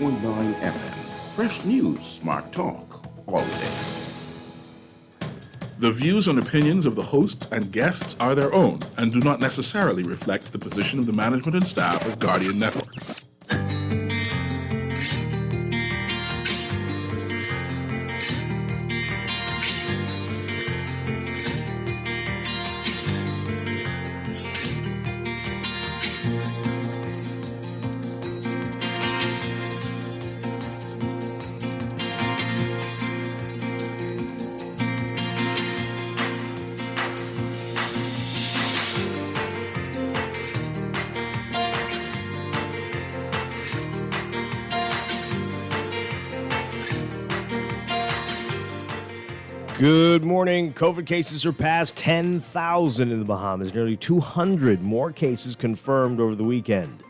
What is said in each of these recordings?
101.9 FM. Fresh news, smart talk, all day. The views and opinions of the hosts and guests are their own and do not necessarily reflect the position of the management and staff of Guardian Network. Good morning. COVID cases surpassed 10,000 in the Bahamas. Nearly 200 more cases confirmed over the weekend.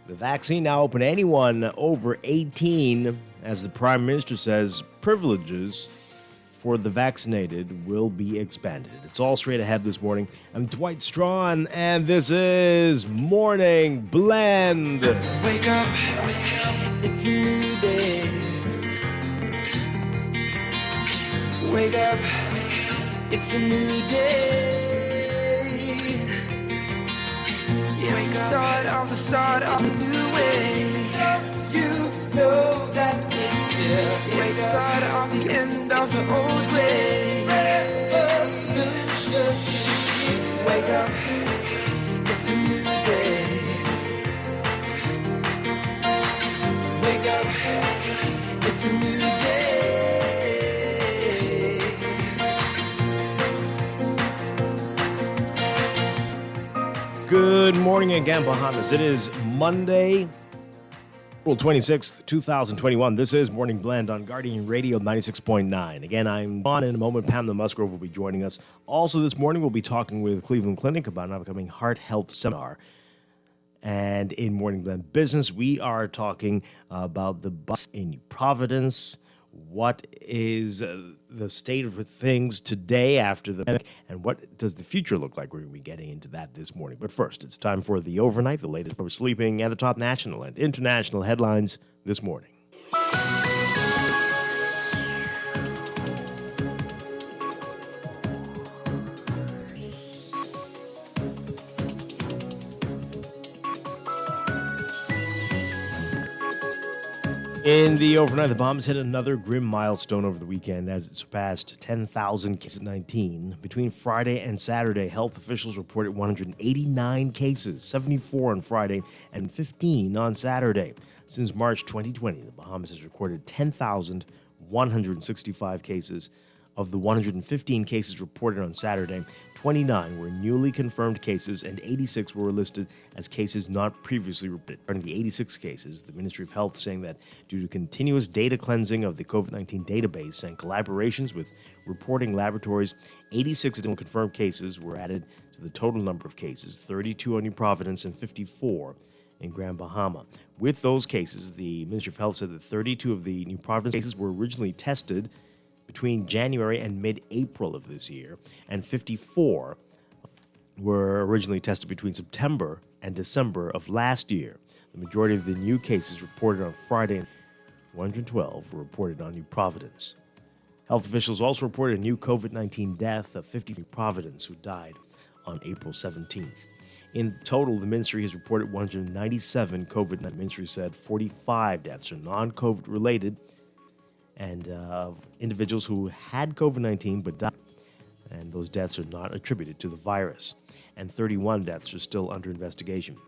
The vaccine now open to anyone over 18. As the Prime Minister says, privileges for the vaccinated will be expanded. It's all straight ahead this morning. I'm Dwight Strachan, and this is Morning Blend. Wake up, it's a new day. Wake up, it's a new day. It's the start of a new way. You know that it's here. It's the start of the end of the old way. Revolution. Wake up, it's a new day. Wake up, it's a new day. Good morning again, Bahamas. It is Monday, April 26th, 2021. This is Morning Blend on Guardian Radio 96.9. Again, I'm on in a moment. Pamela Musgrove will be joining us. Also this morning, we'll be talking with Cleveland Clinic about an upcoming heart health seminar. And in Morning Blend Business, we are talking about the bus in Providence. What is the state of things today after the pandemic, and what does the future look like? We're going to be getting into that this morning. But first, it's time for the overnight, the latest for sleeping, and the top national and international headlines this morning. In the overnight, the Bahamas hit another grim milestone over the weekend as it surpassed 10,000 cases 19. Between Friday and Saturday, health officials reported 189 cases, 74 on Friday and 15 on Saturday. Since March 2020, the Bahamas has recorded 10,165 cases. Of the 115 cases reported on Saturday, 29 were newly confirmed cases and 86 were listed as cases not previously reported. Regarding the 86 cases, the Ministry of Health saying that due to continuous data cleansing of the COVID-19 database and collaborations with reporting laboratories, 86 additional confirmed cases were added to the total number of cases, 32 on New Providence and 54 in Grand Bahama. With those cases, the Ministry of Health said that 32 of the New Providence cases were originally tested between January and mid-April of this year, and 54 were originally tested between September and December of last year. The majority of the new cases reported on Friday, 112 were reported on New Providence. Health officials also reported a new COVID-19 death of 50 in Providence who died on April 17th. In total, the ministry has reported 197 COVID-19. The ministry said 45 deaths are non-COVID related, and individuals who had COVID-19 but died, and those deaths are not attributed to the virus. And 31 deaths are still under investigation.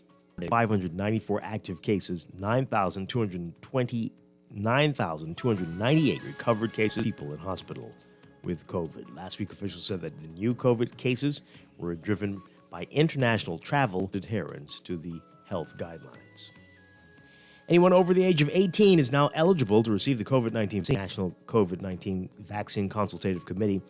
594 active cases, 9,298 recovered cases, people in hospital with COVID. Last week, officials said that the new COVID cases were driven by international travel adherence to the health guidelines. Anyone over the age of 18 is now eligible to receive the COVID-19 National COVID-19 Vaccine Consultative Committee.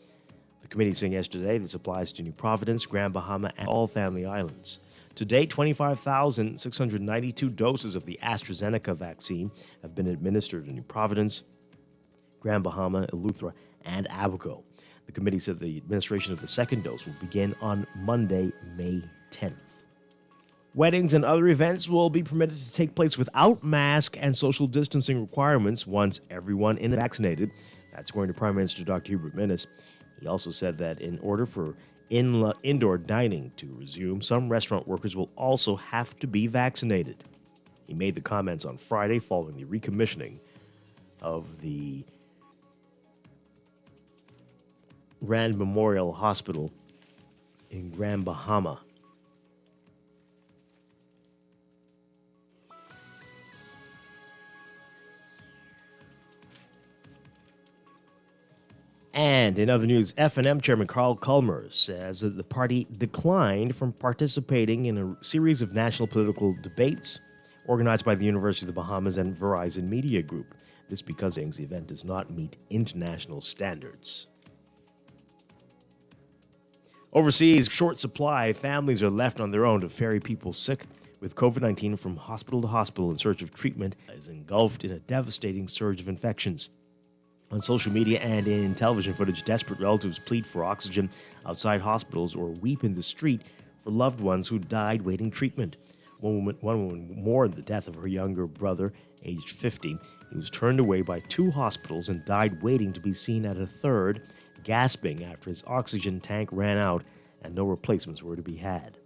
The committee saying yesterday this applies to New Providence, Grand Bahama, and all Family Islands. To date, 25,692 doses of the AstraZeneca vaccine have been administered in New Providence, Grand Bahama, Eleuthera, and Abaco. The committee said the administration of the second dose will begin on Monday, May 10th. Weddings and other events will be permitted to take place without mask and social distancing requirements once everyone is vaccinated. That's according to Prime Minister Dr. Hubert Minnis. He also said that in order for indoor dining to resume, some restaurant workers will also have to be vaccinated. He made the comments on Friday following the recommissioning of the Rand Memorial Hospital in Grand Bahama. And in other news, F&M Chairman Carl Culmer says that the party declined from participating in a series of national political debates organized by the University of the Bahamas and Verizon Media Group. This because the event does not meet international standards. Overseas, short supply, families are left on their own to ferry people sick with COVID-19 from hospital to hospital in search of treatment is engulfed in a devastating surge of infections. On social media and in television footage, desperate relatives plead for oxygen outside hospitals or weep in the street for loved ones who died waiting treatment. One woman mourned the death of her younger brother, aged 50. He was turned away by 2 hospitals and died waiting to be seen at a third, gasping after his oxygen tank ran out and no replacements were to be had.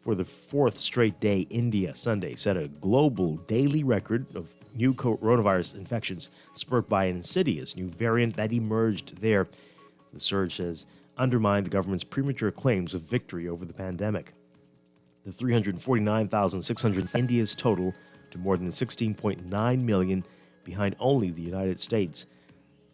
For the 4th straight day, India Sunday set a global daily record of new coronavirus infections spurred by an insidious new variant that emerged there. The surge has undermined the government's premature claims of victory over the pandemic. The 349,600 India's total to more than 16.9 million, behind only the United States.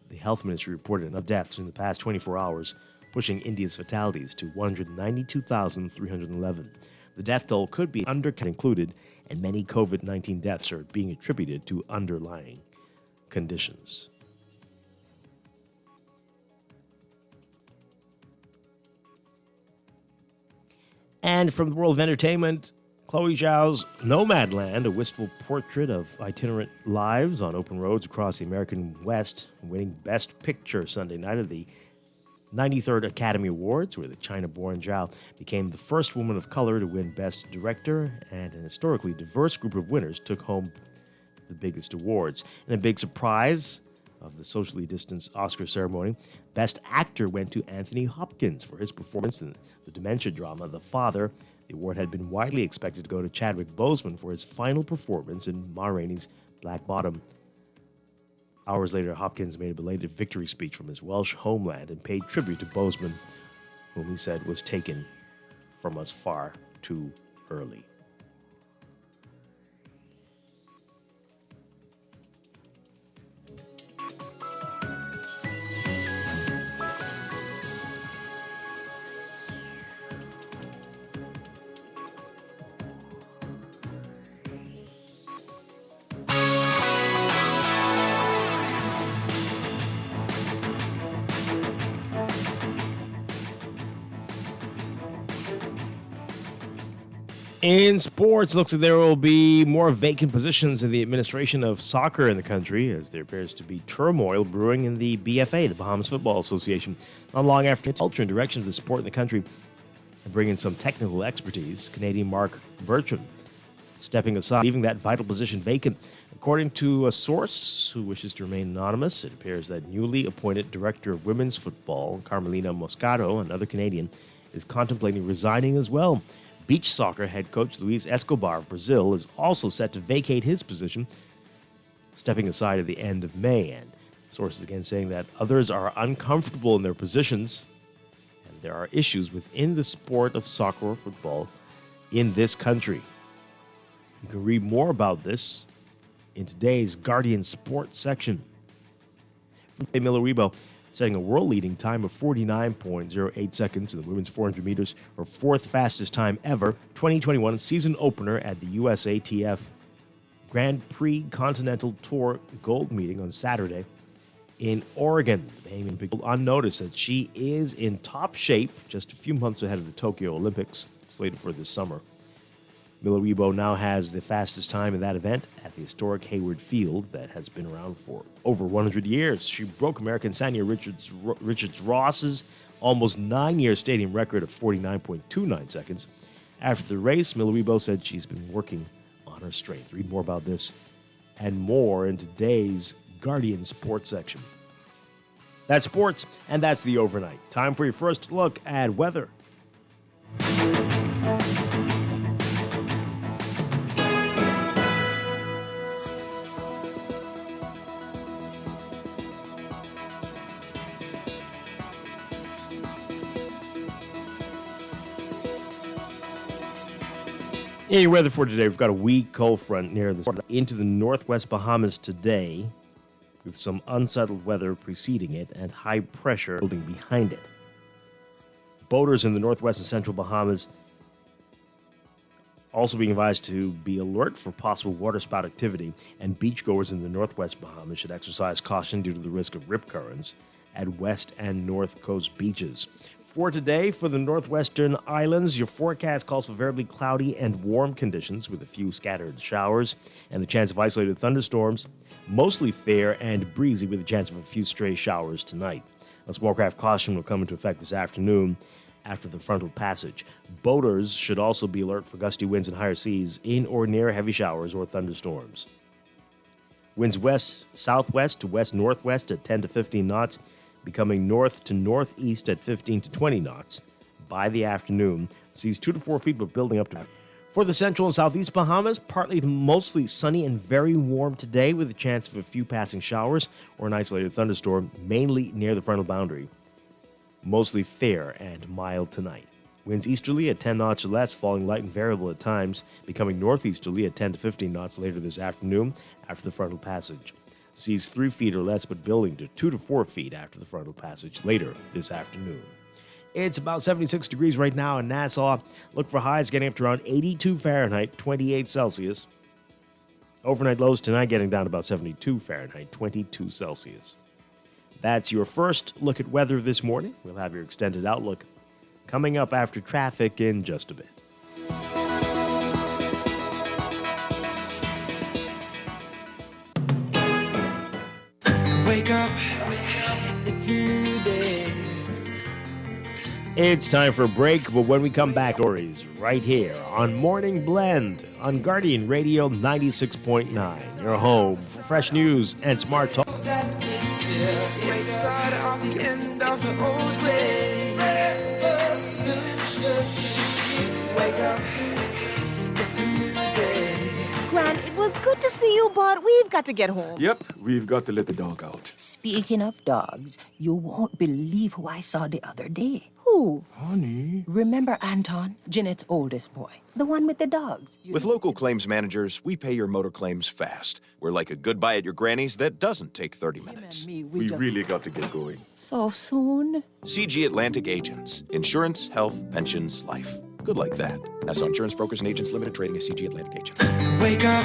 The health ministry reported enough deaths in the past 24 hours, pushing India's fatalities to 192,311. The death toll could be included, and many COVID-19 deaths are being attributed to underlying conditions. And from the world of entertainment, Chloe Zhao's Nomadland, a wistful portrait of itinerant lives on open roads across the American West, winning Best Picture Sunday night at the 93rd Academy Awards, where the China-born Zhao became the first woman of color to win Best Director, and an historically diverse group of winners took home the biggest awards. And a big surprise of the socially distanced Oscar ceremony, Best Actor went to Anthony Hopkins for his performance in the dementia drama The Father. The award had been widely expected to go to Chadwick Boseman for his final performance in Ma Rainey's Black Bottom. Hours later, Hopkins made a belated victory speech from his Welsh homeland and paid tribute to Boseman, whom he said was taken from us far too early. In sports, it looks like there will be more vacant positions in the administration of soccer in the country, as there appears to be turmoil brewing in the BFA, the Bahamas Football Association. Not long after culture and direction of the sport in the country and bringing some technical expertise, Canadian Mark Bertram stepping aside, leaving that vital position vacant. According to a source who wishes to remain anonymous, it appears that newly appointed Director of Women's Football, Carmelina Moscato, another Canadian, is contemplating resigning as well. Beach soccer head coach Luis Escobar of Brazil is also set to vacate his position, stepping aside at the end of May. And sources again saying that others are uncomfortable in their positions, and there are issues within the sport of soccer or football in this country. You can read more about this in today's Guardian Sports section. From Miller Rebo, setting a world-leading time of 49.08 seconds in the women's 400 meters, her 4th fastest time ever, 2021 season opener at the USATF Grand Prix Continental Tour Gold meeting on Saturday in Oregon. Hanging people unnoticed that she is in top shape, just a few months ahead of the Tokyo Olympics, slated for this summer. Miller Rebo now has the fastest time in that event at the historic Hayward Field that has been around for over 100 years. She broke American Sanya Richards Ross's almost 9-year stadium record of 49.29 seconds After the race, Miliwibo said she's been working on her strength. Read more about this and more in today's Guardian Sports section. That's sports, and that's the overnight. Time for your first look at weather. In your weather for today, we've got a weak cold front near into the northwest Bahamas today, with some unsettled weather preceding it and high pressure building behind it. Boaters in the northwest and central Bahamas also being advised to be alert for possible waterspout activity, and beachgoers in the northwest Bahamas should exercise caution due to the risk of rip currents at west and north coast beaches. For today, for the northwestern islands, your forecast calls for variably cloudy and warm conditions with a few scattered showers and the chance of isolated thunderstorms. Mostly fair and breezy with a chance of a few stray showers tonight. A small craft caution will come into effect this afternoon after the frontal passage. Boaters should also be alert for gusty winds and higher seas in or near heavy showers or thunderstorms. Winds west-southwest to west-northwest at 10 to 15 knots, becoming north to northeast at 15 to 20 knots. By the afternoon, seas 2 to 4 feet but building up to. For the central and southeast Bahamas, partly to mostly sunny and very warm today with a chance of a few passing showers or an isolated thunderstorm, mainly near the frontal boundary. Mostly fair and mild tonight. Winds easterly at 10 knots or less, falling light and variable at times, becoming northeasterly at 10 to 15 knots later this afternoon after the frontal passage. Seas 3 feet or less but building to 2 to 4 feet after the frontal passage later this afternoon. It's about 76 degrees right now in Nassau. Look for highs getting up to around 82 Fahrenheit, 28 Celsius. Overnight lows tonight getting down to about 72 Fahrenheit, 22 Celsius. That's your first look at weather this morning. We'll have your extended outlook coming up after traffic in just a bit. Wake up, it's a new day. It's time for a break, but when we come back, stories right here on Morning Blend on Guardian Radio 96.9, your home for fresh news and smart talk. It's start of the end of the old way. Wake up, it's a new day. Grant, it was good to see you, but we've got to get home. Yep, we've got to let the dog out. Speaking of dogs, you won't believe who I saw the other day. Who? Honey. Remember Anton, Jeanette's oldest boy? The one with the dogs. With local claims managers, we pay your motor claims fast. We're like a goodbye at your granny's that doesn't take 30 minutes. Me, We really got to get going. So soon? CG Atlantic Agents. Insurance, health, pensions, life. Good like that. Nassau Insurance Brokers and Agents Limited, trading as CG Atlantic Agents. Wake up,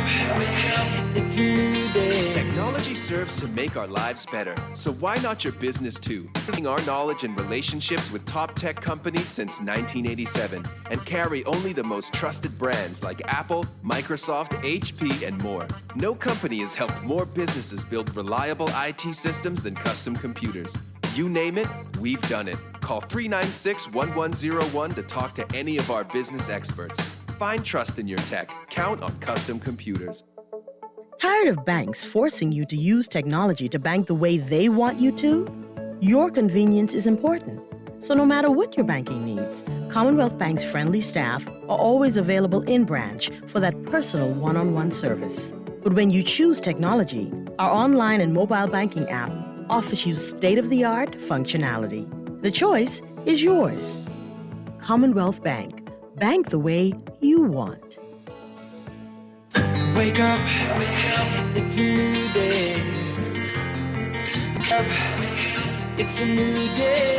it's a new day. Technology serves to make our lives better, so why not your business too? Using our knowledge and relationships with top tech companies since 1987 and carry only the most trusted brands like Apple, Microsoft, HP, and more. No company has helped more businesses build reliable IT systems than Custom Computers. You name it, we've done it. Call 396-1101 to talk to any of our business experts. Find trust in your tech. Count on Custom Computers. Tired of banks forcing you to use technology to bank the way they want you to? Your convenience is important. So no matter what your banking needs, Commonwealth Bank's friendly staff are always available in branch for that personal one-on-one service. But when you choose technology, our online and mobile banking app offers you state-of-the-art functionality. The choice is yours. Commonwealth Bank. Bank the way you want. Wake up, it's a new day. Wake up, it's a new day.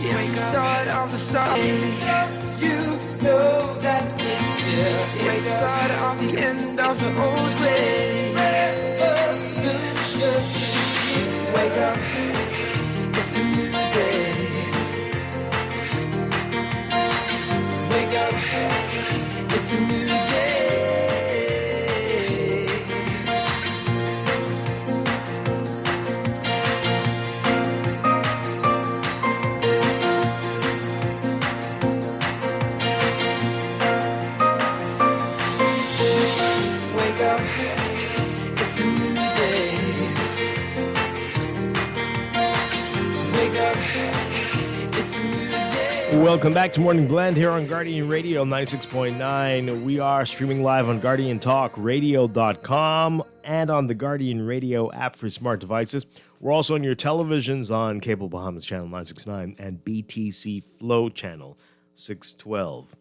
It's the start of the start. You know that it's here. It's the start of the end of the old way. Wake up, it's a new day. Wake up, it's a new day. Welcome back to Morning Blend here on Guardian Radio 96.9. We are streaming live on GuardianTalkRadio.com and on the Guardian Radio app for smart devices. We're also on your televisions on Cable Bahamas Channel 969 and BTC Flow Channel 612.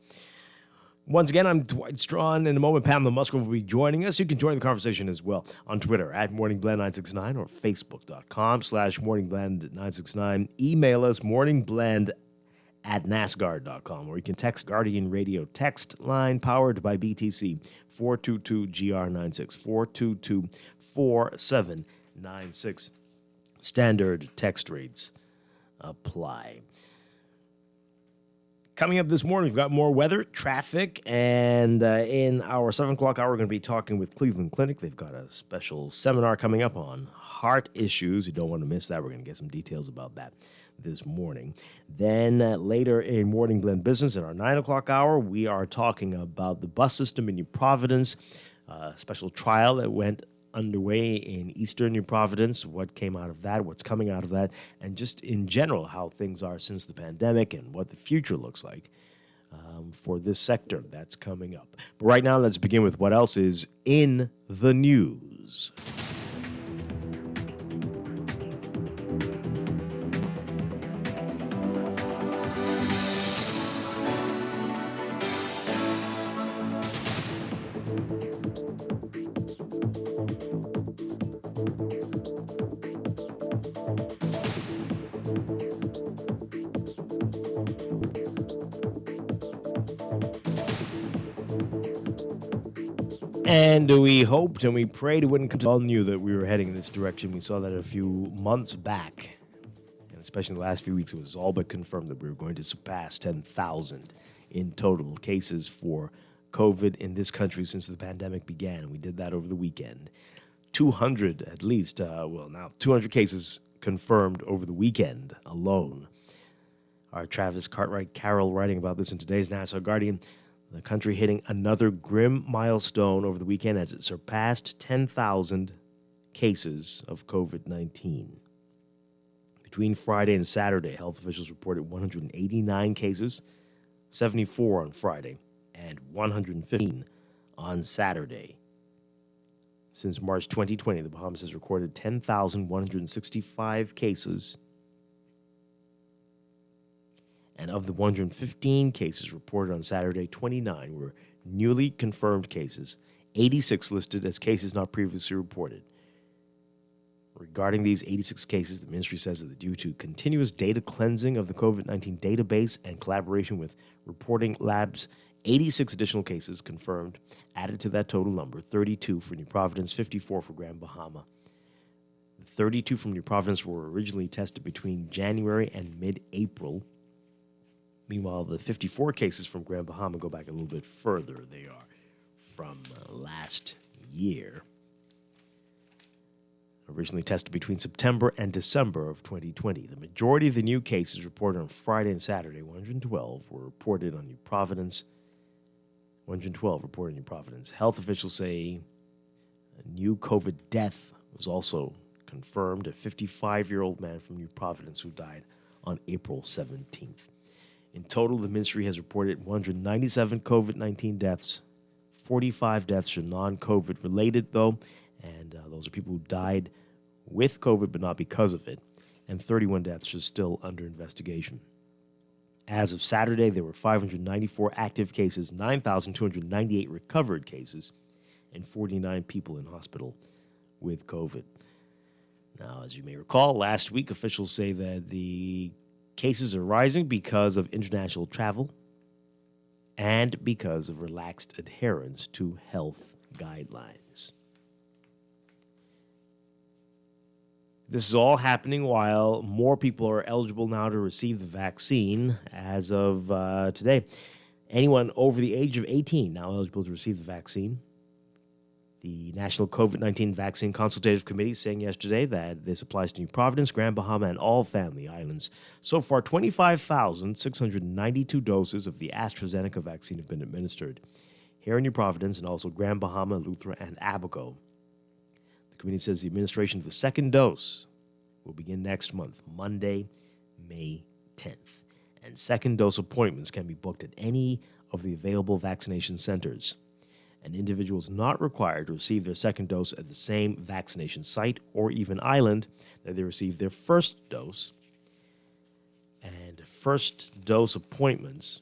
Once again, I'm Dwight Strachan. In a moment, Pamela Musgrove will be joining us. You can join the conversation as well on Twitter at MorningBlend969 or Facebook.com/MorningBlend969. Email us morningblend@nasgar.com, or you can text Guardian Radio text line powered by BTC 422-GR96, 422-4796. Standard text rates apply. Coming up this morning, we've got more weather, traffic, and in our 7 o'clock hour, we're going to be talking with Cleveland Clinic. They've got a special seminar coming up on heart issues. You don't want to miss that. We're going to get some details about that this morning. Then later in Morning Blend Business, in our 9 o'clock hour, we are talking about the bus system in New Providence, a special trial that went underway in Eastern New Providence, what came out of that, what's coming out of that, and just in general how things are since the pandemic and what the future looks like for this sector. That's coming up. But right now, let's begin with what else is in the news. And we hoped and we prayed it wouldn't come. We all knew that we were heading in this direction. We saw that a few months back, and especially in the last few weeks, it was all but confirmed that we were going to surpass 10,000 in total cases for COVID in this country since the pandemic began. We did that over the weekend. 200 at least, now 200 cases confirmed over the weekend alone. Our Travis Cartwright Carroll writing about this in today's Nassau Guardian. The country hitting another grim milestone over the weekend as it surpassed 10,000 cases of COVID-19. Between Friday and Saturday, health officials reported 189 cases, 74 on Friday, and 115 on Saturday. Since March 2020, the Bahamas has recorded 10,165 cases. And of the 115 cases reported on Saturday, 29 were newly confirmed cases, 86 listed as cases not previously reported. Regarding these 86 cases, the ministry says that due to continuous data cleansing of the COVID-19 database and collaboration with reporting labs, 86 additional cases confirmed, added to that total number, 32 for New Providence, 54 for Grand Bahama. The 32 from New Providence were originally tested between January and mid-April. Meanwhile, the 54 cases from Grand Bahama go back a little bit further. They are from last year. Originally tested between September and December of 2020. The majority of the new cases reported on Friday and Saturday, 112, were reported on New Providence. 112 reported in New Providence. Health officials say a new COVID death was also confirmed, a 55-year-old man from New Providence who died on April 17th. In total, the ministry has reported 197 COVID-19 deaths. 45 deaths are non-COVID related, though, and those are people who died with COVID but not because of it. And 31 deaths are still under investigation. As of Saturday, there were 594 active cases, 9,298 recovered cases, and 49 people in hospital with COVID. Now, as you may recall, last week officials say that the cases are rising because of international travel and because of relaxed adherence to health guidelines. This is all happening while more people are eligible now to receive the vaccine as of today. Anyone over the age of 18 now eligible to receive the vaccine. The National COVID-19 Vaccine Consultative Committee saying yesterday that this applies to New Providence, Grand Bahama, and all family islands. So far, 25,692 doses of the AstraZeneca vaccine have been administered here in New Providence and also Grand Bahama, Eleuthera, and Abaco. The committee says the administration of the second dose will begin next month, Monday, May 10th. and second dose appointments can be booked at any of the available vaccination centers. An individual is not required to receive their second dose at the same vaccination site or even island that they received their first dose. And first dose appointments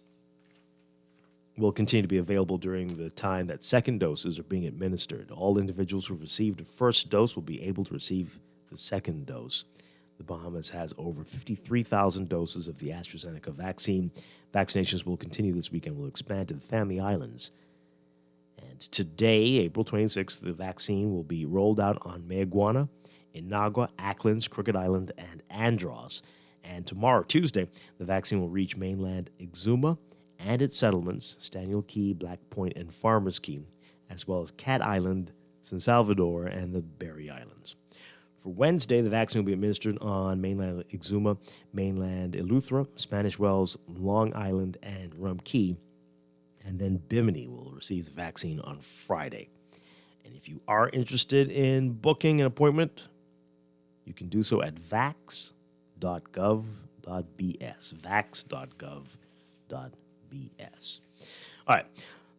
will continue to be available during the time that second doses are being administered. All individuals who have received a first dose will be able to receive the second dose. The Bahamas has over 53,000 doses of the AstraZeneca vaccine. Vaccinations will continue this week and will expand to the Family Islands. And today, April 26th, the vaccine will be rolled out on Mayaguana, Inagua, Acklins, Crooked Island, and Andros. And tomorrow, Tuesday, the vaccine will reach mainland Exuma and its settlements, Staniel Key, Black Point, and Farmers Key, as well as Cat Island, San Salvador, and the Berry Islands. For Wednesday, the vaccine will be administered on mainland Exuma, mainland Eleuthera, Spanish Wells, Long Island, and Rum Key. And then Bimini will receive the vaccine on Friday. And if you are interested in booking an appointment, you can do so at vax.gov.bs. Vax.gov.bs. All right.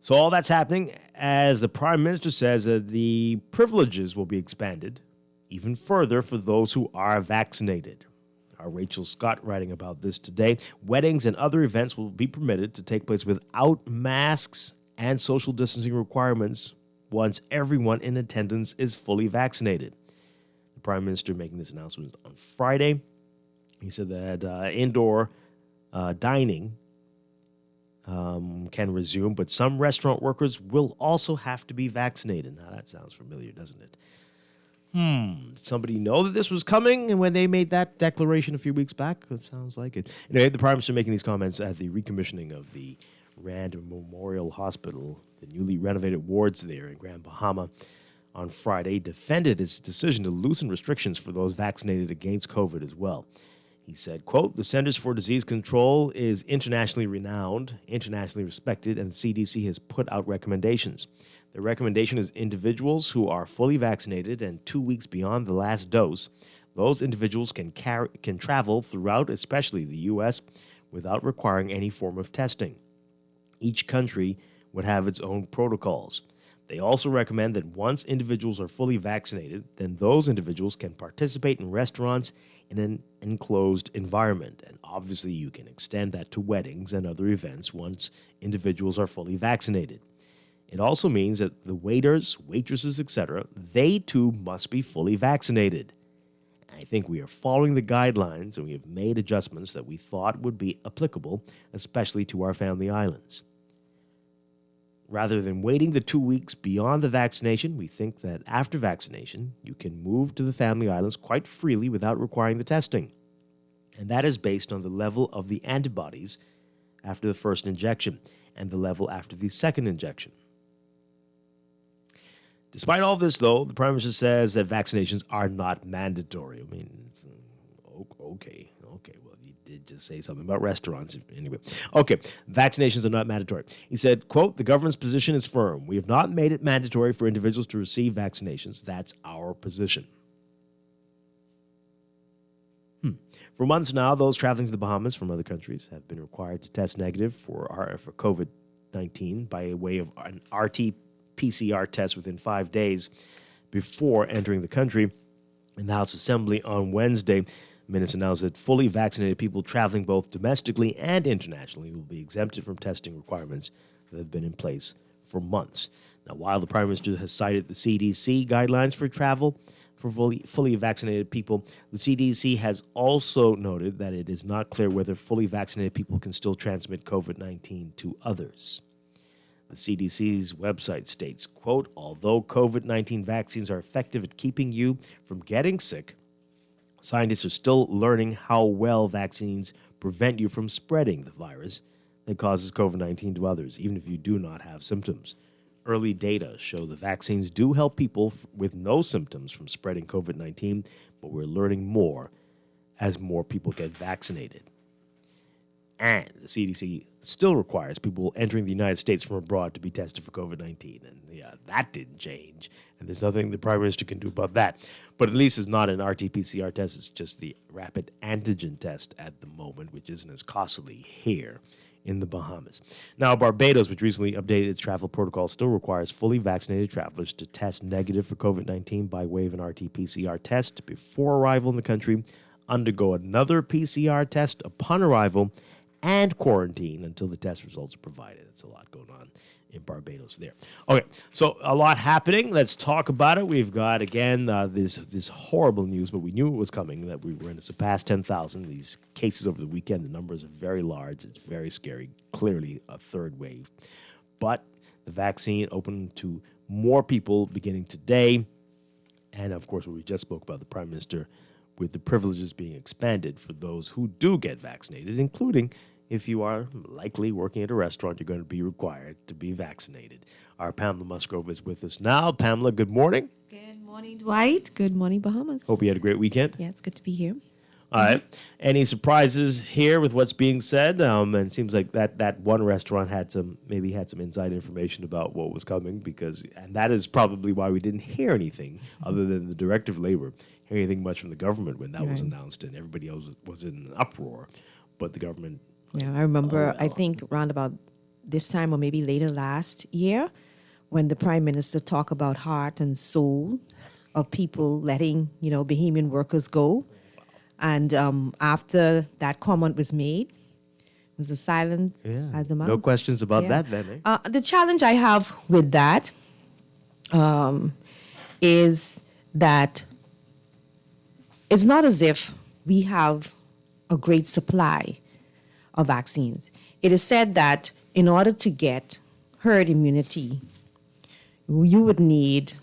So all that's happening as the Prime Minister says that the privileges will be expanded even further for those who are vaccinated. Our Rachel Scott writing about this today. Weddings and other events will be permitted to take place without masks and social distancing requirements once everyone in attendance is fully vaccinated. The Prime Minister making this announcement on Friday. He said that indoor dining can resume, but some restaurant workers will also have to be vaccinated. Now, that sounds familiar, doesn't it? Did somebody know that this was coming and when they made that declaration a few weeks back? It sounds like it. Anyway, the Prime Minister making these comments at the recommissioning of the Rand Memorial Hospital, the newly renovated wards there in Grand Bahama on Friday, defended its decision to loosen restrictions for those vaccinated against COVID as well. He said, quote, "The Centers for Disease Control is internationally renowned, internationally respected, and the CDC has put out recommendations. The recommendation is individuals who are fully vaccinated and 2 weeks beyond the last dose. Those individuals can travel throughout, especially the U.S., without requiring any form of testing. Each country would have its own protocols. They also recommend that once individuals are fully vaccinated, then those individuals can participate in restaurants in an enclosed environment. And obviously you can extend that to weddings and other events once individuals are fully vaccinated. It also means that the waiters, waitresses, etc., they too must be fully vaccinated. I think we are following the guidelines and we have made adjustments that we thought would be applicable, especially to our family islands. Rather than waiting the 2 weeks beyond the vaccination, we think that after vaccination, you can move to the family islands quite freely without requiring the testing. And that is based on the level of the antibodies after the first injection and the level after the second injection. Despite all this, though, the Prime Minister says that vaccinations are not mandatory. I mean, okay. Well, you did just say something about restaurants. Anyway, okay, vaccinations are not mandatory. He said, quote, "The government's position is firm. We have not made it mandatory for individuals to receive vaccinations. That's our position." For months now, those traveling to the Bahamas from other countries have been required to test negative for COVID-19 by way of an RT-PCR test within 5 days before entering the country. In the House Assembly on Wednesday, Minister announced that fully vaccinated people traveling both domestically and internationally will be exempted from testing requirements that have been in place for months. Now, while the Prime Minister has cited the CDC guidelines for travel for fully vaccinated people, the CDC has also noted that it is not clear whether fully vaccinated people can still transmit COVID-19 to others. The CDC's website states, quote, "Although COVID-19 vaccines are effective at keeping you from getting sick, scientists are still learning how well vaccines prevent you from spreading the virus that causes COVID-19 to others, even if you do not have symptoms. Early data show the vaccines do help people with no symptoms from spreading COVID-19, but we're learning more as more people get vaccinated." And the CDC still requires people entering the United States from abroad to be tested for COVID-19. And yeah, that didn't change. And there's nothing the Prime Minister can do about that. But at least it's not an RT-PCR test. It's just the rapid antigen test at the moment, which isn't as costly here in the Bahamas. Now, Barbados, which recently updated its travel protocol, still requires fully vaccinated travelers to test negative for COVID-19 by way of an RT-PCR test before arrival in the country, undergo another PCR test upon arrival, and quarantine until the test results are provided. It's a lot going on in Barbados there. Okay, so a lot happening. Let's talk about it. We've got, again, this horrible news, but we knew it was coming, that we were going to surpass 10,000. These cases over the weekend, the numbers are very large. It's very scary. Clearly a third wave. But the vaccine open to more people beginning today. And, of course, we just spoke about the Prime Minister with the privileges being expanded for those who do get vaccinated, including if you are likely working at a restaurant, you're going to be required to be vaccinated. Our Pamela Musgrove is with us now. Pamela, good morning. Good morning, Dwight. Good morning, Bahamas. Hope you had a great weekend. Yeah, it's good to be here. All right. Any surprises here with what's being said? And it seems like that one restaurant had some inside information about what was coming, and that is probably why we didn't hear anything other than the Director of Labor, hear anything much from the government when that was announced, and everybody else was in an uproar. But the government. Yeah, I remember, I think around about this time or maybe later last year, when the Prime Minister talked about heart and soul of people letting, Bahamian workers go. And after that comment was made, it was a silence as the mouse. No questions about that then, eh? The challenge I have with that is that it's not as if we have a great supply of vaccines. It is said that in order to get herd immunity, you would need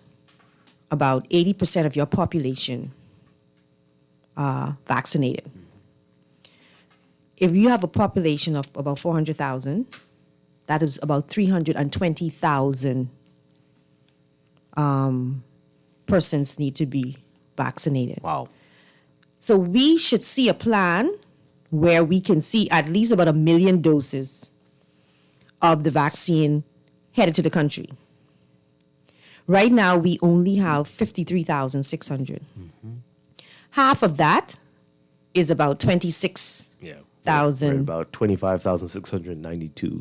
about 80% of your population vaccinated. If you have a population of about 400,000, that is about 320,000 persons need to be vaccinated. Wow. So we should see a plan where we can see at least about 1 million doses of the vaccine headed to the country. Right now, we only have 53,600. Mm-hmm. Half of that is about 26,000. About 25,692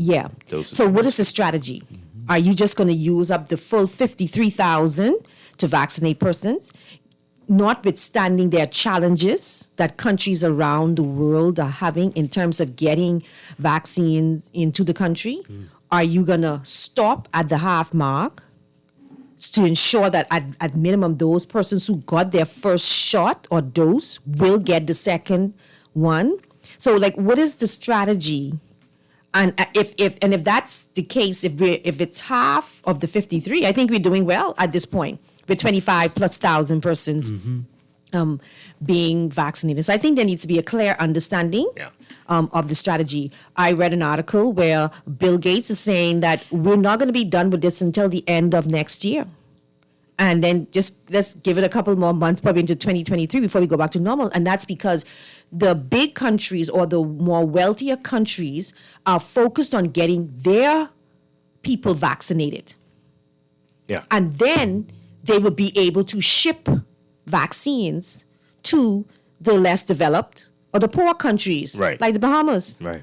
doses. So what is the strategy? Mm-hmm. Are you just going to use up the full 53,000 to vaccinate persons? Notwithstanding their challenges that countries around the world are having in terms of getting vaccines into the country, are you going to stop at the half mark to ensure that at minimum those persons who got their first shot or dose will get the second one? So, what is the strategy? And if that's the case, if it's half of the 53, I think we're doing well at this point, with 25,000+ persons being vaccinated. So I think there needs to be a clear understanding of the strategy. I read an article where Bill Gates is saying that we're not going to be done with this until the end of next year. And then let's give it a couple more months, probably into 2023, before we go back to normal. And that's because the big countries or the more wealthier countries are focused on getting their people vaccinated. Yeah. And then they will be able to ship vaccines to the less developed or the poor countries, like the Bahamas. Right.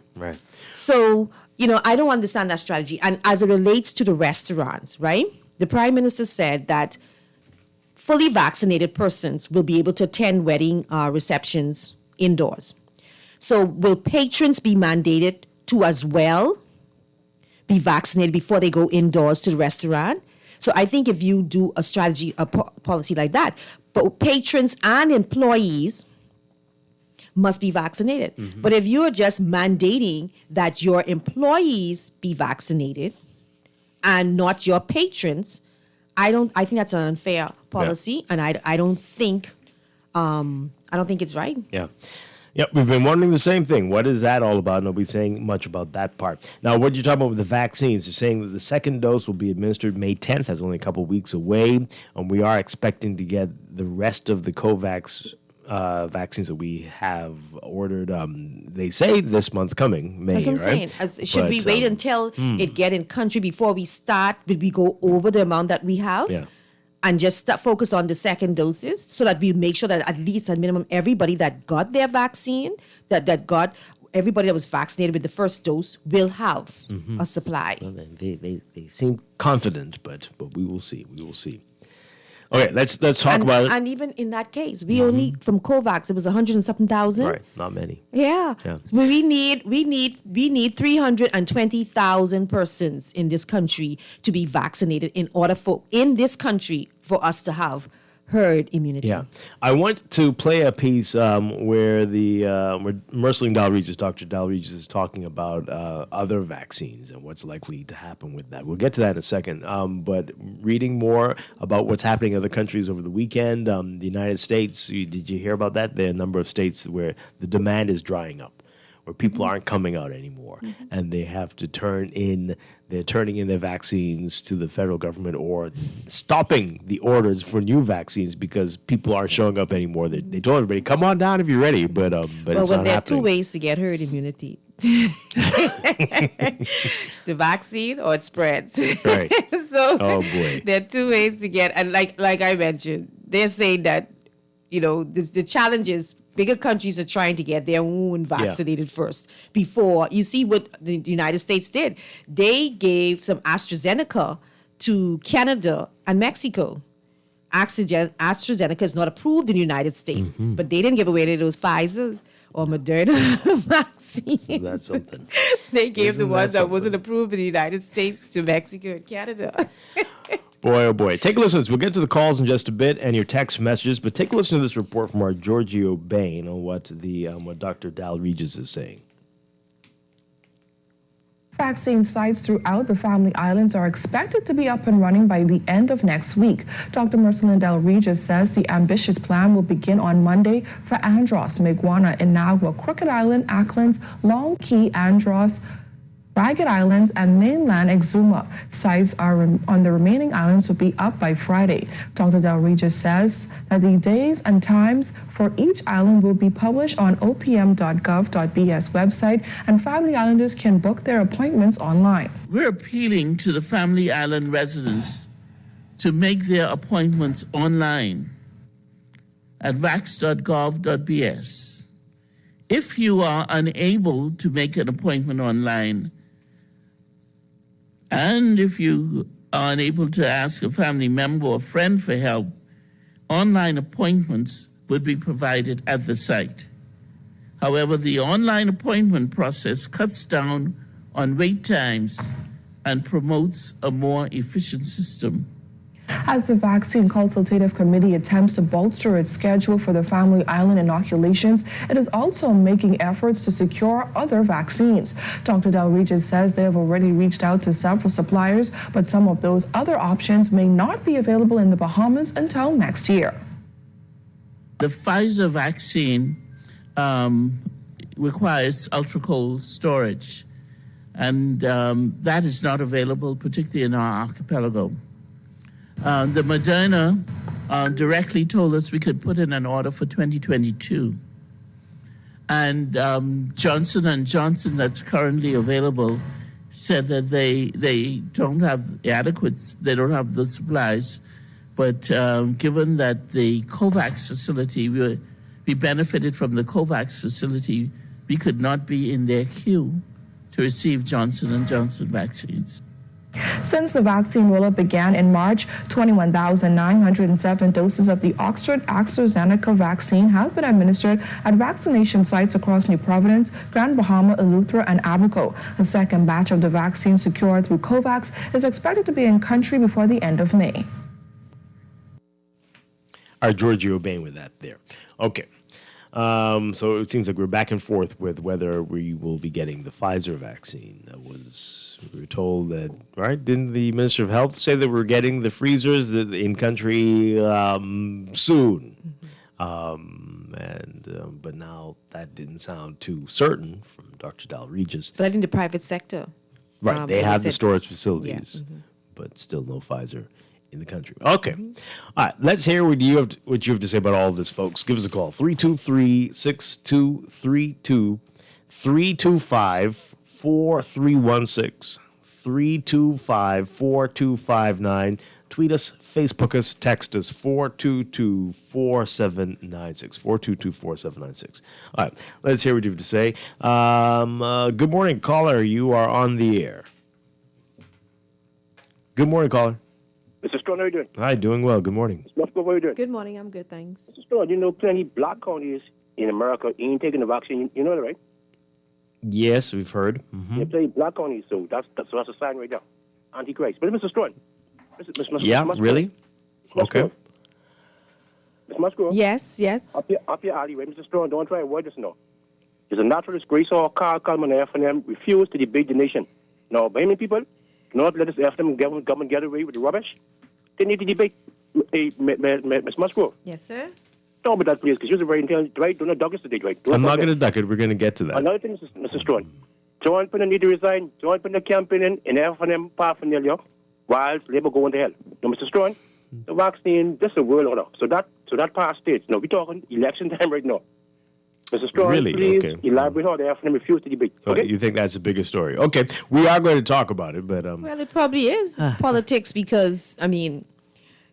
So, I don't understand that strategy. And as it relates to the restaurants, right? The Prime Minister said that fully vaccinated persons will be able to attend wedding receptions indoors. So will patrons be mandated to as well be vaccinated before they go indoors to the restaurant? So I think if you do a strategy, a policy like that, but patrons and employees must be vaccinated. Mm-hmm. But if you're just mandating that your employees be vaccinated and not your patrons, I think that's an unfair policy, and I don't think it's right. Yeah. Yep, we've been wondering the same thing. What is that all about? Nobody's saying much about that part. Now, what you're talking about with the vaccines, you're saying that the second dose will be administered May 10th. That's only a couple of weeks away. And we are expecting to get the rest of the COVAX vaccines that we have ordered. They say this month coming, May. That's what I'm right? saying. Should we wait until it get in country before we start? Will we go over the amount that we have? Yeah. And just focus on the second doses so that we make sure that at least at minimum everybody that got their vaccine, that got everybody that was vaccinated with the first dose will have a supply. Well, they seem confident, but we will see. We will see. Okay, let's talk about it. And even in that case, we only from COVAX it was 100 and something thousand. Right, not many. Yeah. We need 320,000 persons in this country to be vaccinated in order for us to have herd immunity. Yeah, I want to play a piece where Merceline Dalregis, Dr. Dalregis, is talking about other vaccines and what's likely to happen with that. We'll get to that in a second. But reading more about what's happening in other countries over the weekend, the United States, did you hear about that? There are a number of states where the demand is drying up, where people aren't coming out anymore, and they have to they're turning in their vaccines to the federal government or stopping the orders for new vaccines because people aren't showing up anymore. They told everybody, come on down if you're ready, but it's not happening. There are two ways to get herd immunity. The vaccine or it spreads. Right. So oh boy. There are two ways to get, and like I mentioned, they're saying that, the challenge is bigger countries are trying to get their own vaccinated first before. You see what the United States did. They gave some AstraZeneca to Canada and Mexico. AstraZeneca is not approved in the United States, but they didn't give away any of those Pfizer or Moderna vaccines. So that's something. They gave the ones that wasn't approved in the United States to Mexico and Canada. Boy, oh boy. Take a listen. We'll get to the calls in just a bit and your text messages, but take a listen to this report from our Giorgio Bain on what Dr. Dalregis is saying. Vaccine sites throughout the Family Islands are expected to be up and running by the end of next week. Dr. Merceline Dalregis says the ambitious plan will begin on Monday for Andros, Miguana, Inagua, Crooked Island, Acklins, Long Key, Andros, Ragged Islands, and mainland Exuma. Sites on the remaining islands will be up by Friday. Dr. Dalregis says that the days and times for each island will be published on opm.gov.bs website, and Family Islanders can book their appointments online. We're appealing to the Family Island residents to make their appointments online at vax.gov.bs. If you are unable to make an appointment online, and if you are unable to ask a family member or friend for help, online appointments would be provided at the site. However, the online appointment process cuts down on wait times and promotes a more efficient system. As the Vaccine Consultative Committee attempts to bolster its schedule for the Family Island inoculations, it is also making efforts to secure other vaccines. Dr. Dalregis says they have already reached out to several suppliers, but some of those other options may not be available in the Bahamas until next year. The Pfizer vaccine requires ultra-cold storage, and that is not available, particularly in our archipelago. The Moderna directly told us we could put in an order for 2022. And Johnson & Johnson, that's currently available, said that they don't have they don't have the supplies. But given that the COVAX facility, we benefited from the COVAX facility, we could not be in their queue to receive Johnson & Johnson vaccines. Since the vaccine rollout began in March, 21,907 doses of the Oxford AstraZeneca vaccine have been administered at vaccination sites across New Providence, Grand Bahama, Eleuthera, and Abaco. A second batch of the vaccine secured through COVAX is expected to be in country before the end of May. Our Giorgio Bain with that there. Okay. So it seems like we're back and forth with whether we will be getting the Pfizer vaccine. We were told that, right? Didn't the Minister of Health say that we're getting the freezers in country soon? But now that didn't sound too certain from Dr. Dalregis. But in the private sector. Right, they have the storage facilities, but still no Pfizer in the country. Okay. All right. Let's hear what you have to say about all of this, folks. Give us a call. 323-6232, 325-4316, 325-4259. Tweet us, Facebook us, text us, 422-4796, 422-4796. All right, let's hear what you have to say. Good morning, caller. You are on the air. Good morning, caller. Mr. Strachan, how are you doing? Hi, doing well. Good morning. How are you doing? Good morning. I'm good, thanks. Mr. Strachan, you know plenty black counties in America ain't taking the vaccine. You know that, right? Yes, we've heard. Mm-hmm. Yeah, plenty black counties, so that's a sign right there. Antichrist. But Mr. Strachan, yeah, really? Okay. Ms. Musgrove? Yes. Up your alley, right, Mr. Strachan, don't try to avoid this now. There's a natural disgrace or Carl Coleman and FNM refuse to debate the nation. Now, by many people, not let us FNM government get away with the rubbish. They need to debate. Ms. Musgrove. Yes, sir. Talk about that, please, because you're very intelligent. Dwight, don't duck us today, Dwight. I'm not going to duck it. We're going to get to that. Another thing, Mr. Strachan. John Pinner need to resign. John Pinner campaigning in FNM paraphernalia while Labour going to hell. Now, Mr. Strachan, the vaccine, this is a world order. So that past states. Now, we're talking election time right now. Mr. Strachan, really? please Okay. elaborate how the FNM refuse to debate. Okay? You think that's a bigger story? Okay, we are going to talk about it, but Well, it probably is politics because, I mean,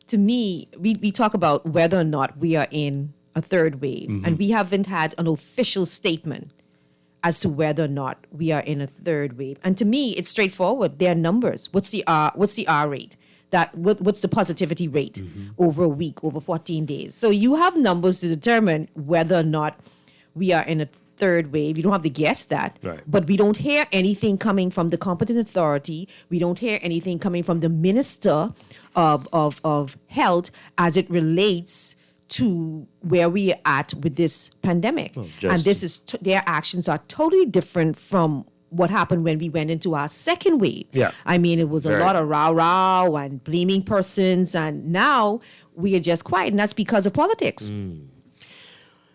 to me, we talk about whether or not we are in a third wave, and we haven't had an official statement as to whether or not we are in a third wave. And to me, it's straightforward. There are numbers. What's the R rate? What's the positivity rate over a week, over 14 days? So you have numbers to determine whether or not we are in a third wave. You don't have to guess that. Right. But we don't hear anything coming from the competent authority. We don't hear anything coming from the Minister of Health as it relates to where we are at with this pandemic. And this is their actions are totally different from what happened when we went into our second wave. Yeah. I mean, it was a lot of rah-rah and blaming persons, and now we are just quiet, and that's because of politics.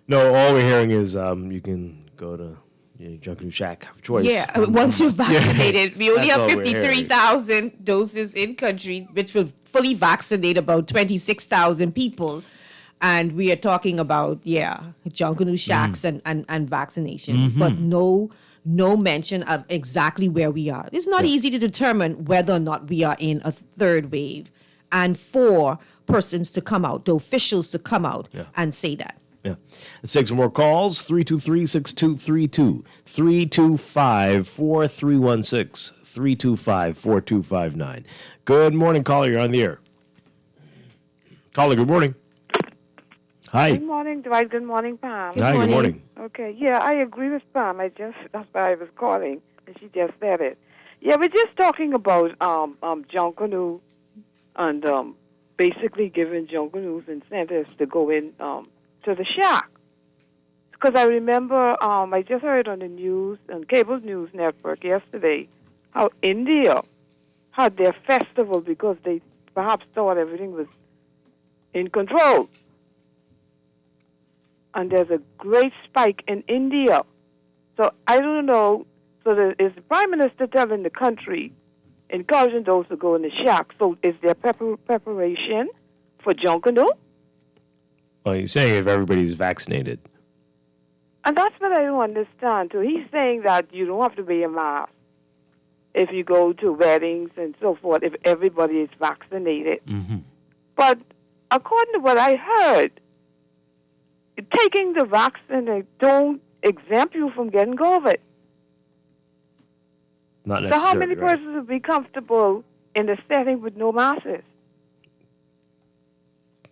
no, all we're hearing is you can go to Junkanoo Shack of choice. Yeah, once you're vaccinated, we only That's have all we're hearing. 53,000 doses in country, which will fully vaccinate about 26,000 people. And we are talking about, Junkanoo Shacks and vaccination, but no mention of exactly where we are. It's not easy to determine whether or not we are in a third wave, and for persons to come out, the officials to come out and say that. Yeah. Let's take some more calls. 323-6232, 325-4316, 325-4259. Good morning, caller. You're on the air. Caller, good morning. Hi. Good morning, Dwight. Good morning, Pam. Hi, good morning. Okay, yeah, I agree with Pam. That's why I was calling, and she just said it. Yeah, we're just talking about Junkanoo and basically giving Junkanoos incentives to go in to the shack. Because I remember I just heard on the news, on cable news network yesterday, how India had their festival because they perhaps thought everything was in control. And there's a great spike in India. So I don't know. So is the Prime Minister telling the country, encouraging those to go in the shack? So is there preparation for Junkanoo? Well, he's saying if everybody's vaccinated. And that's what I don't understand, too. He's saying that you don't have to wear a mask if you go to weddings and so forth, if everybody is vaccinated. But according to what I heard, taking the vaccine don't exempt you from getting COVID. Not So necessarily. how many right. persons would be comfortable in a setting with no masks?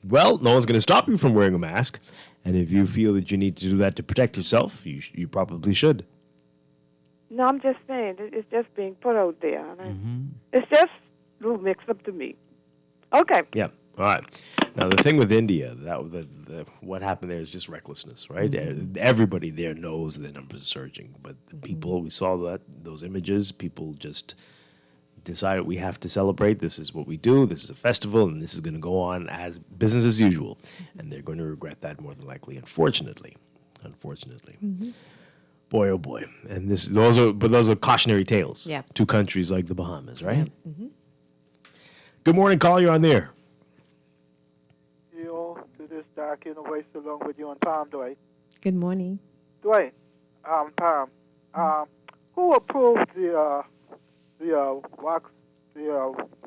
Well, no one's going to stop you from wearing a mask. And if you feel that you need to do that to protect yourself, you probably should. No, I'm just saying, it's just being put out there. And it's just a little mixed up to me. Okay. Yeah. All right. Now, the thing with India, what happened there is just recklessness, right? Everybody there knows the numbers are surging. But the people, we saw those images, people just decided we have to celebrate. This is what we do. This is a festival, and this is going to go on as business as usual. And they're going to regret that more than likely, unfortunately. Boy, oh boy. And those are cautionary tales Yeah. to countries like the Bahamas, right? Good morning, caller. You're on the air. is Strachan Voice along with you on Palm, Dwight. Good morning. Dwight, Palm, who approved the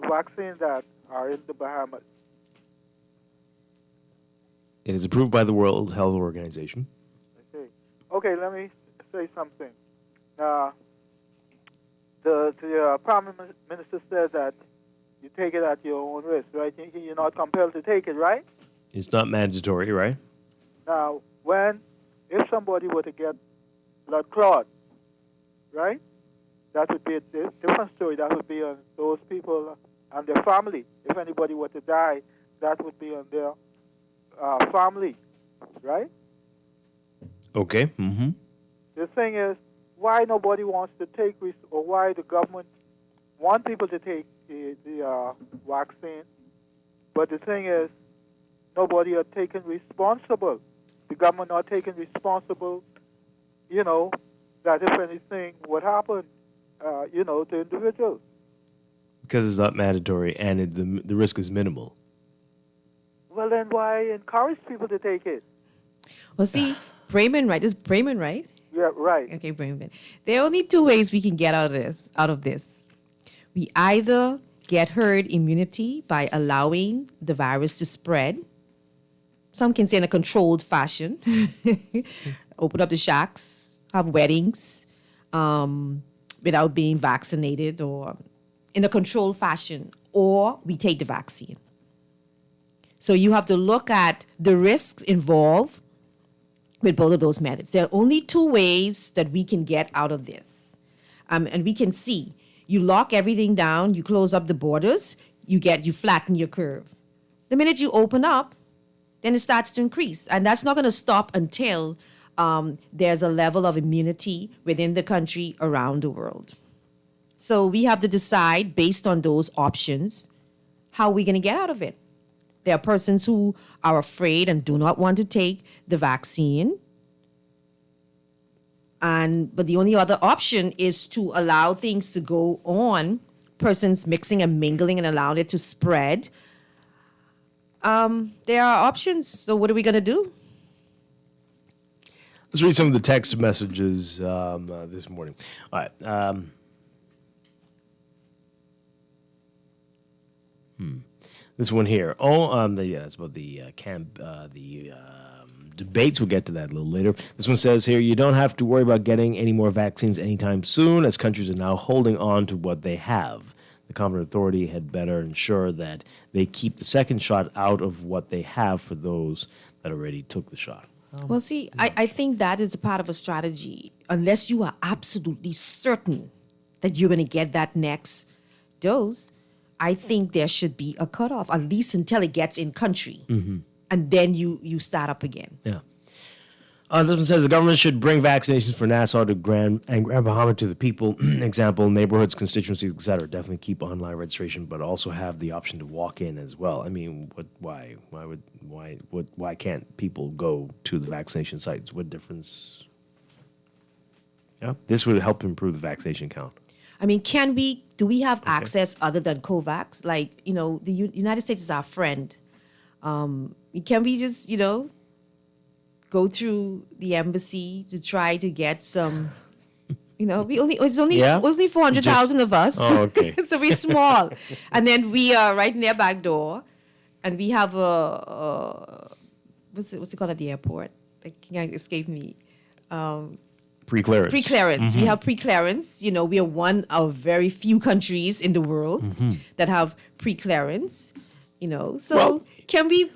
vaccines that are in the Bahamas? It is approved by the World Health Organization. Okay, let me say something. The Prime Minister said that you take it at your own risk, right? You're not compelled to take it, right? It's not mandatory, right? Now, if somebody were to get blood clot, right? That would be a different story. That would be on those people and their family. If anybody were to die, that would be on their family, right? Okay. Mm-hmm. The thing is, why nobody wants to take risk, or why the government want people to take the vaccine, but the thing is, nobody are taken responsible. The government not taking responsible, that if anything would happen, to individuals. Because it's not mandatory and the risk is minimal. Well, then why encourage people to take it? Well, see, Brayman, right? This is Brayman, right? Yeah, right. Okay, Brayman. There are only two ways we can get out of this. We either get herd immunity by allowing the virus to spread. Some can say in a controlled fashion. Open up the shacks, have weddings without being vaccinated, or in a controlled fashion, or we take the vaccine. So you have to look at the risks involved with both of those methods. There are only two ways that we can get out of this. And we can see, you lock everything down, you close up the borders, you flatten your curve. The minute you open up, then it starts to increase. And that's not going to stop until there's a level of immunity within the country, around the world. So we have to decide, based on those options, how we're going to get out of it. There are persons who are afraid and do not want to take the vaccine. But the only other option is to allow things to go on, persons mixing and mingling and allowing it to spread. There are options. So what are we going to do? Let's read some of the text messages this morning. All right. This one here. It's about the debates. We'll get to that a little later. This one says here, you don't have to worry about getting any more vaccines anytime soon, as countries are now holding on to what they have. The competent authority had better ensure that they keep the second shot out of what they have for those that already took the shot. Well, see, I think that is a part of a strategy. Unless you are absolutely certain that you're going to get that next dose, I think there should be a cutoff, at least until it gets in country. Mm-hmm. And then you start up again. Yeah. This one says the government should bring vaccinations for Nassau to Grand Bahama to the people. Example, neighborhoods, constituencies, etc. Definitely keep online registration, but also have the option to walk in as well. I mean, why can't people go to the vaccination sites? What difference? Yeah, this would help improve the vaccination count. I mean, do we have access other than COVAX? Like, the United States is our friend. Can we just, go through the embassy to try to get some, it's only 400,000 of us. Oh, okay. So we're small. And then we are right in their back door. And we have what's it called at the airport? It can't escape me. Pre-clearance. Mm-hmm. We have pre-clearance. We are one of very few countries in the world that have pre-clearance. So can we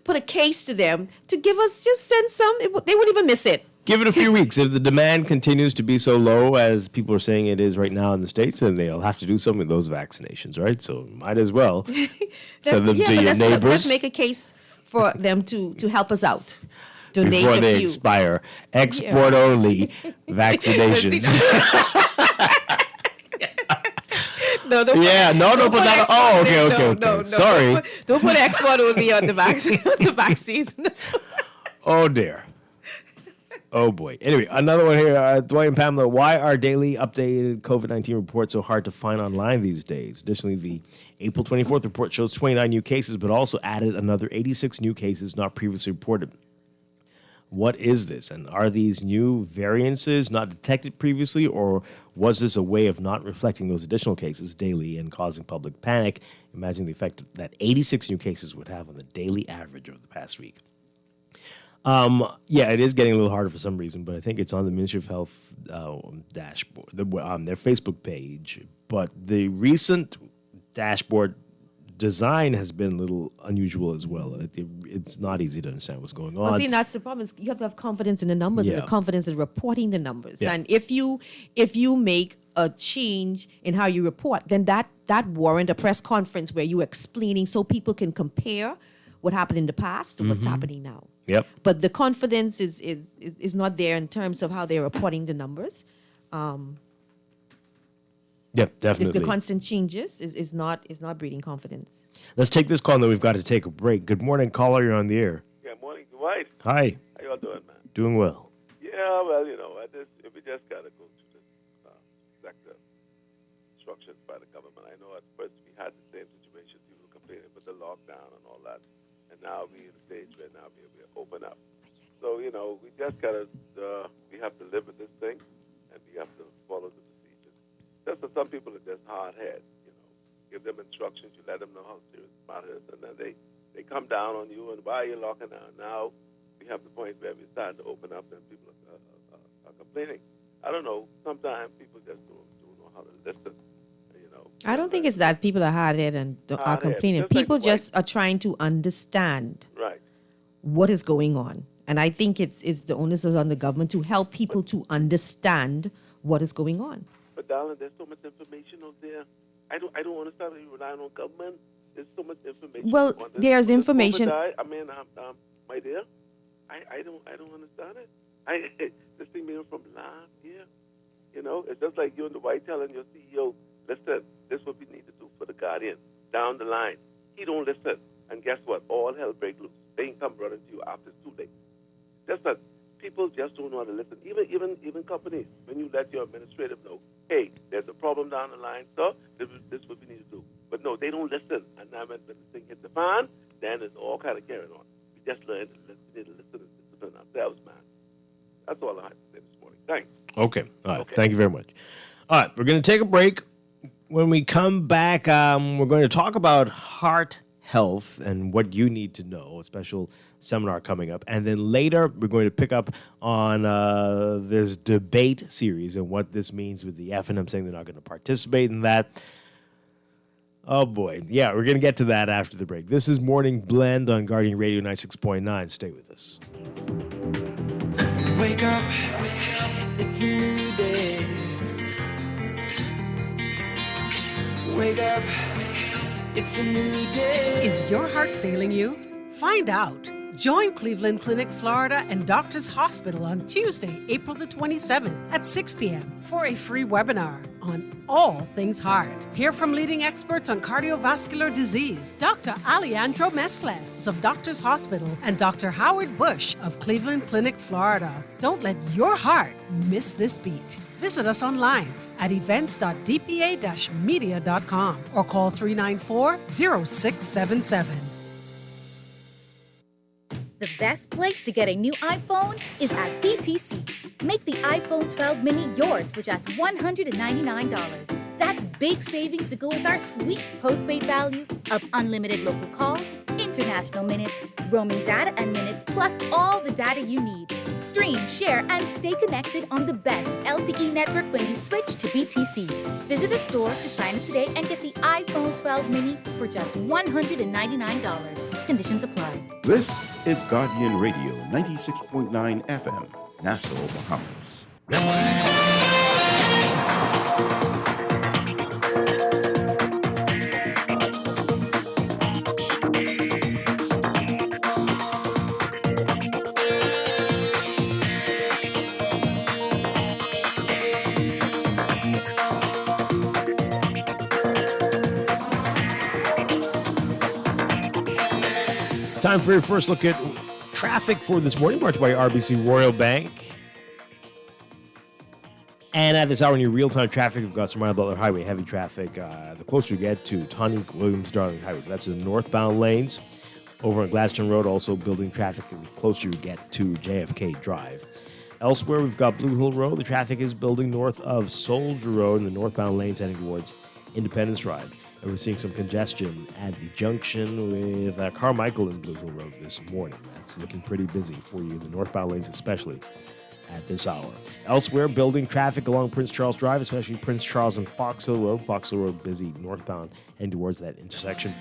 put a case to them to give us, just send some? They wouldn't even miss it. Give it a few weeks. If the demand continues to be so low as people are saying it is right now in the States, then they'll have to do something with those vaccinations, right? So might as well send them to your neighbors. Let's make a case for them to help us out. Donate before they expire. Export only vaccinations. No, don't put that. Oh, okay. No, sorry. Don't put export only on the vaccines. Oh dear. Oh, boy. Anyway, another one here. Dwight and Pamela, why are daily updated COVID-19 reports so hard to find online these days? Additionally, the April 24th report shows 29 new cases, but also added another 86 new cases not previously reported. What is this? And are these new variances not detected previously, or was this a way of not reflecting those additional cases daily and causing public panic? Imagine the effect that 86 new cases would have on the daily average over the past week. Yeah, it is getting a little harder for some reason, but I think it's on the Ministry of Health dashboard, their Facebook page. But the recent dashboard design has been a little unusual as well. It's not easy to understand what's going on. Well, see, that's the problem. You have to have confidence in the numbers and the confidence in reporting the numbers. Yeah. And if you make a change in how you report, then that warrant a press conference where you're explaining so people can compare what happened in the past to what's happening now. Yep. But the confidence is not there in terms of how they're reporting the numbers. Yep, definitely. The constant changes is not breeding confidence. Let's take this call, and then we've got to take a break. Good morning, caller. You're on the air. Yeah, morning, Dwight. Hi. How y'all doing, man? Doing well. Yeah, well, we just got to go through this sector instructions by the government. I know at first we had the same situation, people complaining about the lockdown and all that, and now we're in a stage where now we're open up. So, we just got to, we have to live with this thing, and we have to follow the procedures. Just for some people are just hard-headed, give them instructions, you let them know how serious the matter is, and then they come down on you, and why are you locking down? Now we have the point where we're starting to open up, and people are complaining. I don't know, sometimes people just don't know how to listen, I don't think it's that people are hard-headed and are complaining. Just like People Dwight. just are trying to understand Right. what is going on. And I think it's the onus is on the government to help people to understand what is going on. But darling, there's so much information out there. I don't understand how you rely on government. There's so much information. Well, on this. there's When this information- COVID died, my dear, I don't understand it. This thing being from last year, it's just like you and the Dwight telling your CEO, listen, this is what we need to do for the Guardian down the line. He don't listen, and guess what? All hell break loose. They can come running to you after it's too late. Just that people just don't know how to listen. Even companies, when you let your administrative know, hey, there's a problem down the line, so this is what we need to do. But no, they don't listen. And now when the thing hits the fan, then it's all kind of carrying on. We just learned to listen and discipline ourselves, man. That's all I have to say this morning. Thanks. Okay. All right. Thank you very much. All right. We're going to take a break. When we come back, we're going to talk about heart health and what you need to know, a special seminar coming up. And then later, we're going to pick up on this debate series and what this means with the F&M saying they're not going to participate in that. Oh, boy. Yeah, we're going to get to that after the break. This is Morning Blend on Guardian Radio 96.9. Stay with us. Wake up, it's a new day. Wake up, it's a new day. Is your heart failing you? Find out. Join Cleveland Clinic, Florida and Doctors Hospital on Tuesday, April the 27th at 6 p.m. for a free webinar on all things heart. Hear from leading experts on cardiovascular disease, Dr. Alejandro Mezclas of Doctors Hospital and Dr. Howard Bush of Cleveland Clinic, Florida. Don't let your heart miss this beat. Visit us online at events.dpa-media.com or call 394-0677. The best place to get a new iPhone is at PTC. Make the iPhone 12 mini yours for just $199. That's big savings to go with our sweet postpaid value of unlimited local calls, international minutes, roaming data and minutes, plus all the data you need. Stream, share, and stay connected on the best LTE network when you switch to PTC. Visit a store to sign up today and get the iPhone 12 mini for just $199. Conditions apply. This is Guardian Radio 96.9 FM, Nassau, Bahamas. Time for your first look at traffic for this morning, brought to you by RBC Royal Bank. And at this hour in your real-time traffic, we've got some around Butler Highway heavy traffic. The closer you get to Tonic Williams Darling Highway, so that's in the northbound lanes. Over on Gladstone Road, also building traffic the closer you get to JFK Drive. Elsewhere, we've got Blue Hill Road. The traffic is building north of Soldier Road in the northbound lanes heading towards Independence Drive. And we're seeing some congestion at the junction with Carmichael and Blue Hill Road this morning. That's looking pretty busy for you, the northbound lanes especially at this hour. Elsewhere, building traffic along Prince Charles Drive, especially Prince Charles and Fox Hill Road. Fox Hill Road busy northbound heading towards that intersection.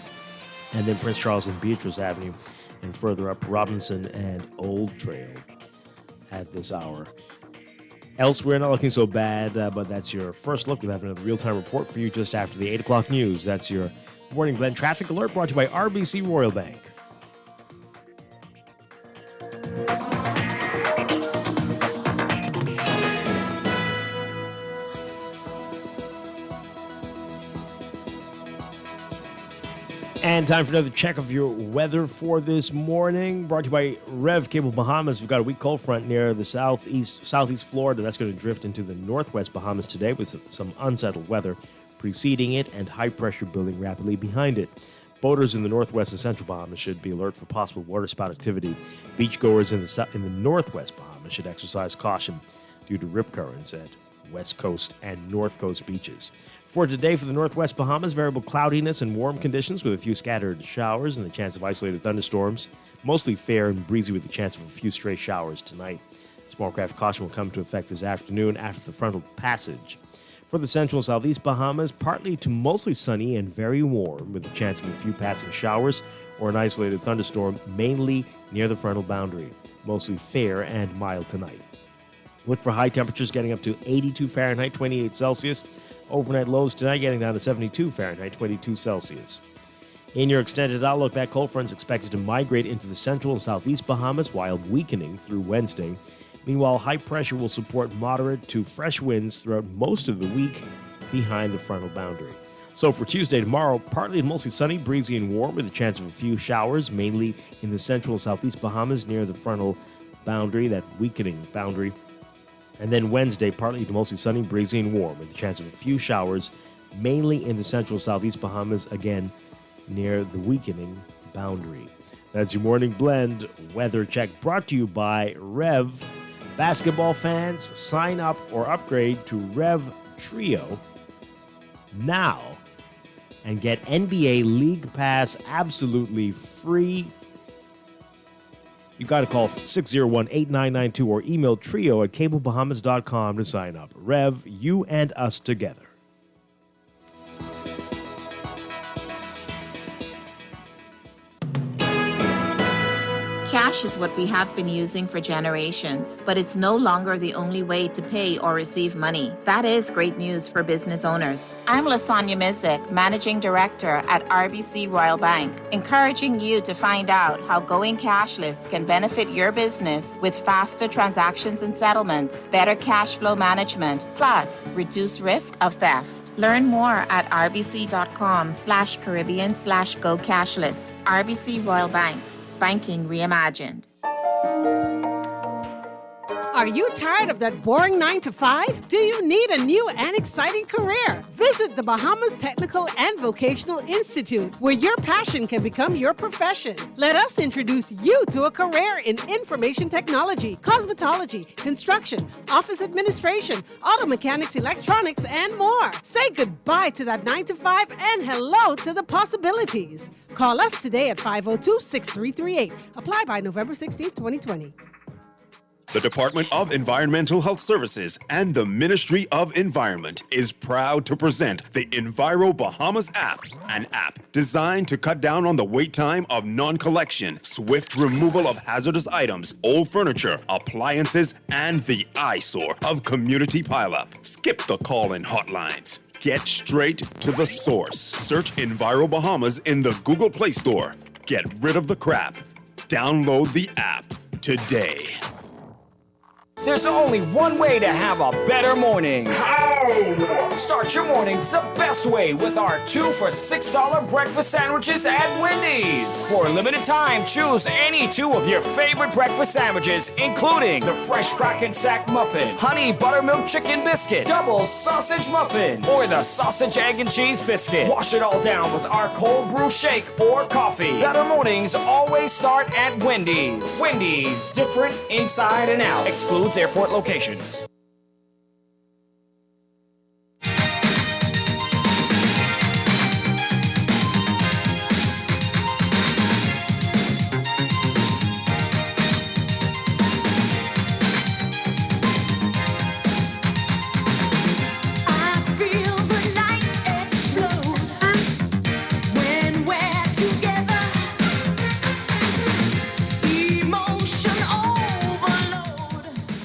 And then Prince Charles and Beatrice Avenue, and further up Robinson and Old Trail at this hour. Elsewhere, not looking so bad, but that's your first look. We'll have another real-time report for you just after the 8 o'clock news. That's your Morning Blend Traffic Alert brought to you by RBC Royal Bank. And time for another check of your weather for this morning. Brought to you by Rev Cable Bahamas. We've got a weak cold front near the southeast Florida. That's going to drift into the northwest Bahamas today with some unsettled weather preceding it and high pressure building rapidly behind it. Boaters in the northwest and central Bahamas should be alert for possible waterspout activity. Beachgoers in the northwest Bahamas should exercise caution due to rip currents at west coast and north coast beaches. For today, for the northwest Bahamas, variable cloudiness and warm conditions with a few scattered showers and the chance of isolated thunderstorms. Mostly fair and breezy with the chance of a few stray showers tonight. Small craft caution will come into effect this afternoon after the frontal passage. For the central and southeast Bahamas, partly to mostly sunny and very warm with the chance of a few passing showers or an isolated thunderstorm, mainly near the frontal boundary. Mostly fair and mild tonight. Look for high temperatures getting up to 82 Fahrenheit, 28 Celsius. Overnight lows tonight getting down to 72 Fahrenheit, 22 Celsius. In your extended outlook, that cold front is expected to migrate into the central and southeast Bahamas while weakening through Wednesday. Meanwhile, high pressure will support moderate to fresh winds throughout most of the week behind the frontal boundary. So for Tuesday, tomorrow, partly and mostly sunny, breezy and warm with a chance of a few showers, mainly in the central and southeast Bahamas near the frontal boundary, that weakening boundary. And then Wednesday, partly to mostly sunny, breezy, and warm, with a chance of a few showers, mainly in the central southeast Bahamas, again, near the weakening boundary. That's your morning blend weather check brought to you by Rev. Basketball fans, sign up or upgrade to Rev Trio now and get NBA League Pass absolutely free. You got to call 601-8992 or email trio@cablebahamas.com to sign up. Rev, you and us together. Cash is what we have been using for generations, but it's no longer the only way to pay or receive money. That is great news for business owners. I'm Lasagna Mizik, Managing Director at RBC Royal Bank, encouraging you to find out how going cashless can benefit your business with faster transactions and settlements, better cash flow management, plus reduce risk of theft. Learn more at rbc.com/Caribbean/go cashless. RBC Royal Bank. Banking reimagined. Are you tired of that boring 9-to-5? Do you need a new and exciting career? Visit the Bahamas Technical and Vocational Institute, where your passion can become your profession. Let us introduce you to a career in information technology, cosmetology, construction, office administration, auto mechanics, electronics, and more. Say goodbye to that 9-to-5 and hello to the possibilities. Call us today at 502-6338. Apply by November 16, 2020. The Department of Environmental Health Services and the Ministry of Environment is proud to present the Enviro Bahamas app, an app designed to cut down on the wait time of non-collection, swift removal of hazardous items, old furniture, appliances, and the eyesore of community pileup. Skip the call-in hotlines. Get straight to the source. Search Enviro Bahamas in the Google Play Store. Get rid of the crap. Download the app today. There's only one way to have a better morning. How? Start your mornings the best way with our 2 for $6 breakfast sandwiches at Wendy's. For a limited time, choose any 2 of your favorite breakfast sandwiches, including the fresh Strachan sack muffin, honey buttermilk chicken biscuit, double sausage muffin, or the sausage, egg, and cheese biscuit. Wash it all down with our cold brew shake or coffee. Better mornings always start at Wendy's. Wendy's, different inside and out. Excludes airport locations.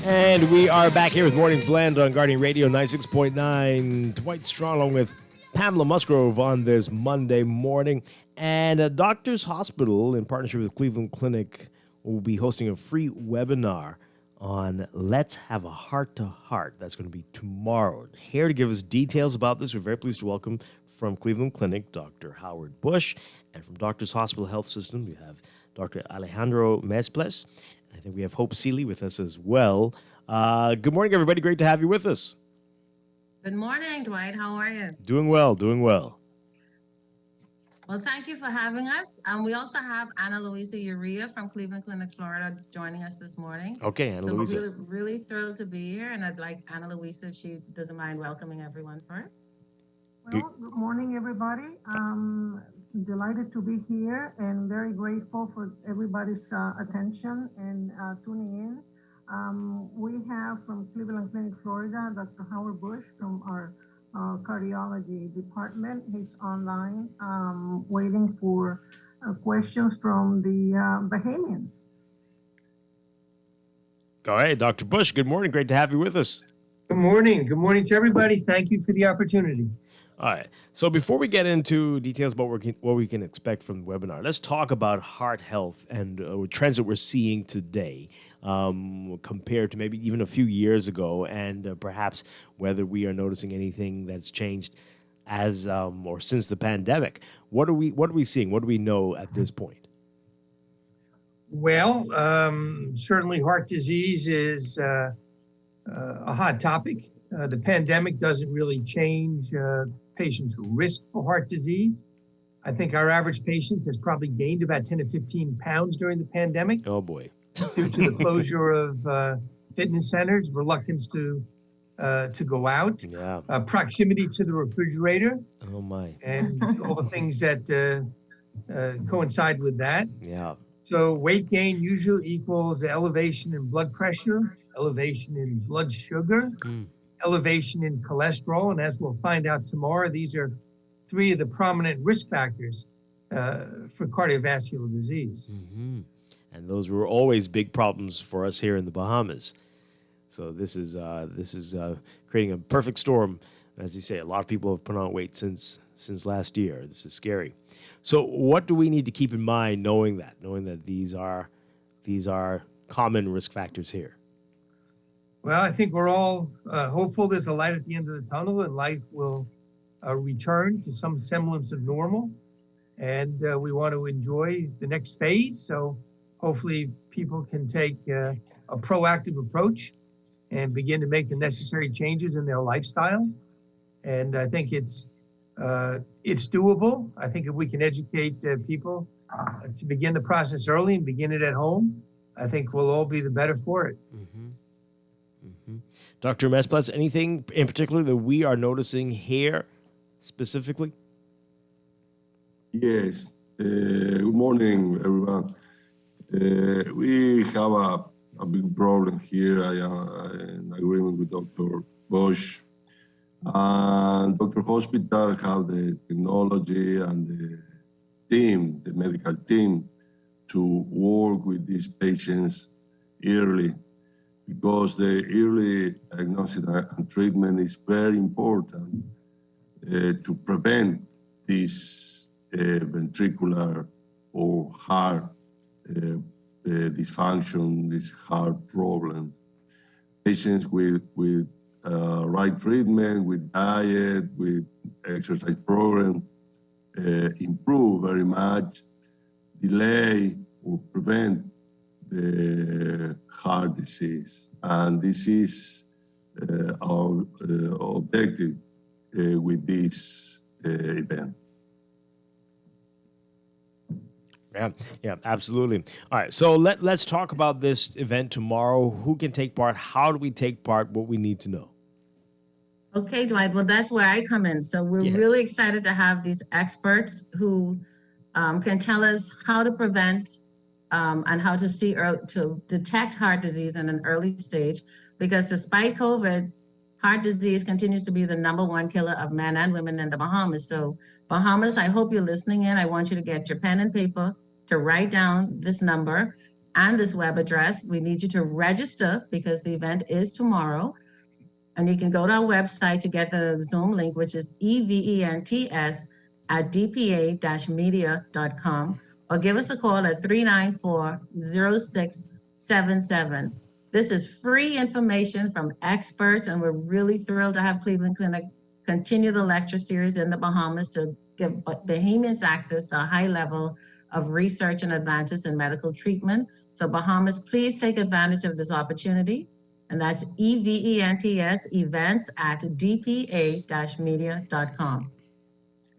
And we are back here with Morning Blend on Guardian Radio 96.9. Dwight Strong along with Pamela Musgrove on this Monday morning. And Doctors Hospital, in partnership with Cleveland Clinic, will be hosting a free webinar on Let's Have a Heart-to-Heart. That's going to be tomorrow. Here to give us details about this, we're very pleased to welcome from Cleveland Clinic, Dr. Howard Bush. And from Doctors Hospital Health System, we have Dr. Alejandro Mezples. I think we have Hope Seeley with us as well. Good morning, everybody. Great to have you with us. Good morning, Dwight. How are you? Doing well, doing well. Well, thank you for having us. We also have Ana Luisa Uria from Cleveland Clinic, Florida, joining us this morning. Okay, Ana Luisa. So we're really thrilled to be here, and I'd like Ana Luisa, if she doesn't mind, welcoming everyone first. Well, good morning, everybody. Delighted to be here and very grateful for everybody's attention and tuning in. We have from Cleveland Clinic, Florida, Dr. Howard Bush from our cardiology department. He's online waiting for questions from the Bahamians. All right, Dr. Bush, good morning. Great to have you with us. Good morning. Good morning to everybody. Thank you for the opportunity. All right. So before we get into details about what we can expect from the webinar, let's talk about heart health and trends that we're seeing today compared to maybe even a few years ago, and perhaps whether we are noticing anything that's changed as or since the pandemic. What are we seeing? What do we know at this point? Well, certainly heart disease is a hot topic. The pandemic doesn't really change patients' risk for heart disease. I think our average patient has probably gained about 10 to 15 pounds during the pandemic. Oh, boy. Due to the closure of fitness centers, reluctance to go out, proximity to the refrigerator. Oh, my. And all the things that coincide with that. Yeah. So weight gain usually equals elevation in blood pressure, elevation in blood sugar, elevation in cholesterol, and as we'll find out tomorrow, these are 3 of the prominent risk factors for cardiovascular disease. Mm-hmm. And those were always big problems for us here in the Bahamas. So this is creating a perfect storm. As you say, a lot of people have put on weight since last year. This is scary. So what do we need to keep in mind knowing that these are common risk factors here? Well, I think we're all hopeful there's a light at the end of the tunnel and life will return to some semblance of normal. And we want to enjoy the next phase. So hopefully people can take a proactive approach and begin to make the necessary changes in their lifestyle. And I think it's doable. I think if we can educate people to begin the process early and begin it at home, I think we'll all be the better for it. Mm-hmm. Mm-hmm. Dr. Mezples, anything in particular that we are noticing here specifically? Yes. Good morning, everyone. We have a big problem here. I am in agreement with Dr. Bush. And Dr. Hospital have the technology and the team, the medical team, to work with these patients early, because the early diagnosis and treatment is very important to prevent this ventricular or heart dysfunction, this heart problem. patients with right treatment, with diet, with exercise program, improve very much, delay or prevent the heart disease. And this is our objective with this event. Yeah, absolutely. All right, so let's talk about this event tomorrow. Who can take part? How do we take part? What we need to know. Okay, Dwight. Well, that's where I come in. So we're really excited to have these experts who can tell us how to prevent and how to see or to detect heart disease in an early stage. Because despite COVID, heart disease continues to be the #1 killer of men and women in the Bahamas. So Bahamas, I hope you're listening in. I want you to get your pen and paper to write down this number and this web address. We need you to register because the event is tomorrow. And you can go to our website to get the Zoom link, which is events@dpa-media.com, or give us a call at 394-0677. This is free information from experts, and we're really thrilled to have Cleveland Clinic continue the lecture series in the Bahamas to give Bahamians access to a high level of research and advances in medical treatment. So Bahamas, please take advantage of this opportunity. And that's EVENTS, events@dpa-media.com.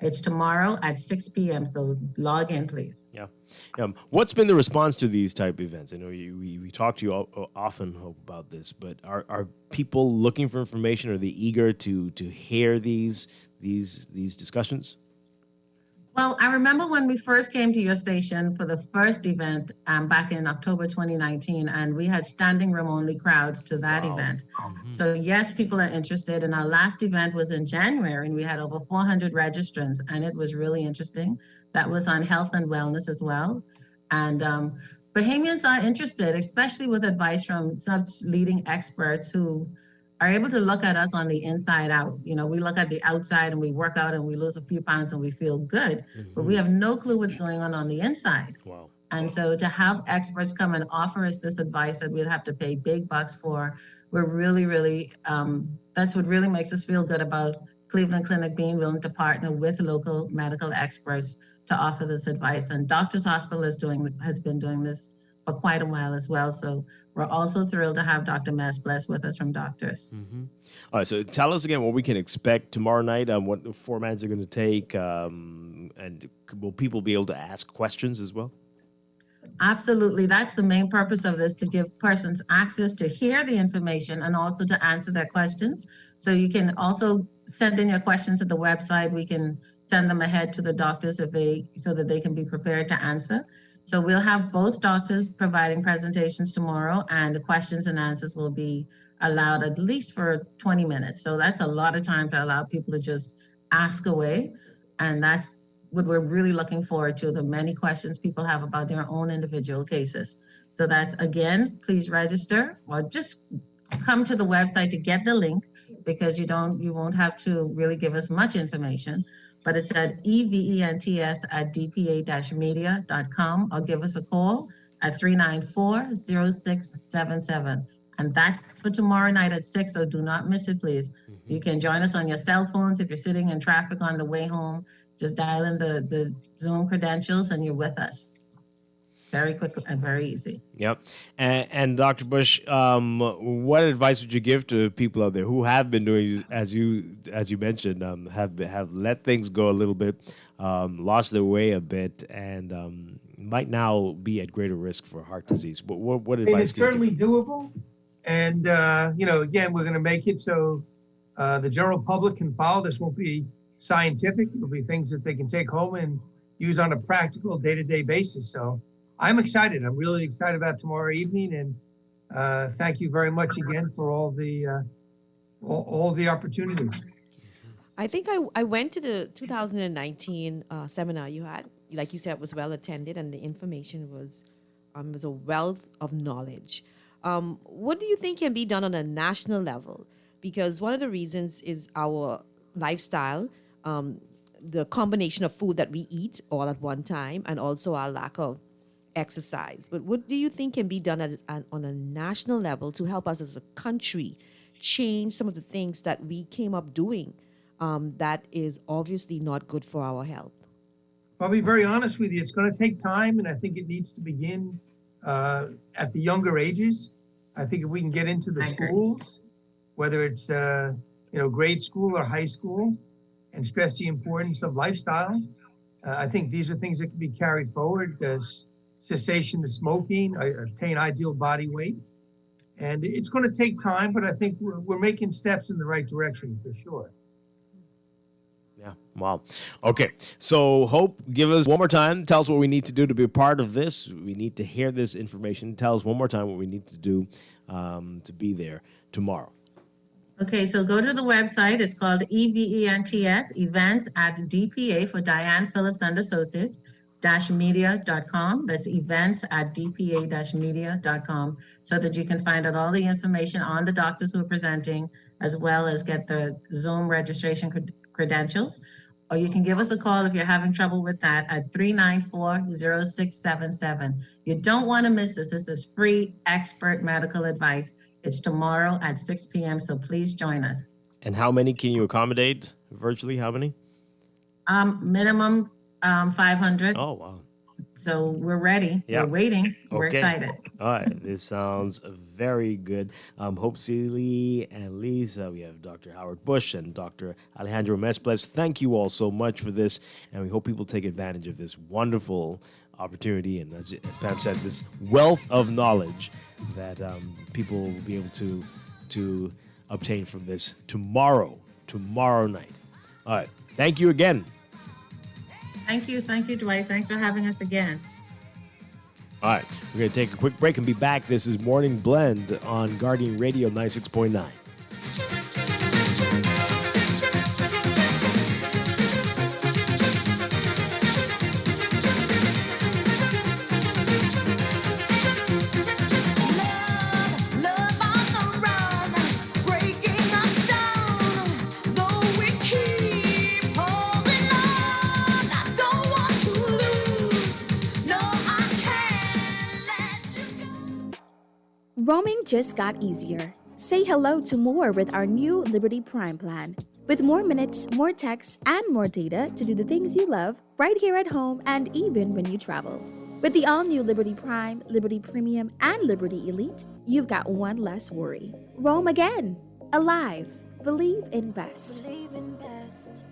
It's tomorrow at 6 p.m., so log in, please. Yeah. What's been the response to these type of events? I know we talk to you often about this, but are people looking for information? Are they eager to hear these discussions? Well, I remember when we first came to your station for the first event back in October 2019, and we had standing room only crowds to that event. So yes, people are interested. And our last event was in January, and we had over 400 registrants, and it was really interesting. That was on health and wellness as well. And Bahamians are interested, especially with advice from such leading experts who are able to look at us on the inside out. You know, we look at the outside and we work out and we lose a few pounds and we feel good, but we have no clue what's going on the inside. Wow. And so to have experts come and offer us this advice that we'd have to pay big bucks for, we're really, really, that's what really makes us feel good about Cleveland Clinic being willing to partner with local medical experts to offer this advice. And Doctors Hospital has been doing this for quite a while as well. So we're also thrilled to have Dr. Mesbless with us from Doctors. All right, so tell us again what we can expect tomorrow night, what the formats are going to take, and will people be able to ask questions as well? Absolutely. That's the main purpose of this, to give persons access to hear the information and also to answer their questions. So you can also send in your questions at the website. We can send them ahead to the doctors so that they can be prepared to answer. So we'll have both doctors providing presentations tomorrow, and the questions and answers will be allowed at least for 20 minutes. So that's a lot of time to allow people to just ask away. And that's what we're really looking forward to, the many questions people have about their own individual cases. So that's, again, please register or just come to the website to get the link, because you won't have to really give us much information. But it's at events@dpa-media.com, or give us a call at 394-0677. And that's for tomorrow night at 6, so do not miss it, please. You can join us on your cell phones. If you're sitting in traffic on the way home, just dial in the Zoom credentials and you're with us. Very quick and very easy. Yep. And Dr. Bush, what advice would you give to people out there who have been doing, as you mentioned, have let things go a little bit, lost their way a bit, and might now be at greater risk for heart disease? What advice? It's certainly doable, and again, we're going to make it so the general public can follow. This won't be scientific. It'll be things that they can take home and use on a practical day-to-day basis. So I'm excited. I'm really excited about tomorrow evening, and thank you very much again for all the opportunities. I think I went to the 2019 seminar you had. Like you said, it was well attended, and the information was a wealth of knowledge. What do you think can be done on a national level? Because one of the reasons is our lifestyle, the combination of food that we eat all at one time, and also our lack of exercise. But what do you think can be done on a national level to help us as a country change some of the things that we came up doing that is obviously not good for our health? I'll be very honest with you. It's going to take time, and I think it needs to begin at the younger ages. I think if we can get into the schools, whether it's grade school or high school, and stress the importance of lifestyle, I think these are things that can be carried forward. Cessation of smoking, attain ideal body weight. And it's going to take time, but I think we're making steps in the right direction for sure. Yeah, wow. Okay, so Hope, give us one more time. Tell us what we need to do to be a part of this. We need to hear this information. Tell us one more time what we need to do to be there tomorrow. Okay, so go to the website. It's called EVENTS, events at DPA for Diane Phillips and Associates, media.com. That's events at dpa-media.com, so that you can find out all the information on the doctors who are presenting, as well as get the Zoom registration credentials. Or you can give us a call if you're having trouble with that at 394-0677. You don't want to miss this. This is free expert medical advice. It's tomorrow at 6 p.m., so please join us. And how many can you accommodate virtually? How many? Minimum 500. Oh, wow. So we're ready. Yeah. We're waiting. We're Okay. excited. All right. This sounds very good. Hope Seeley and Lisa. We have Dr. Howard Bush and Dr. Alejandro Mesples. Thank you all so much for this, and we hope people take advantage of this wonderful opportunity. And as Pam said, this wealth of knowledge that people will be able to obtain from this tomorrow night. All right. Thank you again. Thank you, Dwight. Thanks for having us again. All right, we're going to take a quick break and be back. This is Morning Blend on Guardian Radio 96.9. Roaming just got easier. Say hello to more with our new Liberty Prime plan. With more minutes, more texts, and more data to do the things you love right here at home and even when you travel. With the all-new Liberty Prime, Liberty Premium, and Liberty Elite, you've got one less worry. Roam again. Alive. Believe in best. Believe in best.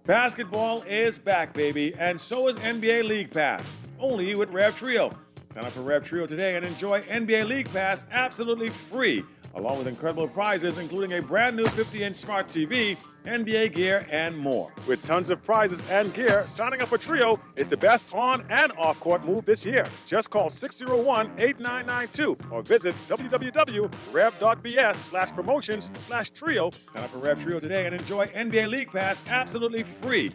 Basketball is back, baby, and so is NBA League Pass, only with Rev Trio. Sign up for Rev Trio today and enjoy NBA League Pass absolutely free, along with incredible prizes, including a brand new 50-inch smart TV, NBA gear, and more. With tons of prizes and gear, signing up for Trio is the best on and off-court move this year. Just call 601-8992 or visit www.rev.bs/promotions/trio. Sign up for Rev Trio today and enjoy NBA League Pass absolutely free.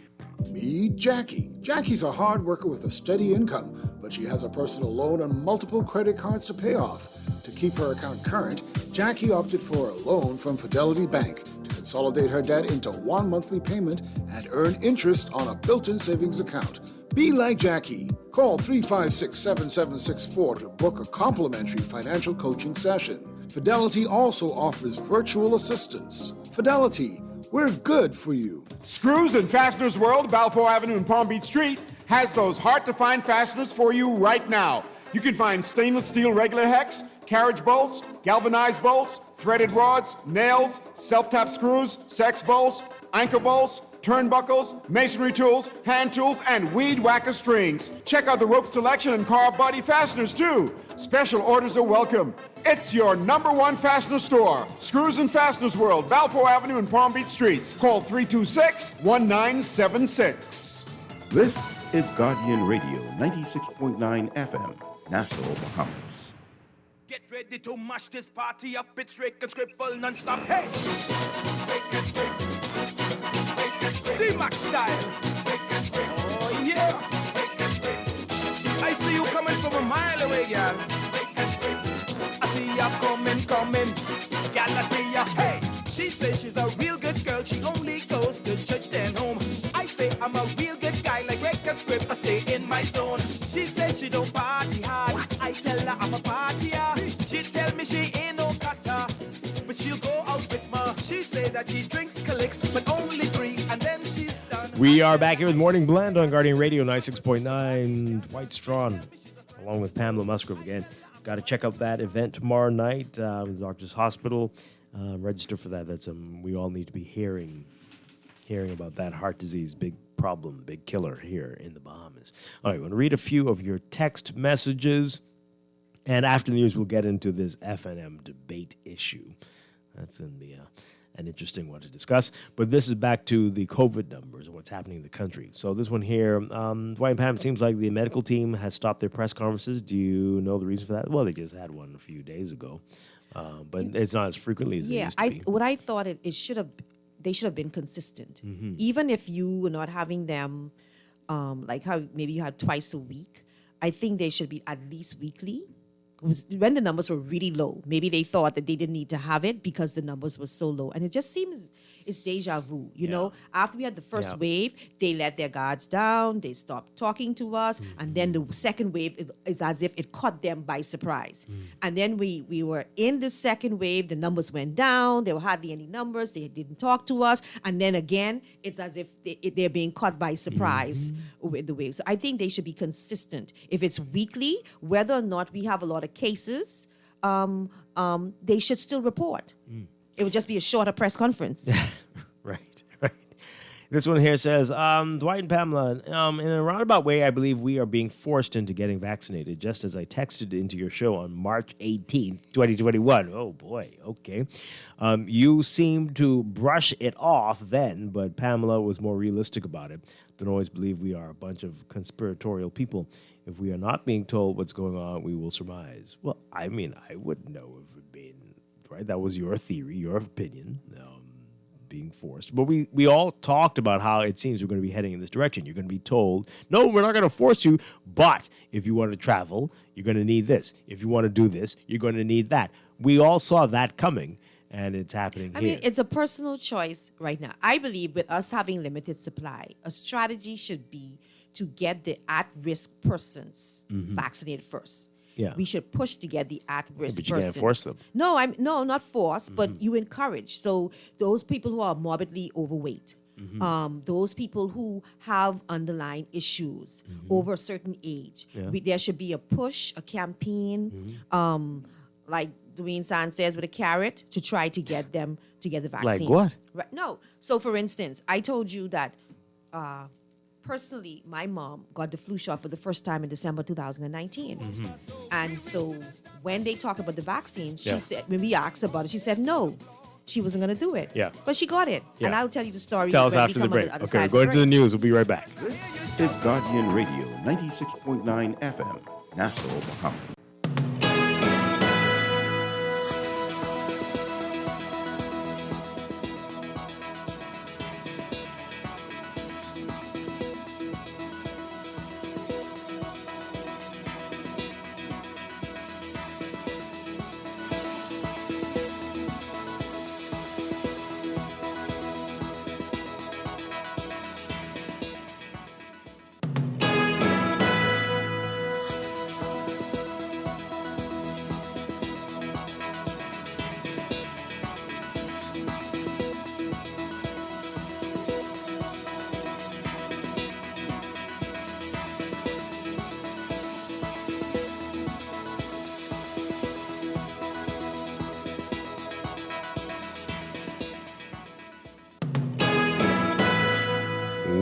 Meet Jackie. Jackie's a hard worker with a steady income, but she has a personal loan and multiple credit cards to pay off. To keep her account current, Jackie opted for a loan from Fidelity Bank to consolidate her debt into one monthly payment and earn interest on a built-in savings account. Be like Jackie. Call 356-7764 to book a complimentary financial coaching session. Fidelity also offers virtual assistance. Fidelity, we're good for you. Screws and Fasteners World, Balfour Avenue and Palm Beach Street, has those hard-to-find fasteners for you right now. You can find stainless steel regular hex, carriage bolts, galvanized bolts, threaded rods, nails, self-tap screws, sex bolts, anchor bolts, turnbuckles, masonry tools, hand tools, and weed whacker strings. Check out the rope selection and car body fasteners, too. Special orders are welcome. It's your #1 fastener store. Screws and Fasteners World, Balfour Avenue and Palm Beach Streets. Call 326-1976. This is Guardian Radio 96.9 FM, Nassau, Bahamas. Get ready to mash this party up. It's Rick and Script full non-stop. Hey! Rick and Script. Rick and Script. D-Max style. Rick and Script. Oh, yeah. Rick and Script. I see you coming from a mile away, girl. Rick and Script. I see ya coming. Girl, I see ya. Hey! says she's a real good girl. She only goes to church then home. I say I'm a real good guy, like record script, I stay in my zone. She says she don't party hard. I tell her I'm a partier. She tell me she ain't no cutter, but she'll go out with me. She say that she drinks Calyx, but only 3, and then she's done. We are back here with Morning Blend on Guardian Radio 96.9. Dwight Strachan, along with Pamela Musgrove again. Got to check out that event tomorrow night with Doctors Hospital. Register for that. That's we all need to be hearing about that heart disease, big problem, big killer here in the Bahamas. All right, I want to read a few of your text messages, and after the news, we'll get into this FNM debate issue. That's in the an interesting one to discuss. But this is back to the COVID numbers and what's happening in the country. So this one here, Dwight and Pam, it seems like the medical team has stopped their press conferences. Do you know the reason for that? Well, they just had one a few days ago, but it's not as frequently as it used to be. What I thought it should have, they should have been consistent. Even if you were not having them, like how maybe you had twice a week, I think they should be at least weekly. When the numbers were really low, maybe they thought that they didn't need to have it because the numbers were so low. And it just seems it's deja vu. You know, after we had the first wave, they let their guards down. They stopped talking to us. And then the second wave is as if it caught them by surprise. And then we were in the second wave. The numbers went down. There were hardly any numbers. They didn't talk to us. And then again, it's as if they're being caught by surprise with the wave. So I think they should be consistent. If it's weekly, whether or not we have a lot of cases, they should still report. It would just be a shorter press conference. Right. This one here says, Dwight and Pamela, in a roundabout way, I believe we are being forced into getting vaccinated, just as I texted into your show on March 18th, 2021. Oh, boy. Okay. You seemed to brush it off then, but Pamela was more realistic about it. Don't always believe we are a bunch of conspiratorial people. If we are not being told what's going on, we will surmise. Well, I mean, I wouldn't know if it been right. That was your theory, your opinion, being forced. But we all talked about how it seems we're going to be heading in this direction. You're going to be told, no, we're not going to force you, but if you want to travel, you're going to need this. If you want to do this, you're going to need that. We all saw that coming, and it's happening here. I mean, it's a personal choice right now. I believe with us having limited supply, a strategy should be to get the at-risk persons vaccinated first. Yeah. We should push to get the at-risk but you persons. can't force them. No, not force, but you encourage. So those people who are morbidly overweight, those people who have underlying issues over a certain age, there should be a push, a campaign, like Dwayne San says, with a carrot to try to get them to get the vaccine. Like what? Right. No. So for instance, I told you that personally, my mom got the flu shot for the first time in December 2019. And so when they talked about the vaccine, she said, when we asked about it, she said no, she wasn't going to do it. Yeah. But she got it. Yeah. And I'll tell you the story. Tell us when after we the come break. on the other Okay, side going of to the break. news. We'll be right back. This is Guardian Radio 96.9 FM, Nassau, Bahamas.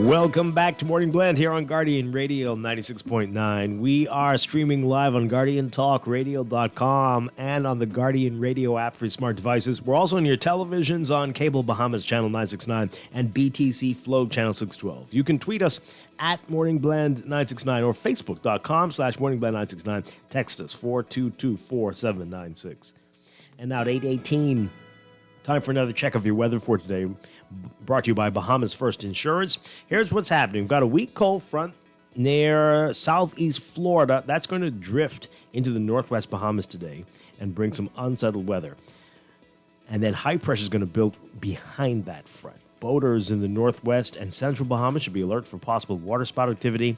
Welcome back to Morning Blend here on Guardian Radio 96.9. We are streaming live on GuardianTalkRadio.com and on the Guardian Radio app for smart devices. We're also on your televisions on Cable Bahamas Channel 969 and BTC Flow Channel 612. You can tweet us at Morning Blend 969 or Facebook.com/Morning Blend 969. Text us 422-4796. And now at 8:18, time for another check of your weather for today. Brought to you by Bahamas First Insurance. Here's what's happening. We've got a weak cold front near southeast Florida. That's going to drift into the northwest Bahamas today and bring some unsettled weather. And then high pressure is going to build behind that front. Boaters in the northwest and central Bahamas should be alert for possible waterspout activity.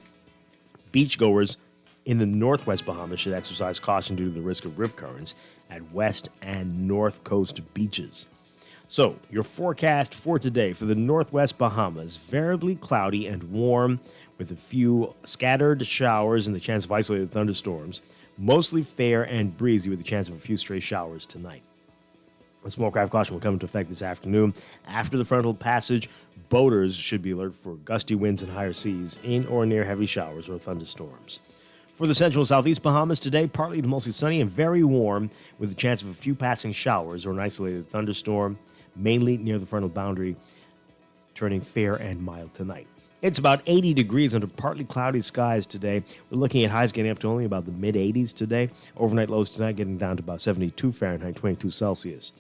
Beachgoers in the northwest Bahamas should exercise caution due to the risk of rip currents at west and north coast beaches. So, your forecast for today for the northwest Bahamas, variably cloudy and warm with a few scattered showers and the chance of isolated thunderstorms. Mostly fair and breezy with the chance of a few stray showers tonight. A small craft caution will come into effect this afternoon. After the frontal passage, boaters should be alert for gusty winds and higher seas in or near heavy showers or thunderstorms. For the central and southeast Bahamas today, partly to mostly sunny and very warm with the chance of a few passing showers or an isolated thunderstorm, mainly near the frontal boundary, turning fair and mild tonight. It's about 80 degrees under partly cloudy skies today. We're looking at highs getting up to only about the mid-80s today. Overnight lows tonight getting down to about 72 Fahrenheit, 22 Celsius.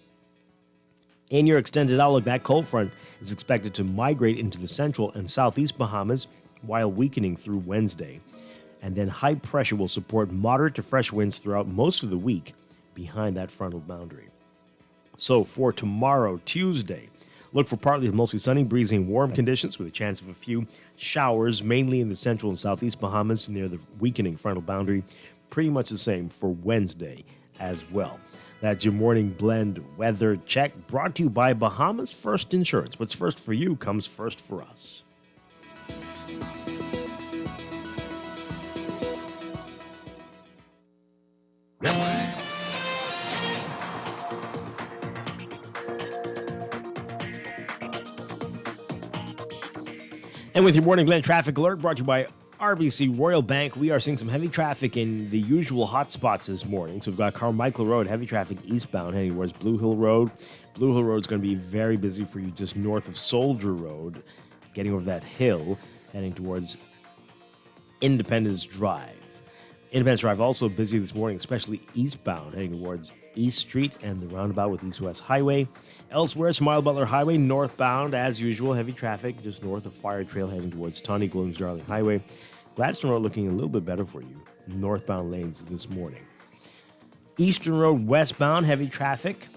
In your extended outlook, that cold front is expected to migrate into the central and southeast Bahamas while weakening through Wednesday. And then high pressure will support moderate to fresh winds throughout most of the week behind that frontal boundary. So for tomorrow, Tuesday, look for partly to mostly sunny, breezy, and warm conditions with a chance of a few showers, mainly in the central and southeast Bahamas near the weakening frontal boundary. Pretty much the same for Wednesday as well. That's your morning blend weather check brought to you by Bahamas First Insurance. What's first for you comes first for us. And with your morning blend traffic alert brought to you by RBC Royal Bank, we are seeing some heavy traffic in the usual hotspots this morning. So we've got Carmichael Road, heavy traffic eastbound heading towards Blue Hill Road. Blue Hill Road is going to be very busy for you just north of Soldier Road, getting over that hill, heading towards Independence Drive. Independence Drive also busy this morning, especially eastbound, heading towards East Street and the roundabout with East-West Highway. Elsewhere, Smile Butler Highway, northbound, as usual, heavy traffic just north of Fire Trail, heading towards Tawny Williams Darling Highway. Gladstone Road looking a little bit better for you, northbound lanes this morning. Eastern Road, westbound, heavy traffic,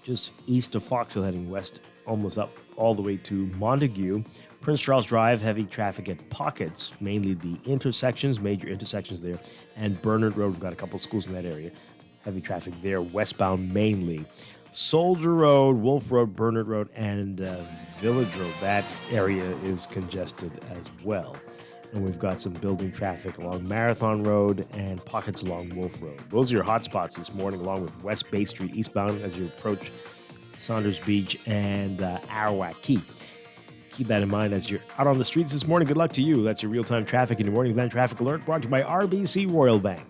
just east of Fox Hill, heading west, almost up all the way to Montague. Prince Charles Drive, heavy traffic at pockets, mainly the intersections, major intersections there, and Bernard Road, we've got a couple of schools in that area. Heavy traffic there, westbound mainly. Soldier Road, Wolf Road, Bernard Road, and Village Road, that area is congested as well. And we've got some building traffic along Marathon Road and pockets along Wolf Road. Those are your hot spots this morning, along with West Bay Street eastbound as you approach Saunders Beach and Arawak Key. Keep that in mind as you're out on the streets this morning. Good luck to you. That's your real-time traffic in your morning Blend Traffic Alert brought to you by RBC Royal Bank.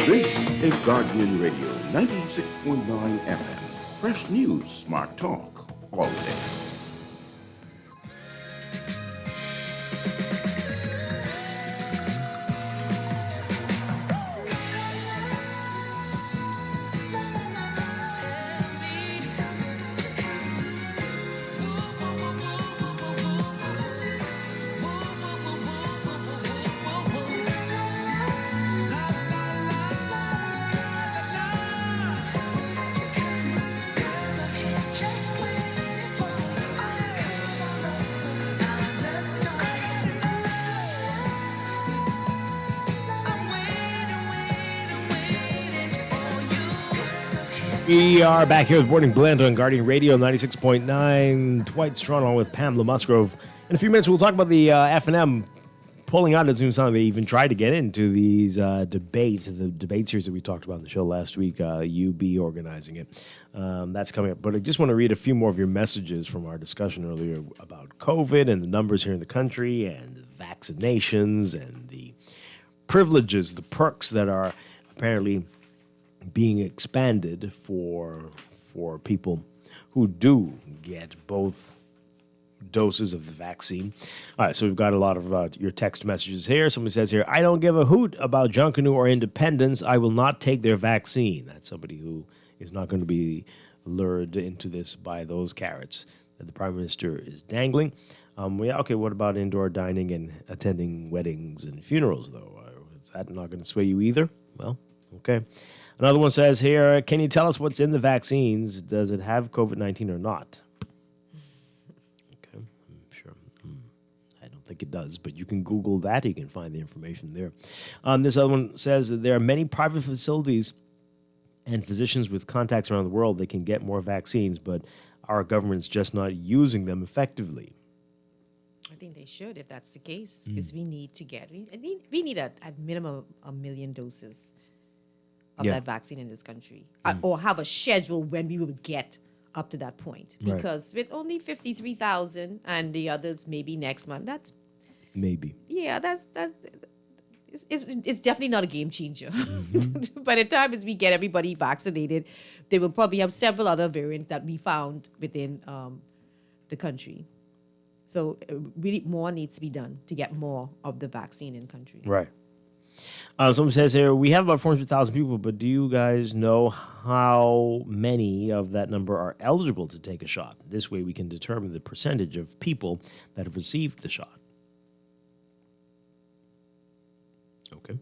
This is Guardian Radio 96.9 FM. Fresh news, smart talk, all day. We are back here with Morning Blend on Guardian Radio 96.9. Dwight Strachan along with Pamela Musgrove. In a few minutes, we'll talk about the F&M pulling out. It doesn't even sound like they even tried to get into these the debate series that we talked about on the show last week, UB organizing it. That's coming up. But I just want to read a few more of your messages from our discussion earlier about COVID and the numbers here in the country and vaccinations and the privileges, the perks that are apparently being expanded for people who do get both doses of the vaccine. All right, so we've got a lot of your text messages here. Somebody says here, I don't give a hoot about Junkanoo or independence. I will not take their vaccine. That's somebody who is not going to be lured into this by those carrots that the Prime Minister is dangling. Okay, what about indoor dining and attending weddings and funerals, though? Is that not going to sway you either? Well, okay. Another one says here, can you tell us what's in the vaccines? Does it have COVID-19 or not? Okay, I'm sure. I don't think it does, but you can Google that. You can find the information there. This other one says that there are many private facilities and physicians with contacts around the world that can get more vaccines, but our government's just not using them effectively. I think they should, if that's the case, because we need to get, we need at minimum 1 million doses of that vaccine in this country, or have a schedule when we will get up to that point. Because with only 53,000 and the others maybe next month, that's it's definitely not a game changer. By the time as we get everybody vaccinated, they will probably have several other variants that we found within the country. So really more needs to be done to get more of the vaccine in country. Right. Someone says here, we have about 400,000 people, but do you guys know how many of that number are eligible to take a shot? This way we can determine the percentage of people that have received the shot. Okay.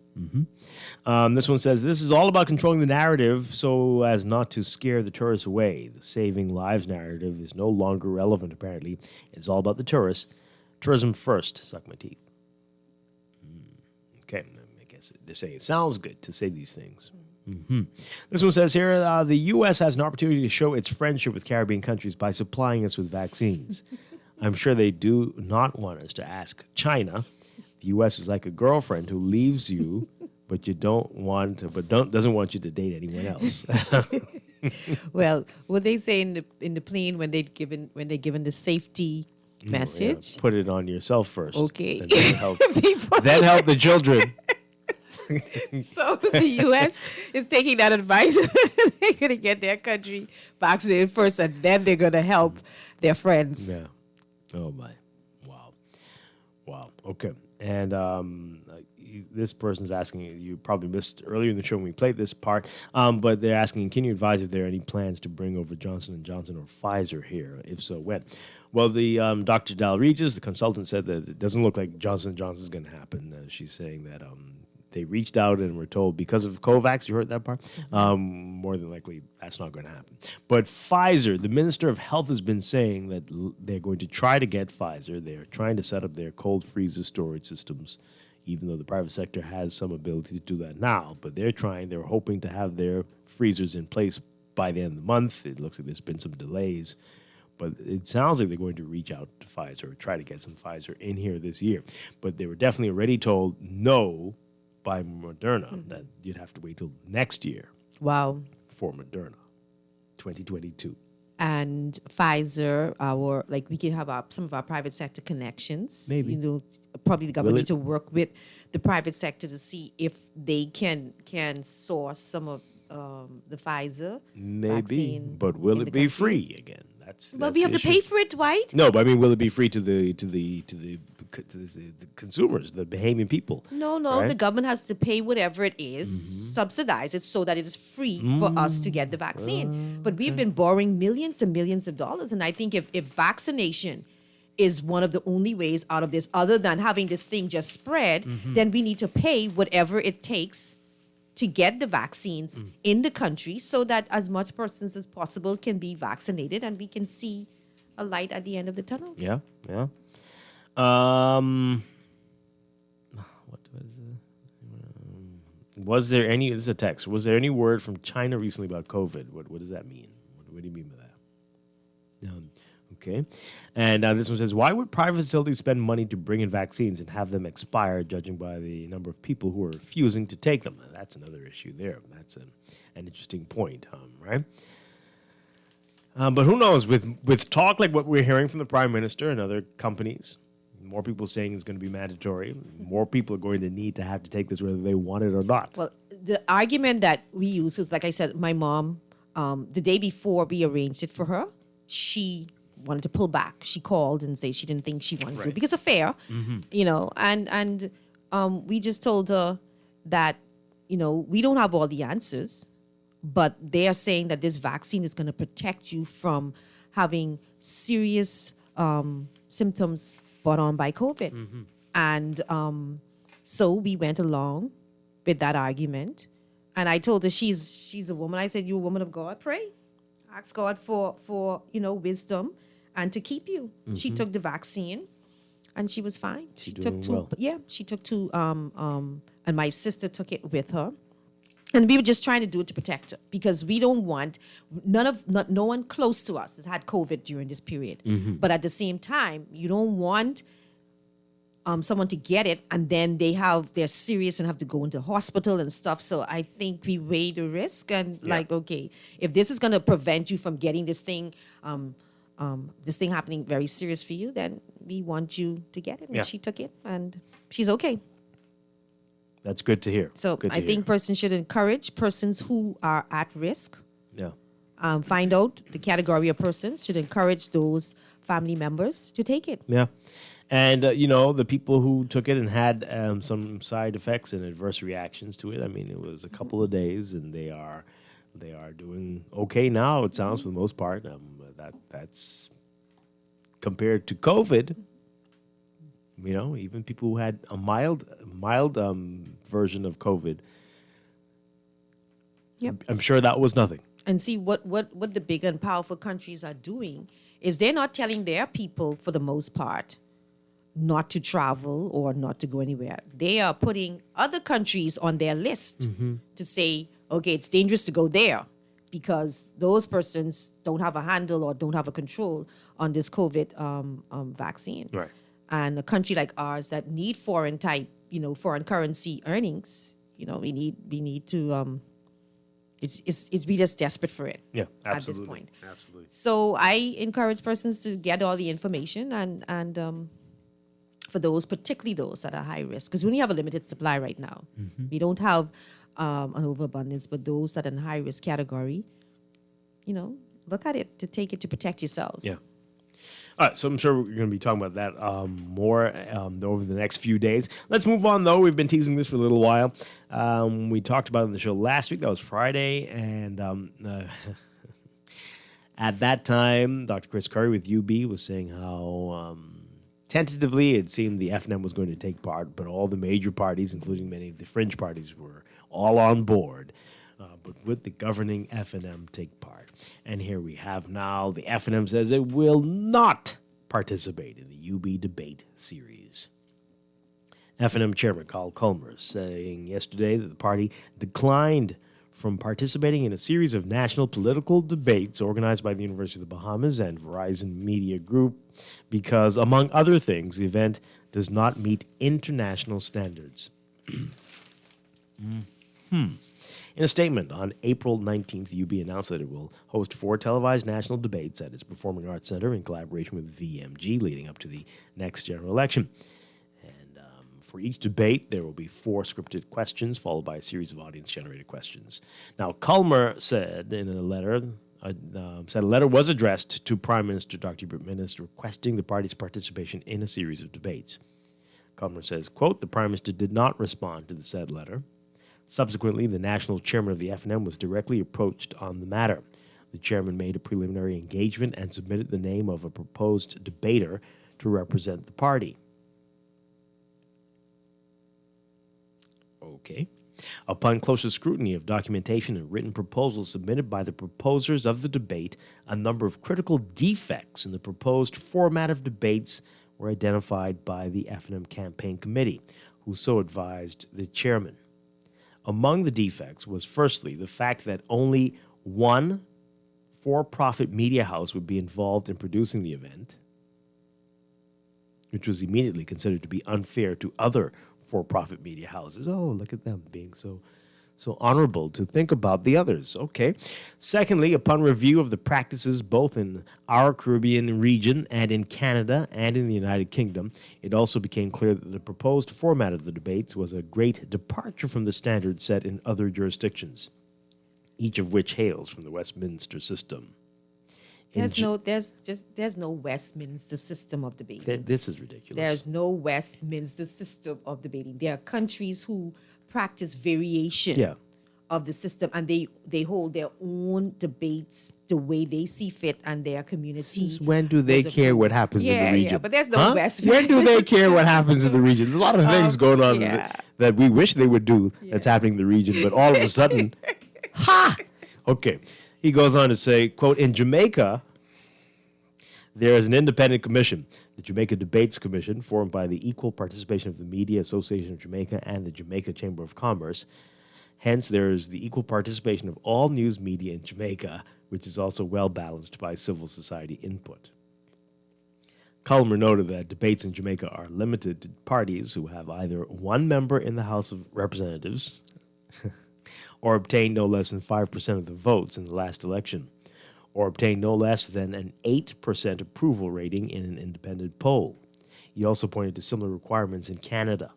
This one says, this is all about controlling the narrative so as not to scare the tourists away. The saving lives narrative is no longer relevant, apparently. It's all about the tourists. Tourism first. Suck my teeth. Okay. I guess they're saying it sounds good to say these things. This one says here, the U.S. has an opportunity to show its friendship with Caribbean countries by supplying us with vaccines. I'm sure they do not want us to ask China. The U.S. is like a girlfriend who leaves you, but doesn't want you to date anyone else. Well, what they say in the plane when they're given the safety message, put it on yourself first. Okay, and then help the children. So the U.S. is taking that advice. They're going to get their country vaccinated first, and then they're going to help their friends. Yeah. Oh, my. Wow. Okay. And this person's asking, you probably missed earlier in the show when we played this part, but they're asking, can you advise if there are any plans to bring over Johnson & Johnson or Pfizer here? If so, when? Well, the Dr. Dal Regis, the consultant, said that it doesn't look like Johnson & Johnson is going to happen. She's saying that they reached out and were told because of COVAX, you heard that part? More than likely, that's not going to happen. But Pfizer, the Minister of Health has been saying that they're going to try to get Pfizer. They're trying to set up their cold freezer storage systems, even though the private sector has some ability to do that now. But they're hoping to have their freezers in place by the end of the month. It looks like there's been some delays. But it sounds like they're going to reach out to Pfizer or try to get some Pfizer in here this year. But they were definitely already told no by Moderna, that you'd have to wait till next year. Wow. For Moderna, 2022. And Pfizer, we can have some of our private sector connections. Maybe. Probably the government need to work with the private sector to see if they can source some of the Pfizer vaccine. But will it be free again? That's we have to pay for it, Dwight. No, but I mean, will it be free to the consumers, the Bahamian people? No. Right? The government has to pay whatever it is, subsidize it so that it is free for us to get the vaccine. But we've been borrowing millions and millions of dollars, and I think if vaccination is one of the only ways out of this, other than having this thing just spread, then we need to pay whatever it takes to get the vaccines in the country so that as much persons as possible can be vaccinated and we can see a light at the end of the tunnel. Yeah. What was there any? This is a text. Was there any word from China recently about COVID? What does that mean? What do you mean by that? Okay. And this one says, why would private facilities spend money to bring in vaccines and have them expire, judging by the number of people who are refusing to take them? That's another issue there. That's an interesting point, right? But who knows? With talk like what we're hearing from the Prime Minister and other companies, more people saying it's going to be mandatory, more people are going to have to take this whether they want it or not. Well, the argument that we use is, like I said, my mom, the day before we arranged it for her, she wanted to pull back. She called and said she didn't think she wanted to do it because of fear, and we just told her that, we don't have all the answers. but they are saying that this vaccine is going to protect you from having serious symptoms brought on by COVID. And so we went along with that argument. And I told her she's a woman. I said, you're a woman of God, pray. Ask God for wisdom and to keep you. She took the vaccine and she was fine. She took two. Well. Yeah, she took two. And my sister took it with her. And we were just trying to do it to protect her because we don't want no one close to us has had COVID during this period. But at the same time, you don't want someone to get it and then they're serious and have to go into hospital and stuff. So I think we weigh the risk and okay, if this is going to prevent you from getting this thing happening very serious for you, then we want you to get it. And she took it and she's okay. That's good to hear. So I think persons should encourage persons who are at risk. Yeah. Find out the category of persons, should encourage those family members to take it. Yeah. And, the people who took it and had some side effects and adverse reactions to it, I mean, it was a couple of days and they are doing okay now, it sounds, for the most part. That's compared to COVID. Even people who had a mild version of COVID. Yep. I'm sure that was nothing. And see, what the big and powerful countries are doing is they're not telling their people, for the most part, not to travel or not to go anywhere. They are putting other countries on their list to say, okay, it's dangerous to go there because those persons don't have a handle or don't have a control on this COVID vaccine. Right. And a country like ours that need foreign currency earnings, we need to. It's we just desperate for it. Yeah, absolutely. At this point. Absolutely. So I encourage persons to get all the information and for those, particularly those that are high risk, because we only have a limited supply right now. We don't have an overabundance, but those that are in high risk category, look at it to take it to protect yourselves. Yeah. All right, so I'm sure we're going to be talking about that more over the next few days. Let's move on, though. We've been teasing this for a little while. We talked about it on the show last week. That was Friday. And at that time, Dr. Chris Curry with UB was saying how tentatively it seemed the FNM was going to take part, but all the major parties, including many of the fringe parties, were all on board. But would the governing FNM take part? And here we have now the FNM says it will not participate in the UB debate series. FNM Chairman Carl Culmer saying yesterday that the party declined from participating in a series of national political debates organized by the University of the Bahamas and Verizon Media Group because, among other things, the event does not meet international standards. In a statement on April 19th, UB announced that it will host 4 televised national debates at its Performing Arts Center in collaboration with VMG leading up to the next general election. And for each debate, there will be 4 scripted questions followed by a series of audience-generated questions. Now, Culmer said in a letter, a letter was addressed to Prime Minister Dr. Hubert Minnis requesting the party's participation in a series of debates. Culmer says, quote, the Prime Minister did not respond to the said letter. Subsequently, the national chairman of the FNM was directly approached on the matter. The chairman made a preliminary engagement and submitted the name of a proposed debater to represent the party. Okay. Upon closer scrutiny of documentation and written proposals submitted by the proposers of the debate, a number of critical defects in the proposed format of debates were identified by the FNM Campaign Committee, who so advised the chairman. Among the defects was, firstly, the fact that only one for-profit media house would be involved in producing the event, which was immediately considered to be unfair to other for-profit media houses. Oh, look at them being so honorable to think about the others. Okay. Secondly, upon review of the practices both in our Caribbean region and in Canada and in the United Kingdom, it also became clear that the proposed format of the debates was a great departure from the standards set in other jurisdictions, each of which hails from the Westminster system. There's no Westminster system of debating. This is ridiculous. There's no Westminster system of debating. There are countries who practice variation of the system, and they hold their own debates the way they see fit, and their community. Since when do they care what happens in the region? Yeah, but there's no West. When do they care what happens in the region? There's a lot of things going on that we wish they would do that's happening in the region, but all of a sudden, Okay. He goes on to say, quote, in Jamaica, there is an independent commission, the Jamaica Debates Commission, formed by the equal participation of the Media Association of Jamaica and the Jamaica Chamber of Commerce. Hence, there is the equal participation of all news media in Jamaica, which is also well balanced by civil society input. Culmer noted that debates in Jamaica are limited to parties who have either one member in the House of Representatives or obtained no less than 5% of the votes in the last election, or obtained no less than an 8% approval rating in an independent poll. He also pointed to similar requirements in Canada.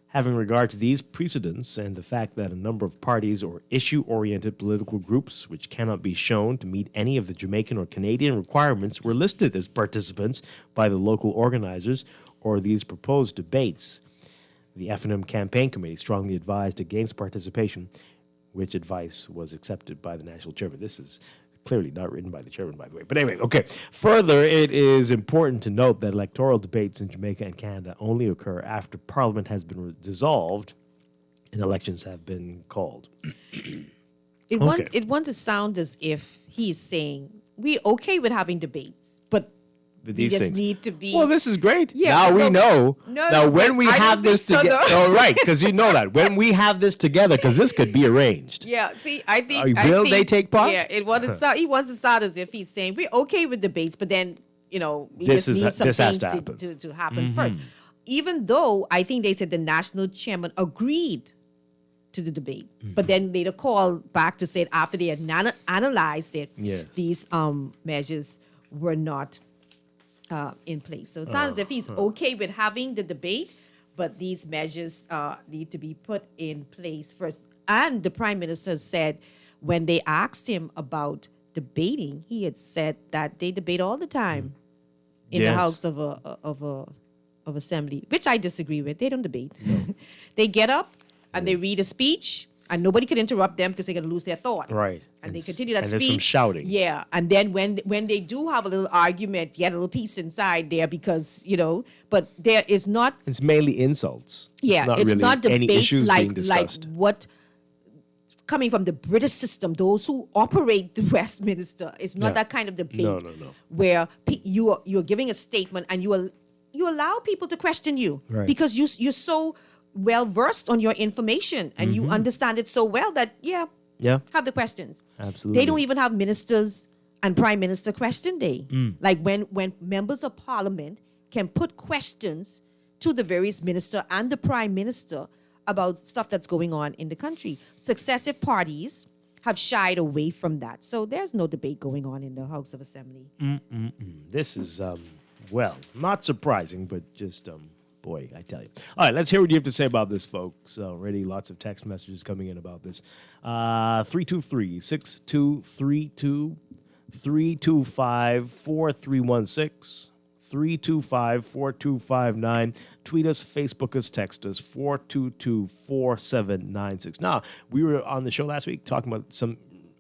Having regard to these precedents and the fact that a number of parties or issue-oriented political groups which cannot be shown to meet any of the Jamaican or Canadian requirements were listed as participants by the local organizers or these proposed debates, the F&M Campaign Committee strongly advised against participation, which advice was accepted by the national chairman. This is clearly not written by the chairman, by the way. But anyway, okay. Further, it is important to note that electoral debates in Jamaica and Canada only occur after Parliament has been dissolved and elections have been called. It wants to sound as if he's saying, we're okay with having debates, but we just need to be... Well, this is great. Yeah, now we know. No, now when we have this together... Oh, right, because you know that. When we have this together, because this could be arranged. Yeah, see, I think... Will they take part? Yeah, he wants to sound as if he's saying, we're okay with debates, but then, we just need some things to happen first. Even though I think they said the national chairman agreed to the debate, but then later called back to say after they had analyzed it, these measures were not in place. So it sounds as if he's okay with having the debate, but these measures need to be put in place first. And the Prime Minister said when they asked him about debating, he had said that they debate all the time in the House of Assembly, which I disagree with. They don't debate. They get up and they read a speech, and nobody could interrupt them because they're going to lose their thought. Right. And they continue that speech. And there's some shouting. Yeah. And then when they do have a little argument, get a little peace inside there because, but there is not... It's mainly insults. Yeah. It's not really debate any issues being like discussed. what... Coming from the British system, those who operate the Westminster, it's not that kind of debate. No. Where you're giving a statement and you allow people to question you. Right. Because you're so... well versed on your information and you understand it so well that have the questions. Absolutely. They don't even have ministers and prime minister question day. Like when members of parliament can put questions to the various minister and the prime minister about stuff that's going on in the country. Successive parties have shied away from that. So there's no debate going on in the House of Assembly. This is not surprising, but just boy, I tell you. All right, let's hear what you have to say about this, folks. Already lots of text messages coming in about this. 323-6232, 325-4316, 325-4259. Tweet us, Facebook us, text us, 422-4796. Now, we were on the show last week talking about some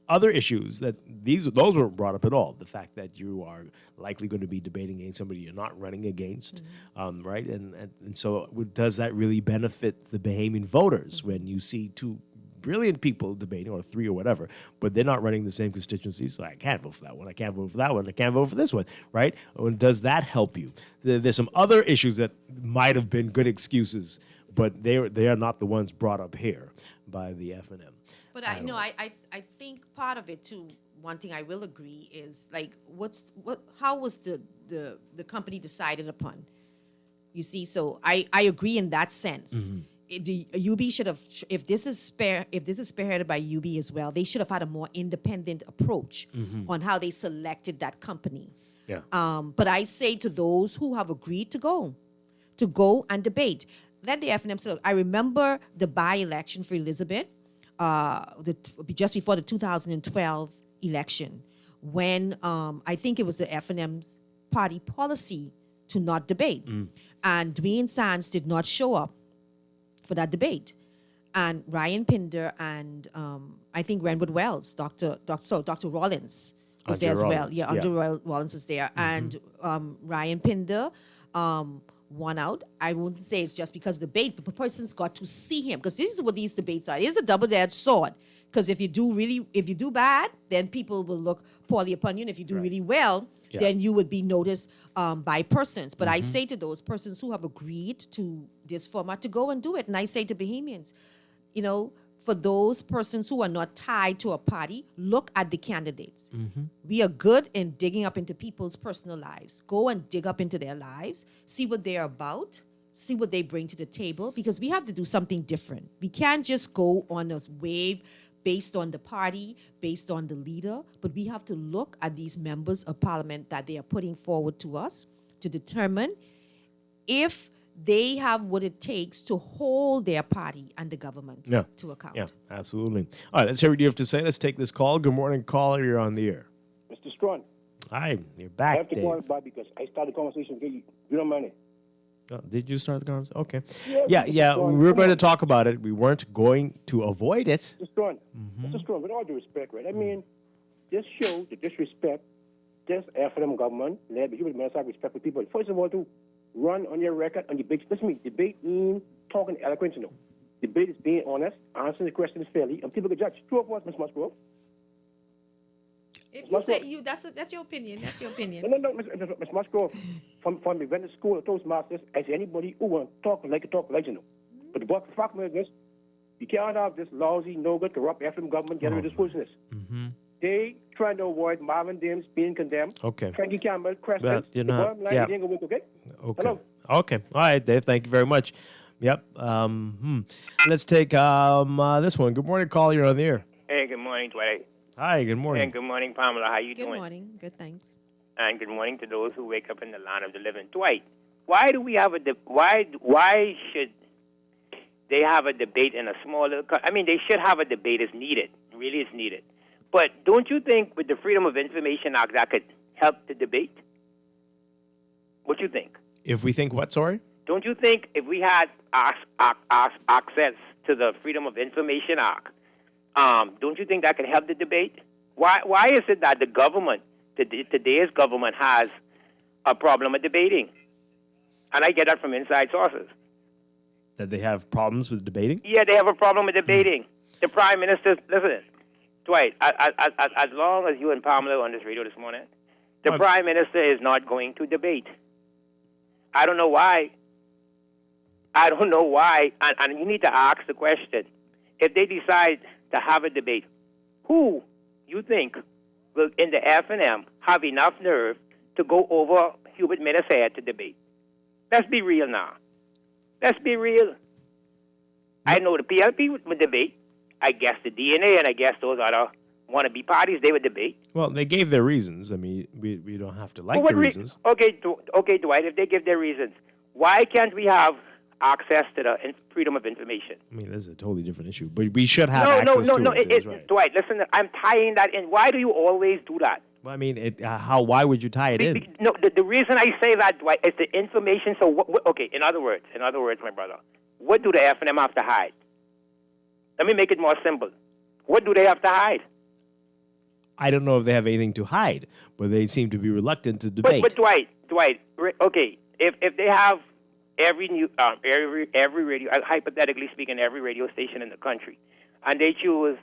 other issues that those weren't brought up at all. The fact that you are likely going to be debating against somebody you're not running against, right? And so does that really benefit the Bahamian voters when you see two brilliant people debating, or three or whatever, but they're not running the same constituencies? So I can't vote for that one. I can't vote for that one. I can't vote for this one, right? And does that help you? There's some other issues that might have been good excuses, but they are not the ones brought up here by the F&M. But I think part of it too, one thing I will agree is like how was the company decided upon? You see, so I agree in that sense. The UB should have, if this is spearheaded by UB as well, they should have had a more independent approach on how they selected that company. Yeah. But I say to those who have agreed to go and debate, let the F&M select. I remember the by-election for Elizabeth. Just before the 2012 election, when I think it was the F&M's party policy to not debate. And Dwayne Sands did not show up for that debate. and Ryan Pinder and I think Renwood Wells, Dr. Rollins was there as Andre well. Rollins, Yeah, yeah. Andre Rollins was there. And Ryan Pinder won out. I wouldn't say it's just because of the debate, but the person's got to see him, because this is what these debates are. It is a double-edged sword. Because if you do bad, then people will look poorly upon you. And if you do really well, then you would be noticed by persons. But I say to those persons who have agreed to this format to go and do it. And I say to Bahamians, you know, for those persons who are not tied to a party, look at the candidates. We are good in digging up into people's personal lives. Go and dig up into their lives, see what they're about, see what they bring to the table, because we have to do something different. We can't just go on a wave based on the party, based on the leader, but we have to look at these members of parliament that they are putting forward to us to determine if they have what it takes to hold their party and the government to account. Yeah, absolutely. All right, let's hear what you have to say. Let's take this call. Good morning, caller. You're on the air. Mr. Strachan. Hi, you're back, I have to Dave. go on by because I started the conversation with you. You don't mind it. Oh, did you start the conversation? Okay. Yeah, Yeah, we were going to talk about it. We weren't going to avoid it. Mr. Strachan, Mr. Strachan, with all due respect, right? I mean, this shows the disrespect this FNM government led by human rights respect for people. First of all, to run on your record on debate. Listen to me, debate means talking eloquence, you know. Debate is being honest, answering the questions fairly, and people can judge. True or false, Ms. Musgrove? If you say that's your opinion. That's your opinion. No, Ms. Musgrove, from the Venice School of Toastmasters, as anybody who want to talk, you know. But the fact is this, you can't have this lousy, no-good, corrupt FM government getting rid of this foolishness. They trying to avoid Marvin Dames being condemned. Okay. Frankie Campbell, Crescent. But you're The not- bottom line, yeah. it ain't gonna work, okay? Okay. Hello? Okay. All right, Dave. Thank you very much. Yep. Let's take this one. Good morning, caller. You're on the air. Hey, good morning, Dwight. Hi, good morning. And good morning, Pamela. How you doing? Good morning. Good, thanks. And good morning to those who wake up in the land of the living. Dwight, why do we have why should they have a debate in a smaller? I mean, they should have a debate. It's needed. It really is needed. But don't you think with the Freedom of Information Act that could help the debate? What do you think? If we think what, sorry? Don't you think if we had access to the Freedom of Information Act, don't you think that could help the debate? Why is it that the government, today's government, has a problem with debating? And I get that from inside sources. That they have problems with debating? Yeah, they have a problem with debating. The Prime Minister, listen, Dwight, as long as you and Pamela were on this radio this morning, the Prime Minister is not going to debate. I don't know why. And you need to ask the question. If they decide to have a debate, who you think will, in the F&M, have enough nerve to go over Hubert Minnis' head to debate? Let's be real now. Let's be real. I know the PLP would debate. I guess the DNA and I guess those other wannabe parties, they would debate. Well, they gave their reasons. I mean, we don't have to like Well, the reasons. Okay, Dwight, if they give their reasons, why can't we have access to the freedom of information? I mean, this is a totally different issue. But we should have access to it. That's right. Dwight, listen, I'm tying that in. Why do you always do that? Well, I mean, why would you tie it in? No, the reason I say that, Dwight, is the information. So, okay, in other words, my brother, what do the F&M have to hide? Let me make it more simple. What do they have to hide? I don't know if they have anything to hide, but they seem to be reluctant to debate. But Dwight, okay, if they have every radio, hypothetically speaking, every radio station in the country, and they choose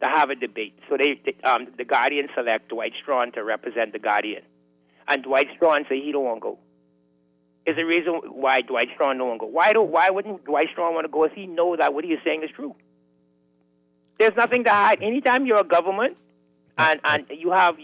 to have a debate, so the Guardian select Dwight Strachan to represent the Guardian, and Dwight Strachan say he don't want to go. Is the reason why Dwight Strachan don't want to go? Why wouldn't Dwight Strachan want to go if he knows that what he is saying is true? There's nothing to hide. Anytime you're a government, and you have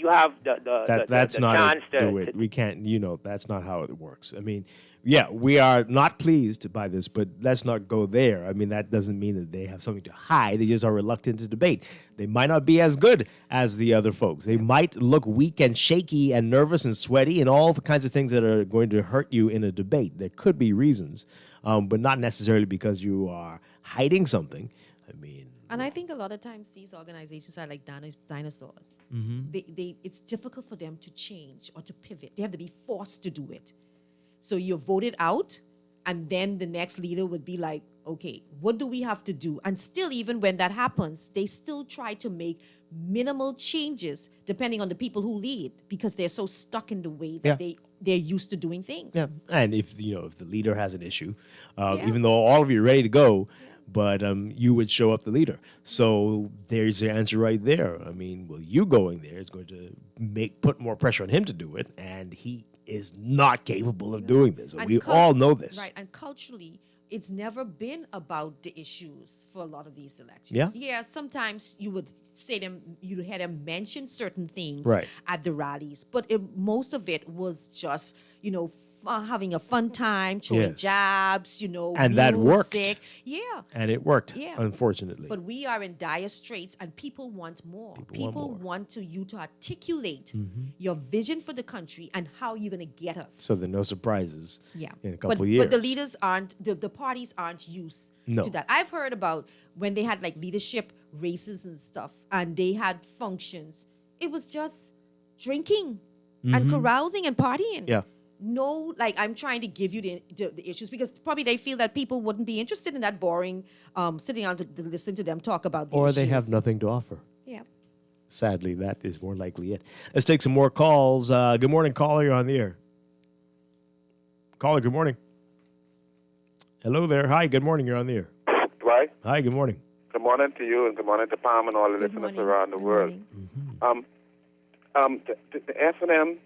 That's the not chance it. Do it. We can't. That's not how it works. I mean, yeah, we are not pleased by this, but let's not go there. I mean, that doesn't mean that they have something to hide. They just are reluctant to debate. They might not be as good as the other folks. They might look weak and shaky and nervous and sweaty and all the kinds of things that are going to hurt you in a debate. There could be reasons, but not necessarily because you are hiding something. I mean. And I think a lot of times these organizations are like dinosaurs. It's difficult for them to change or to pivot. They have to be forced to do it. So you're voted out, and then the next leader would be like, okay, what do we have to do? And still, even when that happens, they still try to make minimal changes depending on the people who lead because they're so stuck in the way that they're used to doing things. Yeah, and if the leader has an issue, even though all of you are ready to go, but you would show up the leader. So there's the answer right there. I mean, well, you going there is going to put more pressure on him to do it, and he is not capable of doing this. So we all know this. Right, and culturally, it's never been about the issues for a lot of these elections. Yeah, sometimes you would you hear them mention certain things at the rallies, but most of it was just, having a fun time, throwing jabs, and music. that worked. Yeah. And it worked, unfortunately. But we are in dire straits, and people want more. People want you to articulate your vision for the country and how you're going to get us. So there are no surprises in a couple of years. But the leaders aren't, the parties aren't used to that. I've heard about when they had like leadership races and stuff, and they had functions. It was just drinking and carousing and partying. Yeah. No, I'm trying to give you the issues because probably they feel that people wouldn't be interested in that boring sitting down to listen to them talk about the issues. Or they have nothing to offer. Yeah. Sadly, that is more likely it. Let's take some more calls. Good morning, caller. You're on the air. Caller, good morning. Hello there. Hi, good morning. You're on the air. Dwight. Hi, good morning. Good morning to you, and good morning to Palm and all the listeners around the world. The F&M.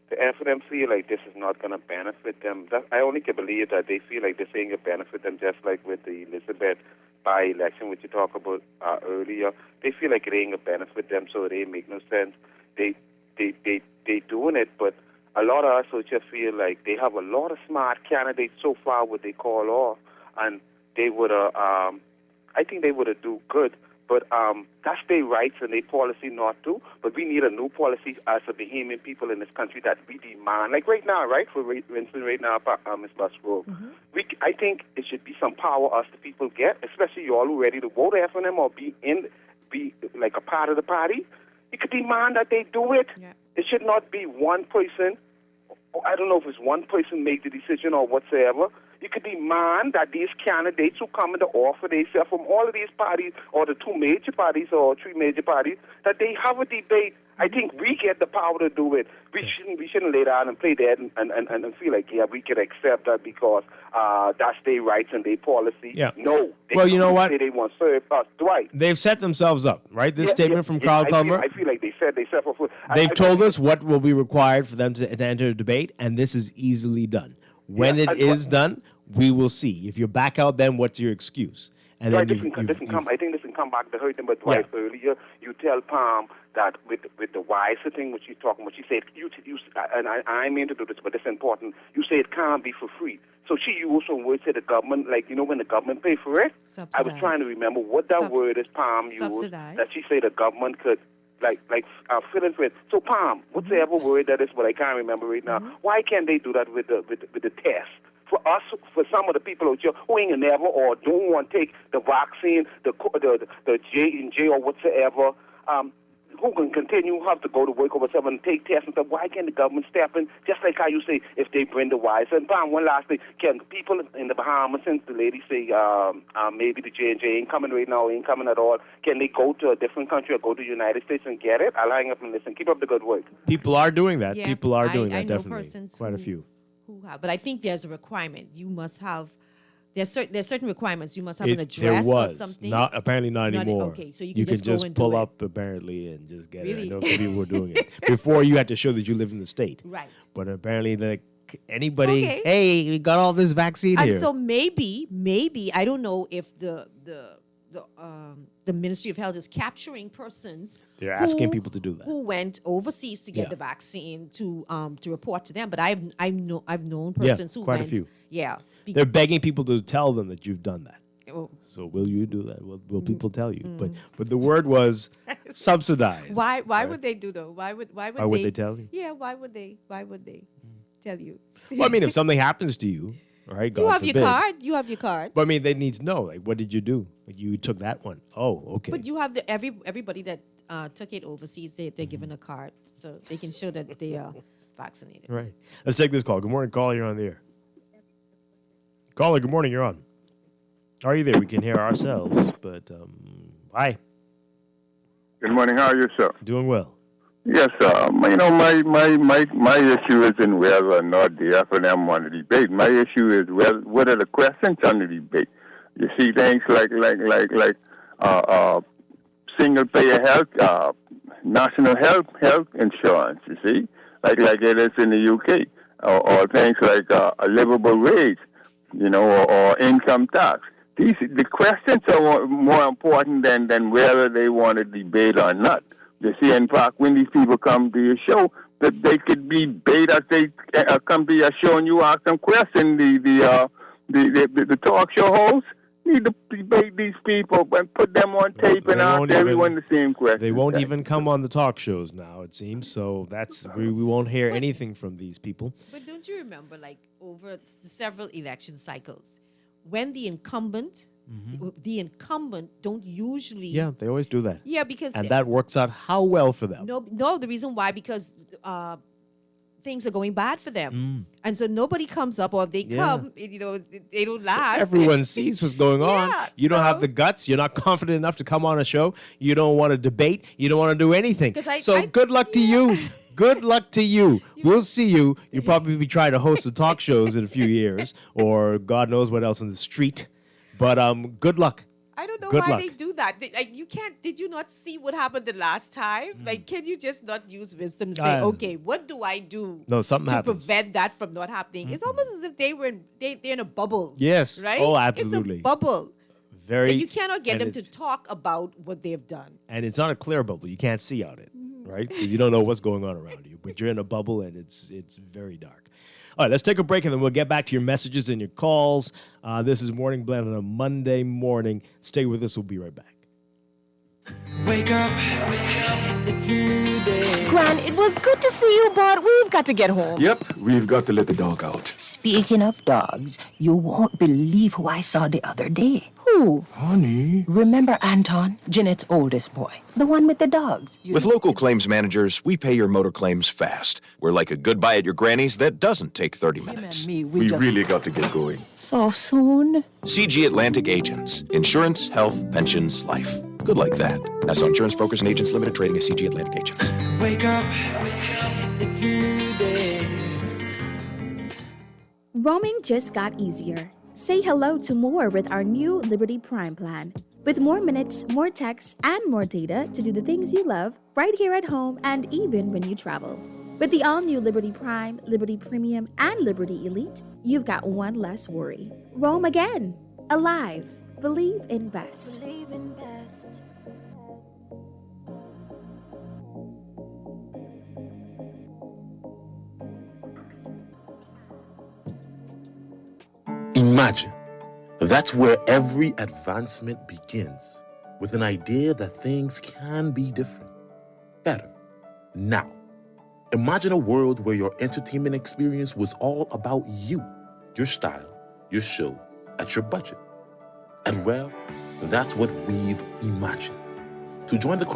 The F&M feel like this is not going to benefit them. I only can believe that they feel like this ain't going to benefit them, just like with the Elizabeth by-election, which you talked about earlier. They feel like it ain't going to benefit them, so it ain't make no sense. They doing it, but a lot of us just feel like they have a lot of smart candidates so far what they call off, and they would I think they would do good. But that's their rights and their policy not to. But we need a new policy as a Bahamian people in this country that we demand. Like right now, right? For instance, right now, Ms. Busgrove, I think it should be some power us the people get, especially you all who ready to vote for them or be like a part of the party. You could demand that they do it. Yeah. It should not be one person. I don't know if it's one person make the decision or whatsoever. You could demand that these candidates who come in to offer themselves from all of these parties or the two major parties or three major parties, that they have a debate. I think we get the power to do it. We shouldn't lay down and play that and feel like, we can accept that because that's their rights and their policy. Yeah. No. Well, you know what? They want to serve us. Dwight. They've set themselves up, right? This statement from Carl Culmer. I feel like they set themselves up. They've told us what will be required for them to enter a debate, and this is easily done. When it is done, we will see. If you back out, then what's your excuse? And then I think this can come back to hurt them. But Dwight, earlier you tell Palm that with the wiser thing, which you're talking about, she said you and I mean to do this, but it's important. You say it can't be for free. So she used some words to the government, like when the government pay for it. Subsidized. I was trying to remember what that word is. Palm used that she said the government could. Fill in with. So Palm, whatever word that is, but I can't remember right now. Why can't they do that with the test? For us, for some of the people out here who ain't never or don't want to take the vaccine, the J&J or whatsoever, who can continue have to go to work or whatever and take tests and stuff. Why can't the government step in? Just like how you say, if they bring the wise. And Palm, one last thing, can people in the Bahamas, since the lady say maybe the J&J ain't coming right now, ain't coming at all, can they go to a different country or go to the United States and get it? I'll hang up and listen. Keep up the good work. People are doing that. Yeah, People are doing that, I know definitely. persons Quite a few. Who have, but I think there's a requirement. You must have. There's certain requirements. You must have an address or something. Apparently not anymore. Okay, so you can just pull up apparently and just get it. I know some people were doing it before. You had to show that you live in the state, right? But apparently, anybody, hey, we got all this vaccine here. And so maybe I don't know if the Ministry of Health is capturing persons. They're asking people to do that. Who went overseas to get the vaccine to report to them. But I've known persons who quite went. A few. Yeah. They're begging people to tell them that you've done that. Oh. So will you do that? Will people tell you? But the word was subsidized. Why would they do though? Why would they tell you? Yeah. Why would they tell you? Well, I mean, if something happens to you. Right, God you have forbid. your card. You have your card. But I mean, they need to know. Like, what did you do? Like, you took that one. Oh, okay. But you have everybody that took it overseas. They're given a card, so they can show that they are vaccinated. Right. Let's take this call. Good morning, caller. You're on the air. Caller, good morning. You're on. Are you there? We can hear ourselves, but hi. Good morning. How are you, sir? Doing well. Yes, my issue isn't whether or not the FNM want to debate. My issue is what are the questions on the debate? You see things like single payer health, national health insurance. You see, like it is in the UK, or things like a livable wage, or income tax. The questions are more important than whether they want to debate or not. You see, in fact, when these people come to your show, that they could be bait as they come to your show and you ask them questions. The talk show hosts need to debate these people and put them on tape and ask everyone the same question. They won't even come on the talk shows now, it seems. So we won't hear anything from these people. But don't you remember, like, over the several election cycles, when the incumbent... The incumbent don't usually... Yeah, they always do that. Yeah, because... And that works out how well for them. No, the reason why, because things are going bad for them. And so nobody comes up, or if they come, they don't last. So everyone sees what's going on. You don't have the guts. You're not confident enough to come on a show. You don't want to debate. You don't want to do anything. Good luck to you. Good luck to you. We'll see you. You'll probably be trying to host some talk shows in a few years, or God knows what else on the street. But good luck. I don't know Good why luck. they do that. You can't. Did you not see what happened the last time? Like, can you just not use wisdom? Say, okay, what do I do? No, something to happens. prevent that from not happening. It's almost as if they're in a bubble. Yes. Right. Oh, absolutely. It's a bubble. Very. And you cannot get and them to talk about what they've done. And it's not a clear bubble. You can't see out it, right? Because you don't know what's going on around you. But you're in a bubble, and it's very dark. All right, let's take a break, and then we'll get back to your messages and your calls. This is Morning Blend on a Monday morning. Stay with us. We'll be right back. Wake up. It's a new day. Gran, it was good to see you, but we've got to get home. Yep, we've got to let the dog out. Speaking of dogs, you won't believe who I saw the other day. Who? Honey. Remember Anton, Jeanette's oldest boy, the one with the dogs? With local claims managers, we pay your motor claims fast. We're like a goodbye at your granny's that doesn't take 30 minutes. We really got to get going. So soon? CG Atlantic Agents. Insurance, health, pensions, life. Good like that. Nassau Insurance Brokers and Agents Limited, trading as CG Atlantic Agents. Wake up. It's a new day. Roaming just got easier. Say hello to more with our new Liberty Prime plan. With more minutes, more texts, and more data to do the things you love right here at home and even when you travel. With the all-new Liberty Prime, Liberty Premium, and Liberty Elite, you've got one less worry. Roam again. Alive. Believe in best. Believe in best. Imagine. That's where every advancement begins, with an idea that things can be different, better, now. Imagine a world where your entertainment experience was all about you, your style, your show, at your budget. At Rev, that's what we've imagined. To join the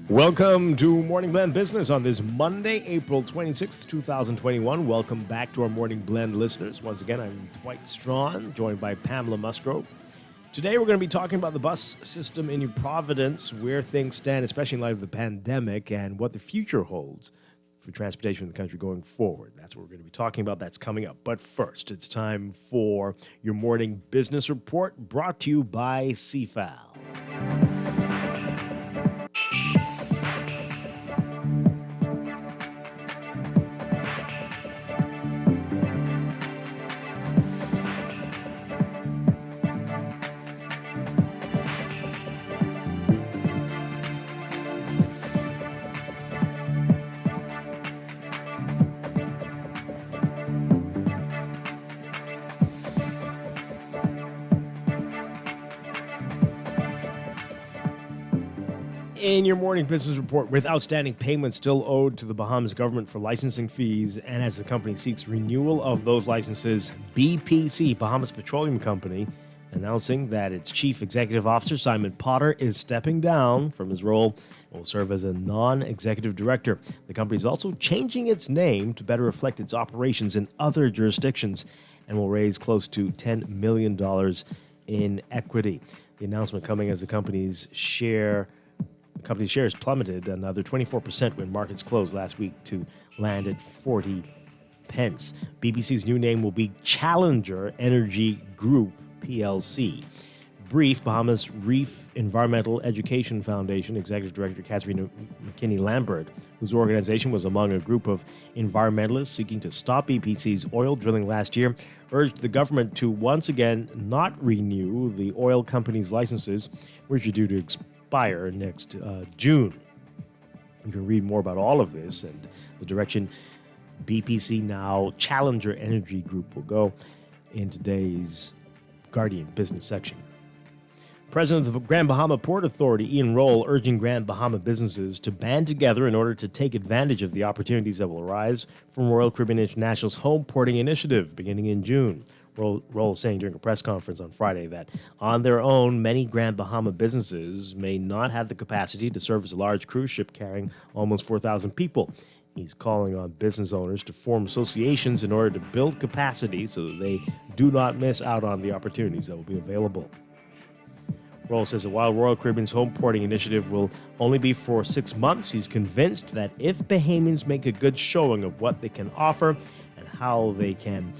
Welcome to Morning Blend Business on this Monday, April 26th, 2021. Welcome back to our Morning Blend listeners. Once again, I'm Dwight Strachan, joined by Pamela Musgrove. Today, we're going to be talking about the bus system in New Providence, where things stand, especially in light of the pandemic, and what the future holds for transportation in the country going forward. That's what we're going to be talking about. That's coming up. But first, it's time for your morning business report, brought to you by CFAL. In your morning business report, with outstanding payments still owed to the Bahamas government for licensing fees, and as the company seeks renewal of those licenses, BPC, Bahamas Petroleum Company, announcing that its chief executive officer, Simon Potter, is stepping down from his role and will serve as a non-executive director. The company is also changing its name to better reflect its operations in other jurisdictions and will raise close to $10 million in equity. The announcement coming as the company's shares plummeted another 24% when markets closed last week to land at 40 pence. BPC's new name will be Challenger Energy Group PLC. Brief, Bahamas Reef Environmental Education Foundation Executive Director Catherine McKinney-Lambert, whose organization was among a group of environmentalists seeking to stop BPC's oil drilling last year, urged the government to once again not renew the oil company's licenses, which are due to expire next June. You can read more about all of this and the direction BPC, now Challenger Energy Group, will go in today's Guardian business section. President of the Grand Bahama Port Authority, Ian Roll, urging Grand Bahama businesses to band together in order to take advantage of the opportunities that will arise from Royal Caribbean International's home porting initiative beginning in June. Roll saying during a press conference on Friday that on their own, many Grand Bahama businesses may not have the capacity to service a large cruise ship carrying almost 4,000 people. He's calling on business owners to form associations in order to build capacity so that they do not miss out on the opportunities that will be available. Roll says that while Royal Caribbean's home porting initiative will only be for 6 months, he's convinced that if Bahamians make a good showing of what they can offer and how they can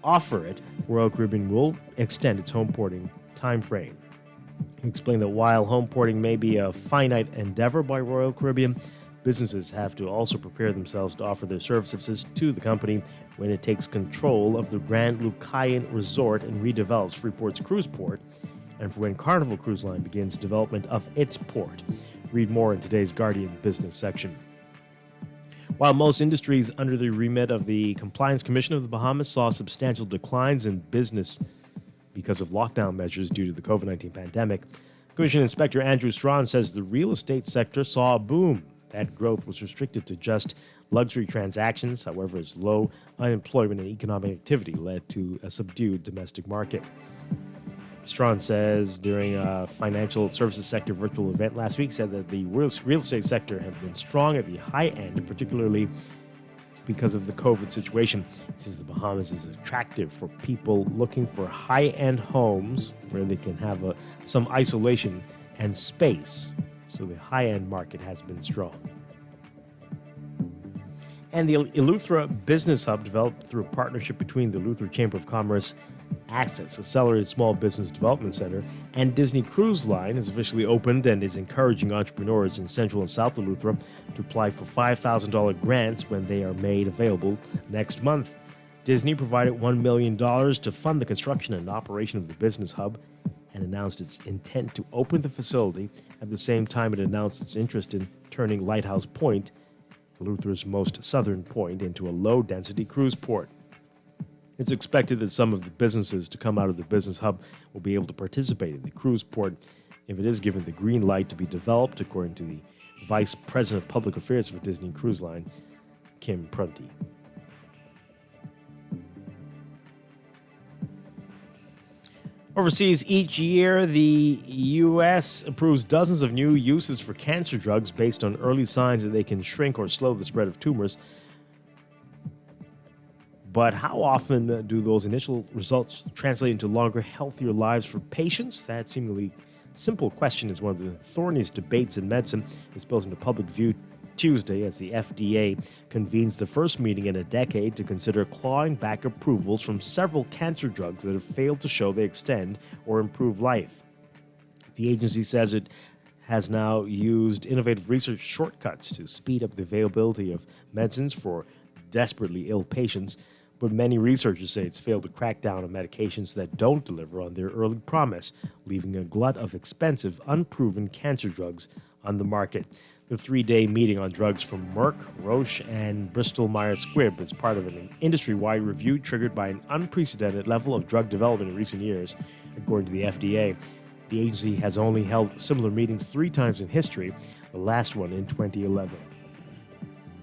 offer it, Royal Caribbean will extend its home porting time frame. He explained that while home porting may be a finite endeavor by Royal Caribbean, businesses have to also prepare themselves to offer their services to the company when it takes control of the Grand Lucayan Resort and redevelops Freeport's cruise port, and for when Carnival Cruise Line begins development of its port. Read more in today's Guardian business section. While most industries under the remit of the Compliance Commission of the Bahamas saw substantial declines in business because of lockdown measures due to the COVID-19 pandemic, Commission Inspector Andrew Strachan says the real estate sector saw a boom. That growth was restricted to just luxury transactions. However, its low unemployment and economic activity led to a subdued domestic market. Strachan says during a financial services sector virtual event last week, said that the real estate sector had been strong at the high end, particularly because of the COVID situation. He says the Bahamas is attractive for people looking for high-end homes where they can have some isolation and space. So the high-end market has been strong. And the Eleuthera Business Hub, developed through a partnership between the Eleuthera Chamber of Commerce, Access, Accelerated Small Business Development Center, and Disney Cruise Line, has officially opened and is encouraging entrepreneurs in Central and South Eleuthera to apply for $5,000 grants when they are made available next month. Disney provided $1 million to fund the construction and operation of the Business Hub and announced its intent to open the facility. At the same time, it announced its interest in turning Lighthouse Point, Eleuthera's most southern point, into a low-density cruise port. It's expected that some of the businesses to come out of the Business Hub will be able to participate in the cruise port if it is given the green light to be developed, according to the Vice President of Public Affairs for Disney Cruise Line, Kim Prunty. Overseas, each year, the U.S. approves dozens of new uses for cancer drugs based on early signs that they can shrink or slow the spread of tumors. But how often do those initial results translate into longer, healthier lives for patients? That seemingly simple question is one of the thorniest debates in medicine. It spills into public view Tuesday as the FDA convenes the first meeting in a decade to consider clawing back approvals from several cancer drugs that have failed to show they extend or improve life. The agency says it has now used innovative research shortcuts to speed up the availability of medicines for desperately ill patients, but many researchers say it's failed to crack down on medications that don't deliver on their early promise, leaving a glut of expensive, unproven cancer drugs on the market. The 3-day meeting on drugs from Merck, Roche, and Bristol-Myers Squibb is part of an industry-wide review triggered by an unprecedented level of drug development in recent years, according to the FDA. The agency has only held similar meetings 3 times in history. the last one in 2011.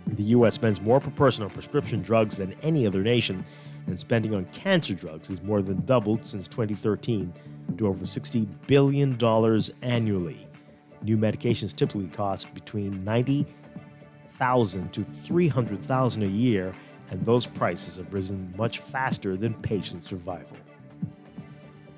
The U.S. spends more per person on prescription drugs than any other nation, and spending on cancer drugs has more than doubled since 2013 to over $60 billion annually. New medications typically cost between $90,000 to $300,000 a year, and those prices have risen much faster than patient survival.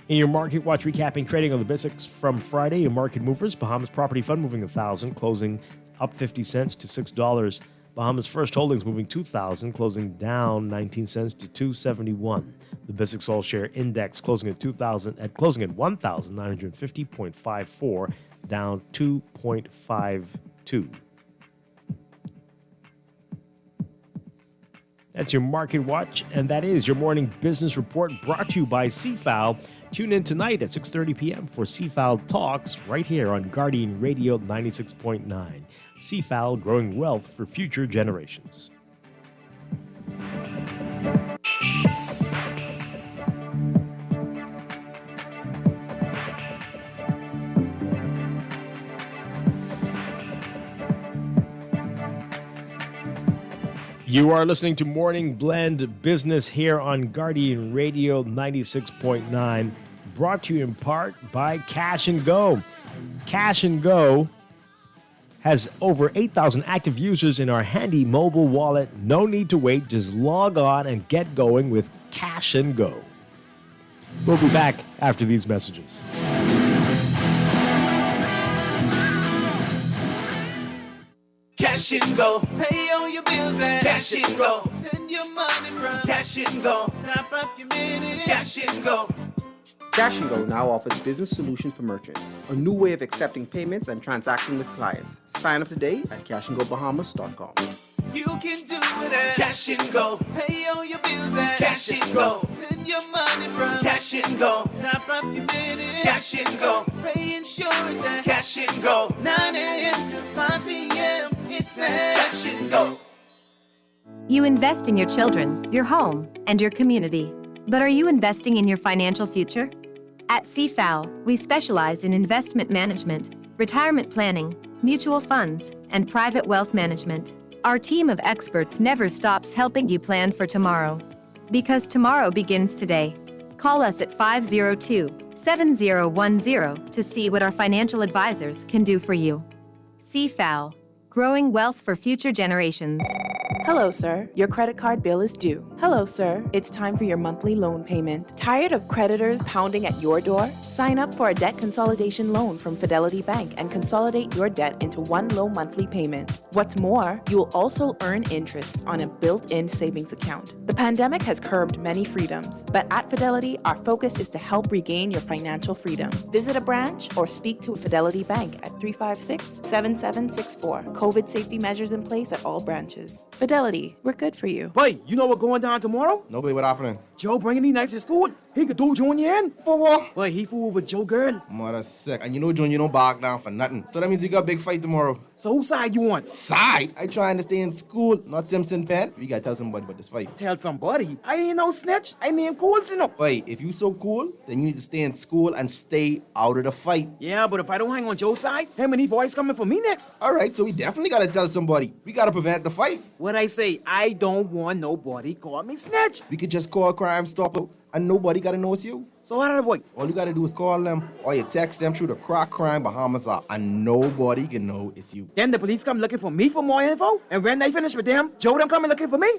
In your Market Watch recapping trading on the BISX from Friday, your market movers, Bahamas Property Fund moving 1,000, closing up 50 cents to $6. Bahamas First Holdings moving 2,000, closing down 19 cents to 271. The BISX All Share Index closing at 1,950.54, down 2.52. That's your Market Watch, and that is your morning business report brought to you by CFAL. Tune in tonight at 6:30 p.m. for CFAL Talks right here on Guardian Radio 96.9. CFAL, growing wealth for future generations. You are listening to Morning Blend Business here on Guardian Radio 96.9, brought to you in part by Cash and Go. Cash and Go has over 8,000 active users in our handy mobile wallet. No need to wait. Just log on and get going with Cash and Go. We'll be back after these messages. Cash and Go. Pay all your bills and Cash and Go. Send your money from Cash and Go. Tap up your minutes. Cash and Go. Cash and Go now offers business solutions for merchants, a new way of accepting payments and transacting with clients. Sign up today at cashandgobahamas.com. You can do it at Cash and Go. Pay all your bills at Cash and Go. Send your money from Cash and Go. Tap up your minutes. Cash and Go. Pay insurance at Cash and Go. 9 a.m. to 5 p.m. It's at Cash and Go. You invest in your children, your home, and your community. But are you investing in your financial future? At CFAL, we specialize in investment management, retirement planning, mutual funds, and private wealth management. Our team of experts never stops helping you plan for tomorrow. Because tomorrow begins today. Call us at 502-7010 to see what our financial advisors can do for you. CFAL, growing wealth for future generations. Hello, sir. Your credit card bill is due. Hello, sir. It's time for your monthly loan payment. Tired of creditors pounding at your door? Sign up for a debt consolidation loan from Fidelity Bank and consolidate your debt into one low monthly payment. What's more, you will also earn interest on a built-in savings account. The pandemic has curbed many freedoms, but at Fidelity, our focus is to help regain your financial freedom. Visit a branch or speak to Fidelity Bank at 356-7764. COVID safety measures in place at all branches. Fidelity, we're good for you. Boy, you know what's going down tomorrow? No, boy, what happening? Joe bringing these knives to school. He could do Junior in. For what? Boy, he fooled with Joe girl. Mother sick. And you know Junior don't back down for nothing. So that means you got a big fight tomorrow. So whose side you on? Side? I trying to stay in school, not Simpson Pen. We gotta tell somebody about this fight. Tell somebody? I ain't no snitch. I mean cool, you know. Boy, if you so cool, then you need to stay in school and stay out of the fight. Yeah, but if I don't hang on Joe's side, how many boys coming for me next? Alright, so we definitely gotta tell somebody. We gotta prevent the fight. What I say, I don't want nobody call me snitch. We could just call Crime Stopper and nobody gotta know it's you. So how did I work? All you gotta do is call them or you text them through the Crack Crime Bahamas app and nobody can know it's you. Then the police come looking for me for more info? And when they finish with them, Joe them coming looking for me?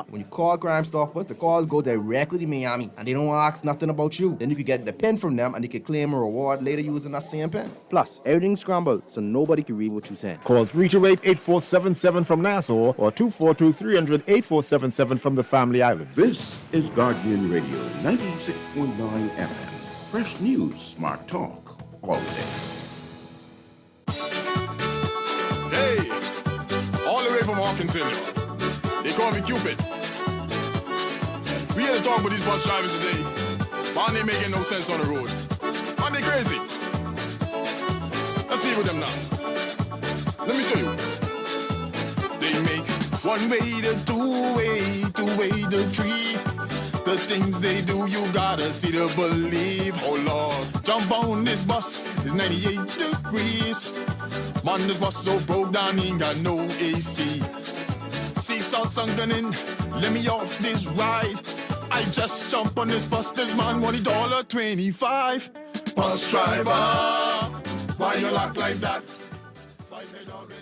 When you call Crime Stoppers, the call go directly to Miami and they don't ask nothing about you. Then you can get the pen from them and they can claim a reward later using that same pen. Plus, everything's scrambled so nobody can read what you said. Call 328-8477 from Nassau or 242-300-8477 from the Family Islands. This is Guardian Radio 96.9 FM. Fresh news, smart talk, all day. Hey, all the way from Hawkinson. They call me Cupid. We here to talk about these bus drivers today. Man, they making no sense on the road. Man, they crazy. Let's deal with them now. Let me show you. They make one way to two way to three. The things they do, you gotta see to believe. Oh Lord, jump on this bus, it's 98 degrees. Man, this bus so broke down, ain't got no AC. See salt sunken in, let me off this ride. I just jump on this bus, this man want $1.25. Bus driver, why you lock like that?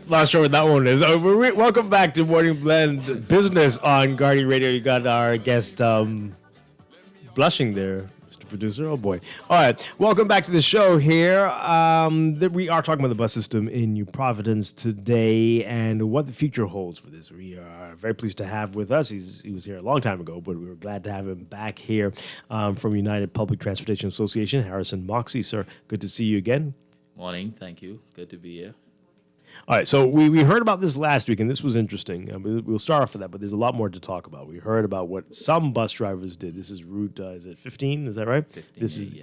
Not sure what that one is. Welcome back to Morning Blend Business on Guardian Radio. You got our guest blushing there, Mr. Producer. Oh boy! All right, welcome back to the show. Here, we are talking about the bus system in New Providence today and what the future holds for this. We are very pleased to have with us. He was here a long time ago, but we were glad to have him back here from United Public Transportation Association. Harrison Moxie, sir, good to see you again. Morning, thank you. Good to be here. All right, so we heard about this last week, and this was interesting. We'll start off with that, but there's a lot more to talk about. We heard about what some bus drivers did. This is Route, is it 15? Is that right? 15, this is yeah.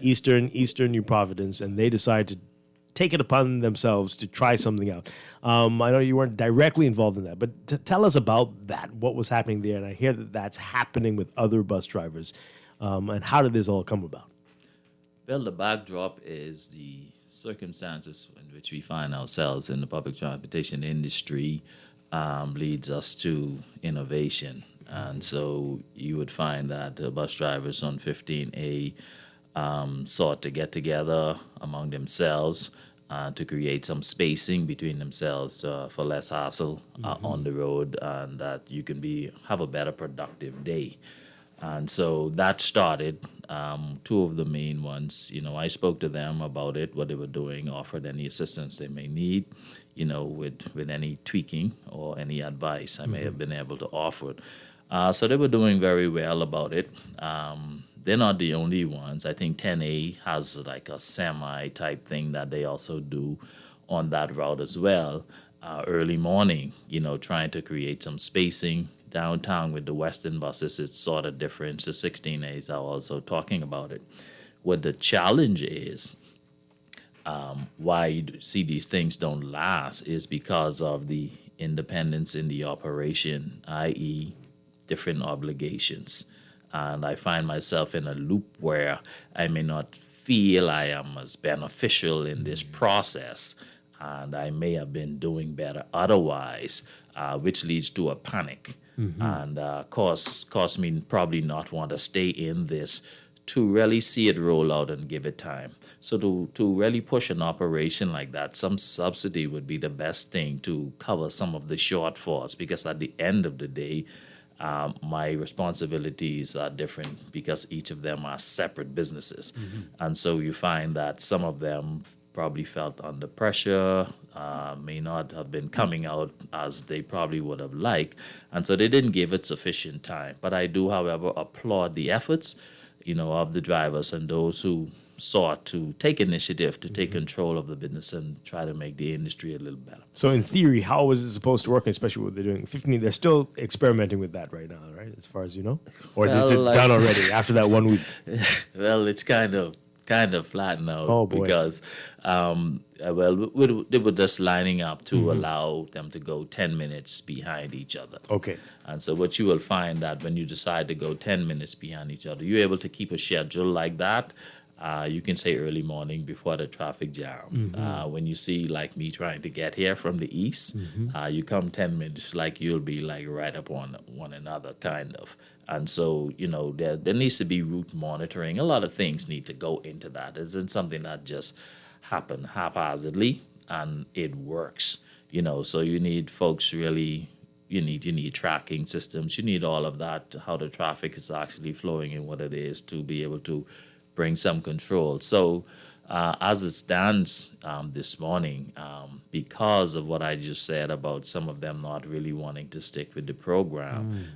Eastern New Providence, and they decided to take it upon themselves to try something out. I know you weren't directly involved in that, but tell us about that, what was happening there. And I hear that that's happening with other bus drivers. And how did this all come about? Well, the backdrop is the circumstances in which we find ourselves in the public transportation industry leads us to innovation. And so you would find that the bus drivers on 15A sought to get together among themselves to create some spacing between themselves for less hassle on the road, and that you can have a better productive day. And so that started. Two of the main ones, I spoke to them about it, what they were doing, offered any assistance they may need, with any tweaking or any advice I may have been able to offer. So they were doing very well about it. They're not the only ones. I think 10A has like a semi-type thing that they also do on that route as well. Early morning, trying to create some spacing. Downtown with the Western buses, it's sort of different. The 16As are also talking about it. What the challenge is, why you see these things don't last, is because of the independence in the operation, i.e., different obligations. And I find myself in a loop where I may not feel I am as beneficial in this process, and I may have been doing better otherwise, which leads to a panic. And cause me probably not want to stay in this to really see it roll out and give it time. So to really push an operation like that, some subsidy would be the best thing to cover some of the shortfalls, because at the end of the day, my responsibilities are different because each of them are separate businesses. And so you find that some of them probably felt under pressure, may not have been coming out as they probably would have liked, and so they didn't give it sufficient time. But I do, however, applaud the efforts, of the drivers and those who sought to take initiative to take control of the business and try to make the industry a little better. So in theory, how was it supposed to work, especially what they're doing? 15, they're still experimenting with that right now, right, as far as you know? Or is it done already after that 1 week? Well, it's kind of flat now. Oh, boy. Because they were just lining up to allow them to go 10 minutes behind each other. Okay. And so what you will find that when you decide to go 10 minutes behind each other, you're able to keep a schedule like that. You can say early morning before the traffic jam. When you see like me trying to get here from the east, you come 10 minutes, like you'll be like right up on one another kind of. And so, there needs to be route monitoring. A lot of things need to go into that. It isn't something that just happen haphazardly and it works. So you need folks really, you need tracking systems. You need all of that, how the traffic is actually flowing and what it is to be able to bring some control. So as it stands this morning, because of what I just said about some of them not really wanting to stick with the program,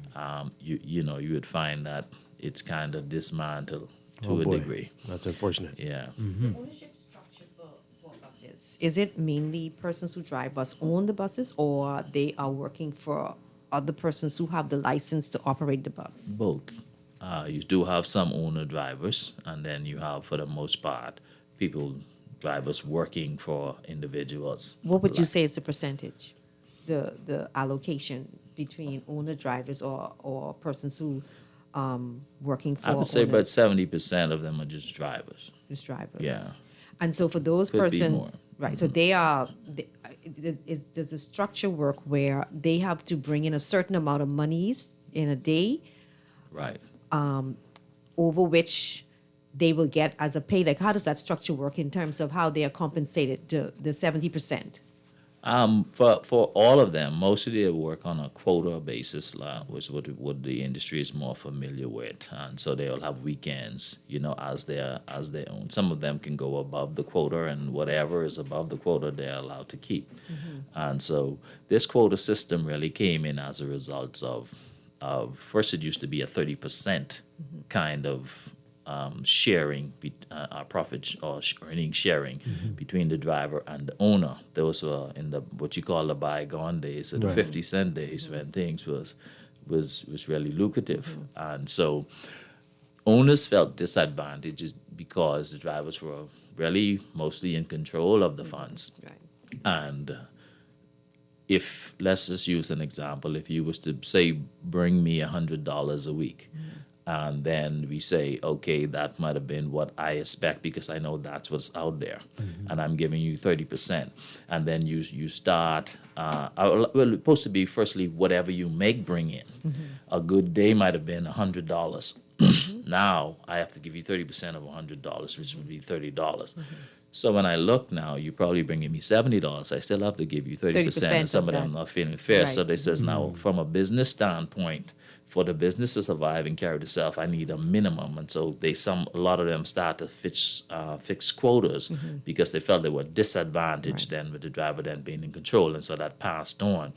you would find that it's kind of dismantled to a degree. That's unfortunate. Yeah. The ownership structure for buses, is it mainly persons who drive bus own the buses, or they are working for other persons who have the license to operate the bus? Both. You do have some owner drivers, and then you have, for the most part, drivers working for individuals. What would you say is the percentage, the allocation between owner drivers or persons who working for I would say about owners? 70% of them are just drivers. Just drivers. Yeah. And so for those Could be more. persons, right? So they are. Does the structure work where they have to bring in a certain amount of monies in a day, Right. over which they will get as a pay? Like, how does that structure work in terms of how they are compensated to the 70%? For all of them, most of them work on a quota basis, which what the industry is more familiar with, and so they'll have weekends, as their own. Some of them can go above the quota, and whatever is above the quota, they're allowed to keep. And so this quota system really came in as a result of first it used to be a 30% kind of sharing, profit or earnings sharing between the driver and the owner. Those were in the what you call the bygone days, the Right. 50-cent days when things was really lucrative. And so owners felt disadvantaged because the drivers were really mostly in control of the funds. And if, let's just use an example, if you was to say, bring me $100 a week, and then we say, okay, that might have been what I expect because I know that's what's out there, and I'm giving you 30%. And then you start, well, it's supposed to be firstly whatever you bring in. A good day might have been $100. Now I have to give you 30% of $100, which would be $30. So when I look now, you're probably bringing me $70. I still have to give you 30%, and some of them not feeling fair. Right. So they says now, from a business standpoint, for the business to survive and carry itself, I need a minimum. And so a lot of them start to fix quotas because they felt they were disadvantaged then with the driver then being in control. And so that passed on.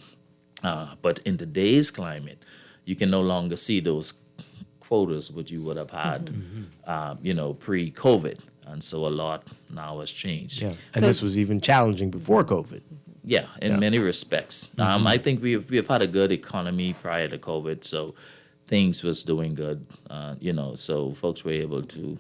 But in today's climate, you can no longer see those quotas which you would have had, pre-COVID. And so a lot now has changed. Yeah. And this was even challenging before COVID. Yeah, in many respects. I think we've had a good economy prior to COVID, so things was doing good, so folks were able to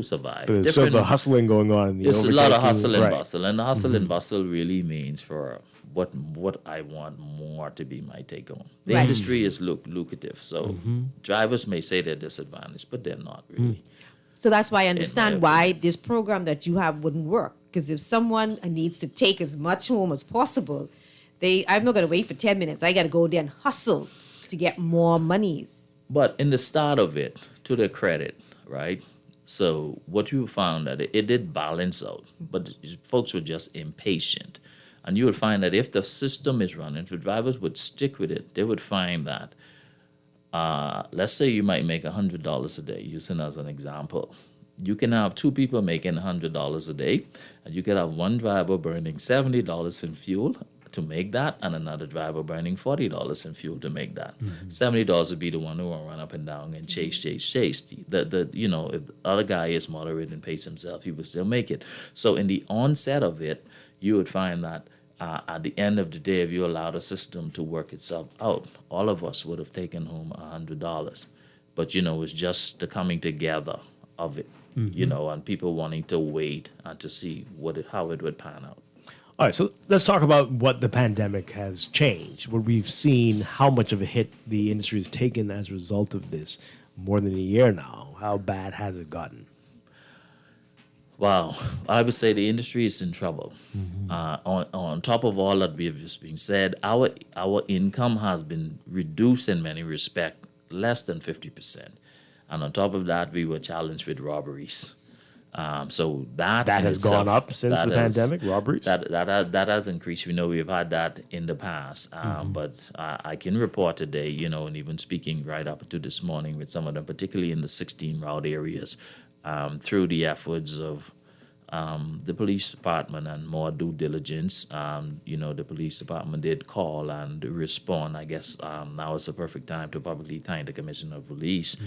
survive. But there's still the hustling going on. There's a lot of hustle and bustle, and the hustle and bustle really means for what I want more to be my take on. The industry is lucrative, so drivers may say they're disadvantaged, but they're not really. So that's why I understand why this program that you have wouldn't work. Because if someone needs to take as much home as possible, I'm not going to wait for 10 minutes. I got to go there and hustle to get more monies. But in the start of it, to their credit, right? So what you found that it did balance out, but folks were just impatient. And you would find that if the system is running, if the drivers would stick with it, they would find that, let's say you might make $100 a day, using as an example. You can have two people making $100 a day, and you could have one driver burning $70 in fuel to make that, and another driver burning $40 in fuel to make that. $70 would be the one who will run up and down and chase. If the other guy is moderate and pays himself, he would still make it. So in the onset of it, you would find that at the end of the day, if you allow the system to work itself out, all of us would have taken home $100. But it's just the coming together of it. And people wanting to wait and to see how it would pan out. All right, so let's talk about what the pandemic has changed, what we've seen, how much of a hit the industry has taken as a result of this. More than a year now. How bad has it gotten? Wow, I would say the industry is in trouble. On top of all that we've just been said, our income has been reduced in many respects, less than 50%. And on top of that, we were challenged with robberies. So that has gone up since the pandemic, robberies? That has increased. We know we've had that in the past. But I can report today, and even speaking right up to this morning with some of them, particularly in the 16 route areas, through the efforts of the police department and more due diligence. The police department did call and respond. I guess now is the perfect time to publicly thank the Commissioner of Police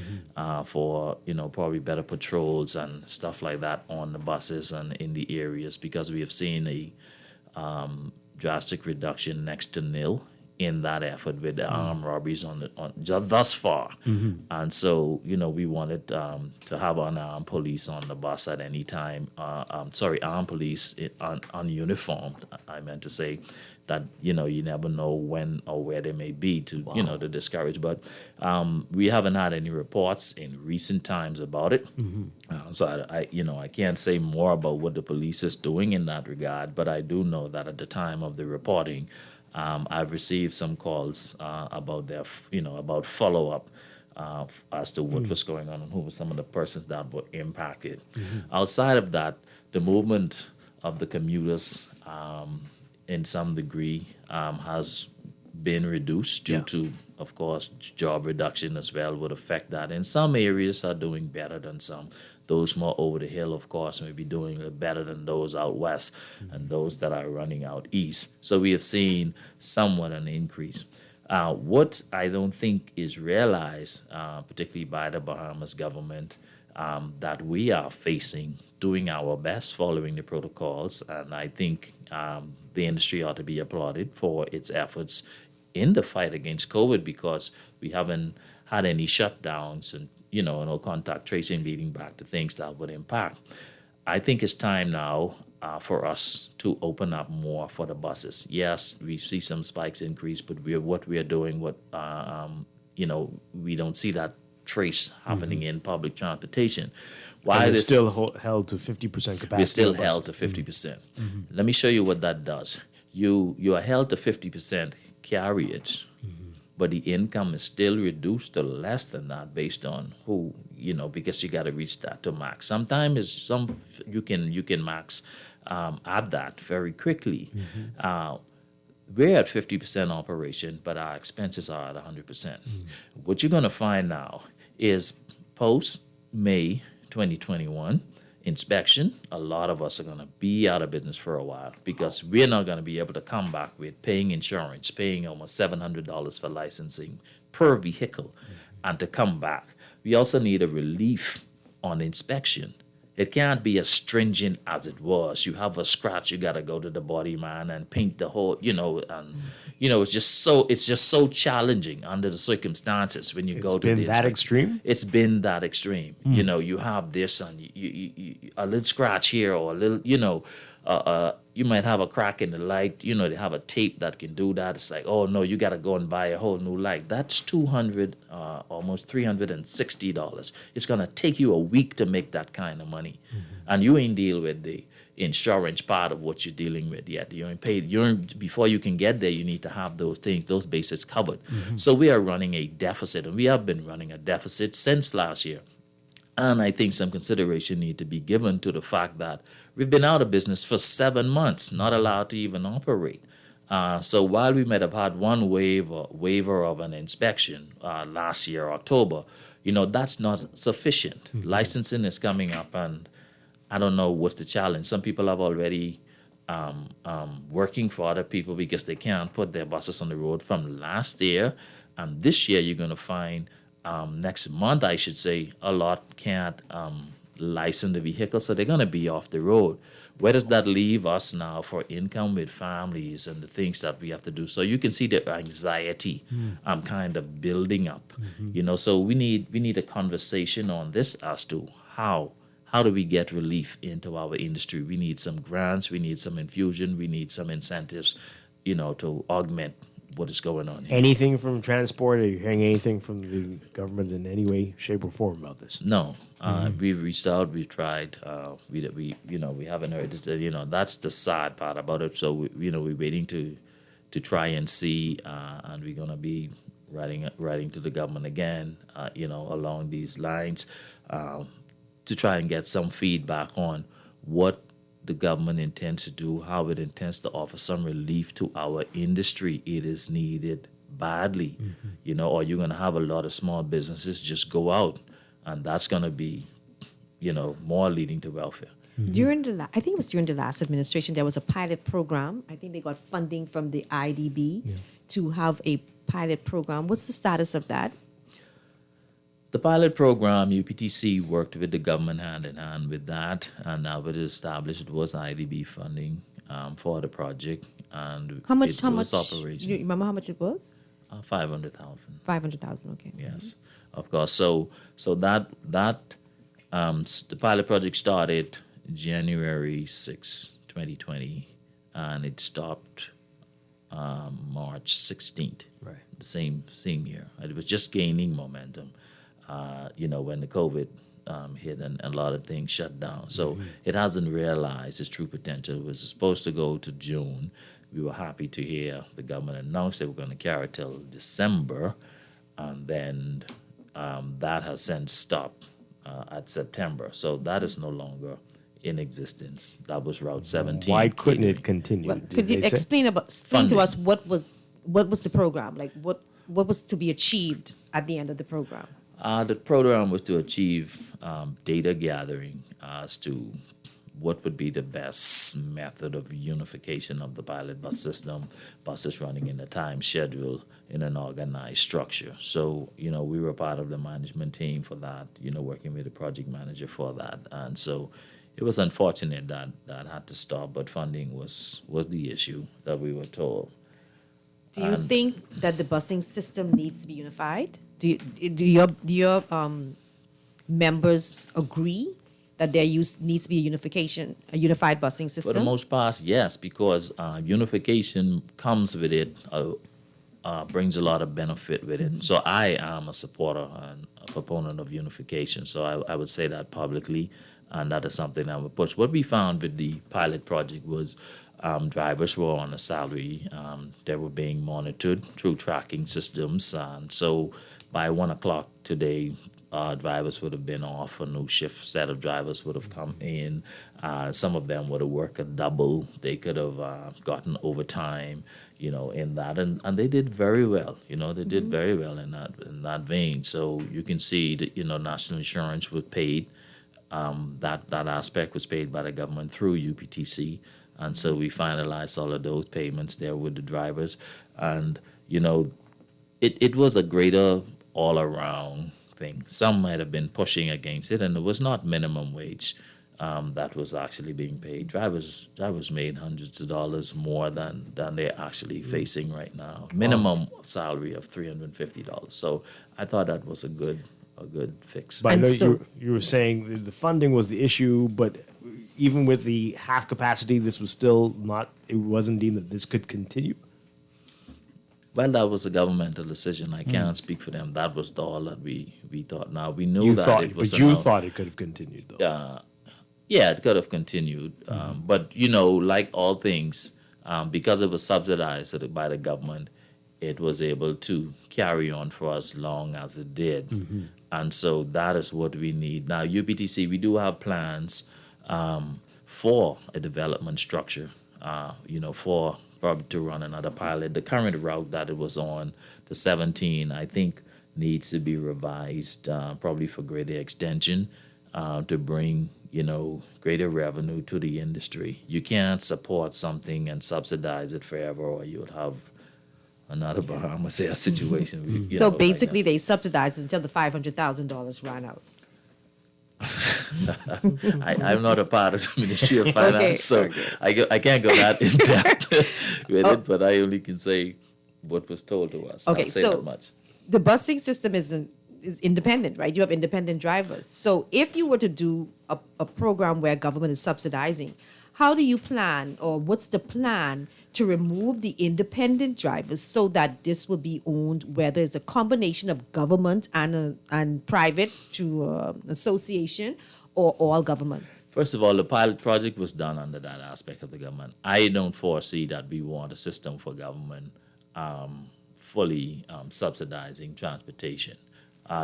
for, probably better patrols and stuff like that on the buses and in the areas, because we have seen a drastic reduction next to nil in that effort with the armed robberies on thus far. And so, we wanted to have unarmed police on the bus at any time. Armed police ununiformed, I meant to say, that you never know when or where they may be to to discourage. But we haven't had any reports in recent times about it. So I can't say more about what the police is doing in that regard. But I do know that at the time of the reporting, I've received some calls about their about follow up. As to what was going on and who were some of the persons that were impacted. Outside of that, the movement of the commuters in some degree has been reduced due to, of course, job reduction as well would affect that. And some areas are doing better than some. Those more over the hill, of course, may be doing better than those out west and those that are running out east. So we have seen somewhat an increase. What I don't think is realized, particularly by the Bahamas government, that we are facing, doing our best, following the protocols, and I think the industry ought to be applauded for its efforts in the fight against COVID, because we haven't had any shutdowns and no contact tracing leading back to things that would impact. I think it's time now for us to open up more for the buses. Yes, we see some spikes increase, but what we are doing, we don't see that trace happening in public transportation. Why is still held to 50% capacity? We're still held to 50%. Let me show you what that does. You are held to 50% carriage, but the income is still reduced to less than that based on who, because you got to reach that to max. Sometimes you can max at that very quickly. We're at 50% operation, but our expenses are at 100%. What you're going to find now is post-May 2021 inspection, a lot of us are going to be out of business for a while because we're not going to be able to come back with paying insurance, paying almost $700 for licensing per vehicle, and to come back. We also need a relief on inspection. It can't be as stringent as it was. You have a scratch, you got to go to the body man and paint the whole, it's just so challenging under the circumstances when you go to the inspection. It's been that extreme? It's been that extreme. You have this and a little scratch here or a little, you might have a crack in the light. They have a tape that can do that. It's like, oh no, you got to go and buy a whole new light. That's $200, almost $360. It's gonna take you a week to make that kind of money, and you ain't deal with the insurance part of what you're dealing with yet. You ain't paid. Before you can get there, you need to have those things, those bases covered. So we are running a deficit, and we have been running a deficit since last year. And I think some consideration need to be given to the fact that we've been out of business for 7 months, not allowed to even operate. So while we might have had one waiver of an inspection last year, October, that's not sufficient. Licensing is coming up, and I don't know what's the challenge. Some people have already working for other people because they can't put their buses on the road from last year. And this year you're going to find next month, I should say, a lot can't license the vehicle, so they're going to be off the road. Where does that leave us now for income with families and the things that we have to do? So you can see the anxiety kind of building up. So we need a conversation on this as to how do we get relief into our industry. We need some grants, we need some infusion, we need some incentives, to augment what is going on here. Anything from transport? Are you hearing anything from the government in any way, shape, or form about this? No. We've reached out. We've tried. We haven't heard. That's the sad part about it. So we're waiting to try and see, and we're gonna be writing to the government again. Along these lines, to try and get some feedback on what the government intends to do, how it intends to offer some relief to our industry. It is needed badly, or you're going to have a lot of small businesses just go out, and that's going to be, more leading to welfare. I think it was during the last administration, there was a pilot program. I think they got funding from the IDB to have a pilot program. What's the status of that? The pilot program, UPTC worked with the government hand in hand with that, and now it is established. It was IDB funding for the project, and how much operational. You remember how much it was? 500,000. 500,000. Okay. Yes, of course. So that the pilot project started January 6, 2020, and it stopped March 16th, right? The same year. It was just gaining momentum, when the COVID hit and a lot of things shut down. So it hasn't realized its true potential. It was supposed to go to June. We were happy to hear the government announce they were going to carry it till December, and then that has since stopped at September. So that is no longer in existence. That was Route 17. Why couldn't it continue? Well, could you explain to us what was the program? Like what was to be achieved at the end of the program? The program was to achieve data gathering as to what would be the best method of unification of the pilot bus system, buses running in a time schedule in an organized structure. So, we were part of the management team for that, working with the project manager for that. And so it was unfortunate that that had to stop, but funding was the issue that we were told. Do you think that the busing system needs to be unified? Do your members agree that there needs to be a unified busing system? For the most part, yes, because unification comes with it, brings a lot of benefit with it. So I am a supporter and a proponent of unification. So I would say that publicly, and that is something I would push. What we found with the pilot project was drivers were on a salary. They were being monitored through tracking systems. And so by 1 o'clock today, drivers would have been off. A new shift set of drivers would have come in. Some of them would have worked a double. They could have gotten overtime, in that. And they did very well. They did very well in that vein. So you can see that, national insurance was paid. That aspect was paid by the government through UPTC. And so we finalized all of those payments there with the drivers. And, it was a greater all-around thing. Some might have been pushing against it, and it was not minimum wage that was actually being paid. Drivers made hundreds of dollars more than they're actually facing right now. Minimum salary of $350. So I thought that was a good fix. But I know you were saying the funding was the issue, but even with the half capacity, this was still not. It wasn't deemed that this could continue. Well, that was a governmental decision. I can't speak for them. That was all that we thought. Now we knew it was. But you thought it could have continued, though. Yeah, it could have continued. But like all things, because it was subsidized by the government, it was able to carry on for as long as it did. And so that is what we need. Now, UPTC, we do have plans for a development structure, for probably to run another pilot. The current route that it was on, the 17, I think needs to be revised, probably for greater extension, to bring, greater revenue to the industry. You can't support something and subsidize it forever, or you would have another Bahamas Air situation. So basically, they subsidized until the $500,000 ran out. I'm not a part of the Ministry of Finance, so I can't go that in depth with it, but I only can say what was told to us. Okay, I'll say so that much. The busing system is independent, right? You have independent drivers. So if you were to do a program where government is subsidizing, how do you plan, or what's the plan to remove the independent drivers so that this will be owned, whether it's a combination of government and private through association, or all government? First of all, the pilot project was done under that aspect of the government. I don't foresee that we want a system for government fully subsidizing transportation.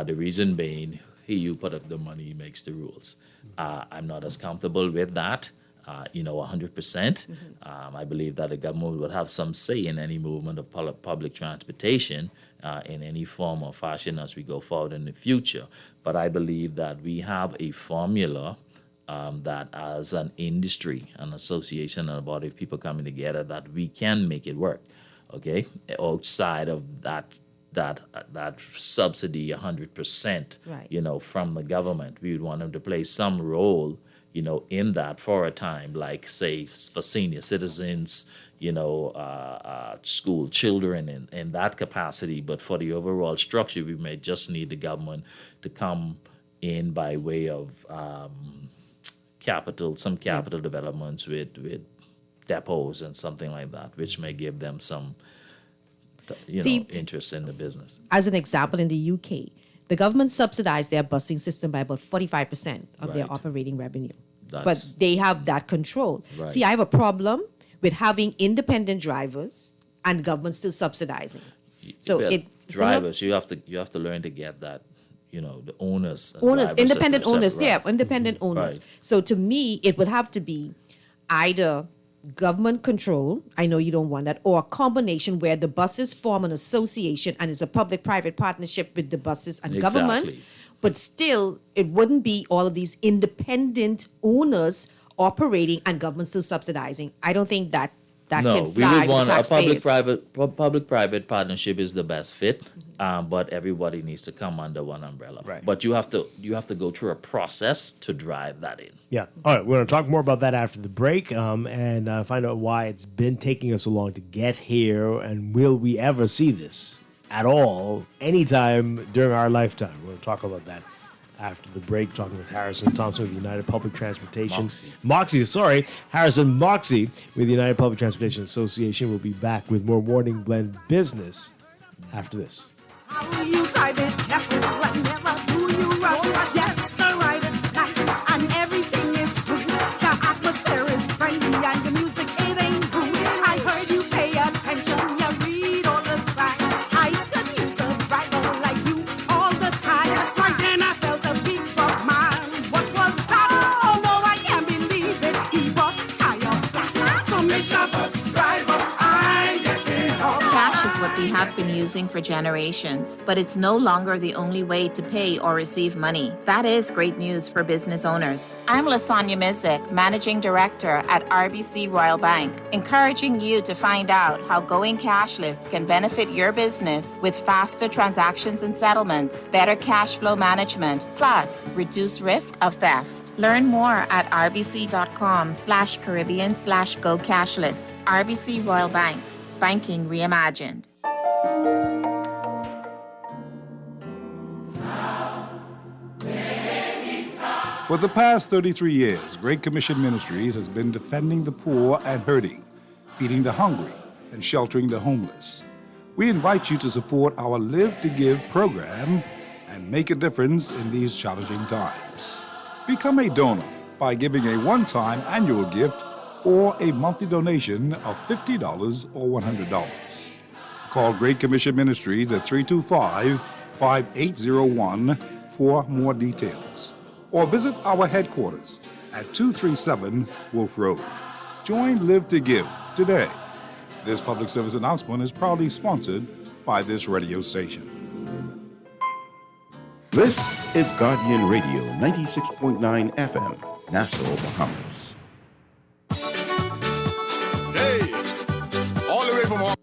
The reason being, you put up the money, makes the rules. I'm not as comfortable with that. 100%. I believe that the government would have some say in any movement of public transportation in any form or fashion as we go forward in the future. But I believe that we have a formula that as an industry, an association, and a body of people coming together, that we can make it work, okay? Outside of that subsidy 100%, right. From the government. We would want them to play some role in that for a time, like, say, for senior citizens, school children in that capacity. But for the overall structure, we may just need the government to come in by way of capital developments with depots and something like that, which may give them some, interest in the business. As an example, in the UK, the government subsidized their busing system by about 45% of their operating revenue. But they have that control. Right. See, I have a problem with having independent drivers and government still subsidizing. So drivers, you have to learn to get that, the owners, independent owners, right. independent owners. Right. So to me, it would have to be either government control, I know you don't want that, or a combination where the buses form an association and it's a public-private partnership with the buses and government, but still it wouldn't be all of these independent owners operating and government still subsidizing. I don't think that can fly we would want with a public-private partnership is the best fit, but everybody needs to come under one umbrella. Right. But you have to go through a process to drive that in. Yeah. All right. We're going to talk more about that after the break and find out why it's been taking us so long to get here, and will we ever see this at all anytime during our lifetime? We're going to talk about that after the break, talking with Harrison Thompson with United Public Transportation. Harrison Moxie with the United Public Transportation Association. We'll be back with more Morning Blend business after this. How you drive it, careful, never do you rush. Yes, the ride is nice and everything is smooth. The atmosphere is friendly and the music, it ain't rude. I heard you pay attention, you read all the signs. I could use a driver like you all the time. Right then I felt a beat from mine. What was that? Oh no, I can't believe it. He was tire flat. So Mr. Bus Driver, I get it all. Cash is what we have been using for generations, but it's no longer the only way to pay or receive money. That is great news for business owners. I'm Lasanya Mizik, Managing Director at RBC Royal Bank, encouraging you to find out how going cashless can benefit your business with faster transactions and settlements, better cash flow management, plus reduce risk of theft. Learn more at rbc.com/Caribbean/go cashless. RBC Royal Bank. Banking reimagined. For the past 33 years, Great Commission Ministries has been defending the poor and hurting, feeding the hungry, and sheltering the homeless. We invite you to support our Live to Give program and make a difference in these challenging times. Become a donor by giving a one-time annual gift or a monthly donation of $50 or $100. Call Great Commission Ministries at 325-5801 for more details, or visit our headquarters at 237 Wolf Road. Join Live to Give today. This public service announcement is proudly sponsored by this radio station. This is Guardian Radio 96.9 FM, Nassau, Bahamas. Hey, all the way from home.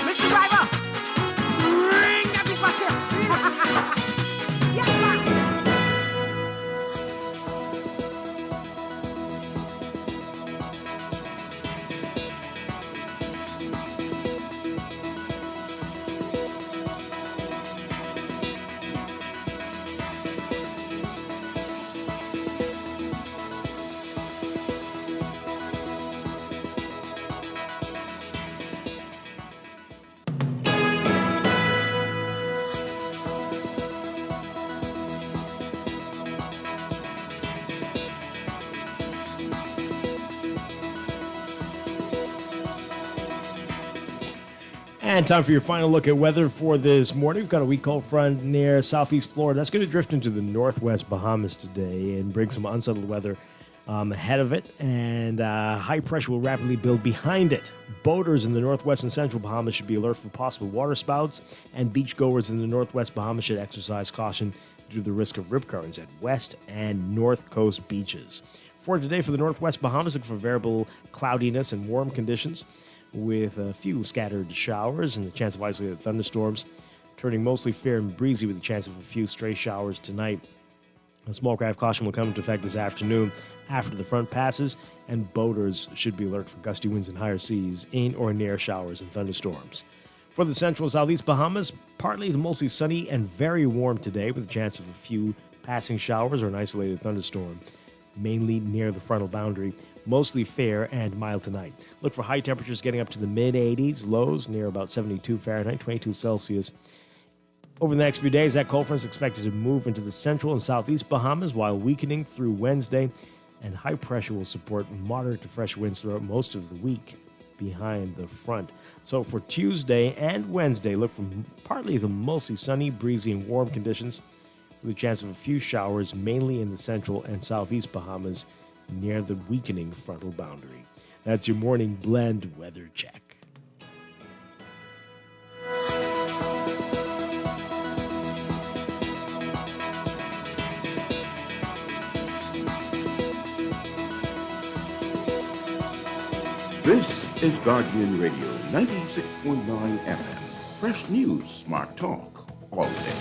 Mr. Driver, bring everybody. Yes, sir. And time for your final look at weather for this morning. We've got a weak cold front near southeast Florida. That's going to drift into the northwest Bahamas today and bring some unsettled weather ahead of it. And high pressure will rapidly build behind it. Boaters in the northwest and central Bahamas should be alert for possible water spouts. And beachgoers in the northwest Bahamas should exercise caution due to the risk of rip currents at west and north coast beaches. For today, for the northwest Bahamas, look for variable cloudiness and warm conditions, with a few scattered showers and the chance of isolated thunderstorms, turning mostly fair and breezy with a chance of a few stray showers tonight. A small craft caution will come into effect this afternoon after the front passes, and boaters should be alert for gusty winds and higher seas in or near showers and thunderstorms. For the central southeast Bahamas, partly to mostly sunny and very warm today with a chance of a few passing showers or an isolated thunderstorm, mainly near the frontal boundary. Mostly fair and mild tonight. Look for high temperatures getting up to the mid-80s, lows near about 72 Fahrenheit, 22 Celsius. Over the next few days, that cold front is expected to move into the central and southeast Bahamas while weakening through Wednesday, and high pressure will support moderate to fresh winds throughout most of the week behind the front. So for Tuesday and Wednesday, look for partly to mostly sunny, breezy, and warm conditions with a chance of a few showers, mainly in the central and southeast Bahamas, near the weakening frontal boundary. That's your morning blend weather check. This is Guardian Radio 96.9 FM. Fresh news, smart talk, all day.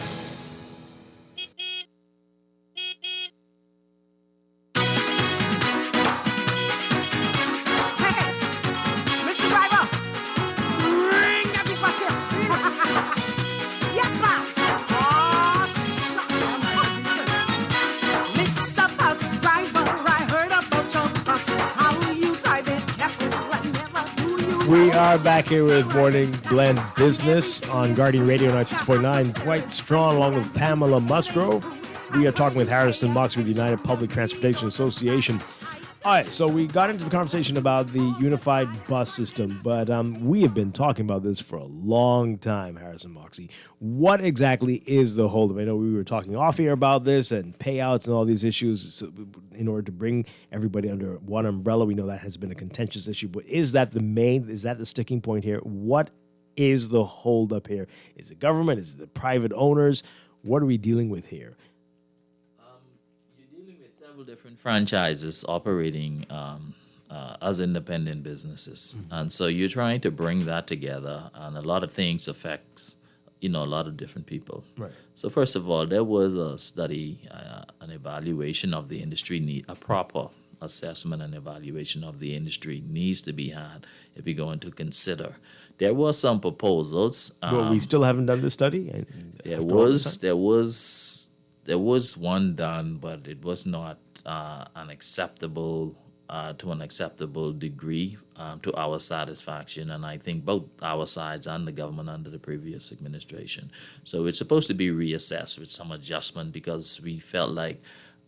We are back here with Morning Blend Business on Guardian Radio 96.9. Dwight Strachan along with Pamela Musgrove. We are talking with Harrison Mox with the United Public Transportation Association. All right, so we got into the conversation about the unified bus system, but we have been talking about this for a long time, Harrison Moxie. What exactly is the holdup? I know we were talking off here about this and payouts and all these issues in order to bring everybody under one umbrella. We know that has been a contentious issue, but is that the sticking point here? What is the holdup here? Is it government? Is it the private owners? What are we dealing with here? Different franchises operating as independent businesses, and so you're trying to bring that together, and a lot of things affects a lot of different people. Right. So first of all, there was a study, an evaluation of the industry. A proper assessment and evaluation of the industry needs to be had if you're going to consider. There were some proposals. Well, we still haven't done the study. There was one done, but it was not unacceptable to an acceptable degree to our satisfaction, and I think both our sides and the government under the previous administration. So it's supposed to be reassessed with some adjustment because we felt like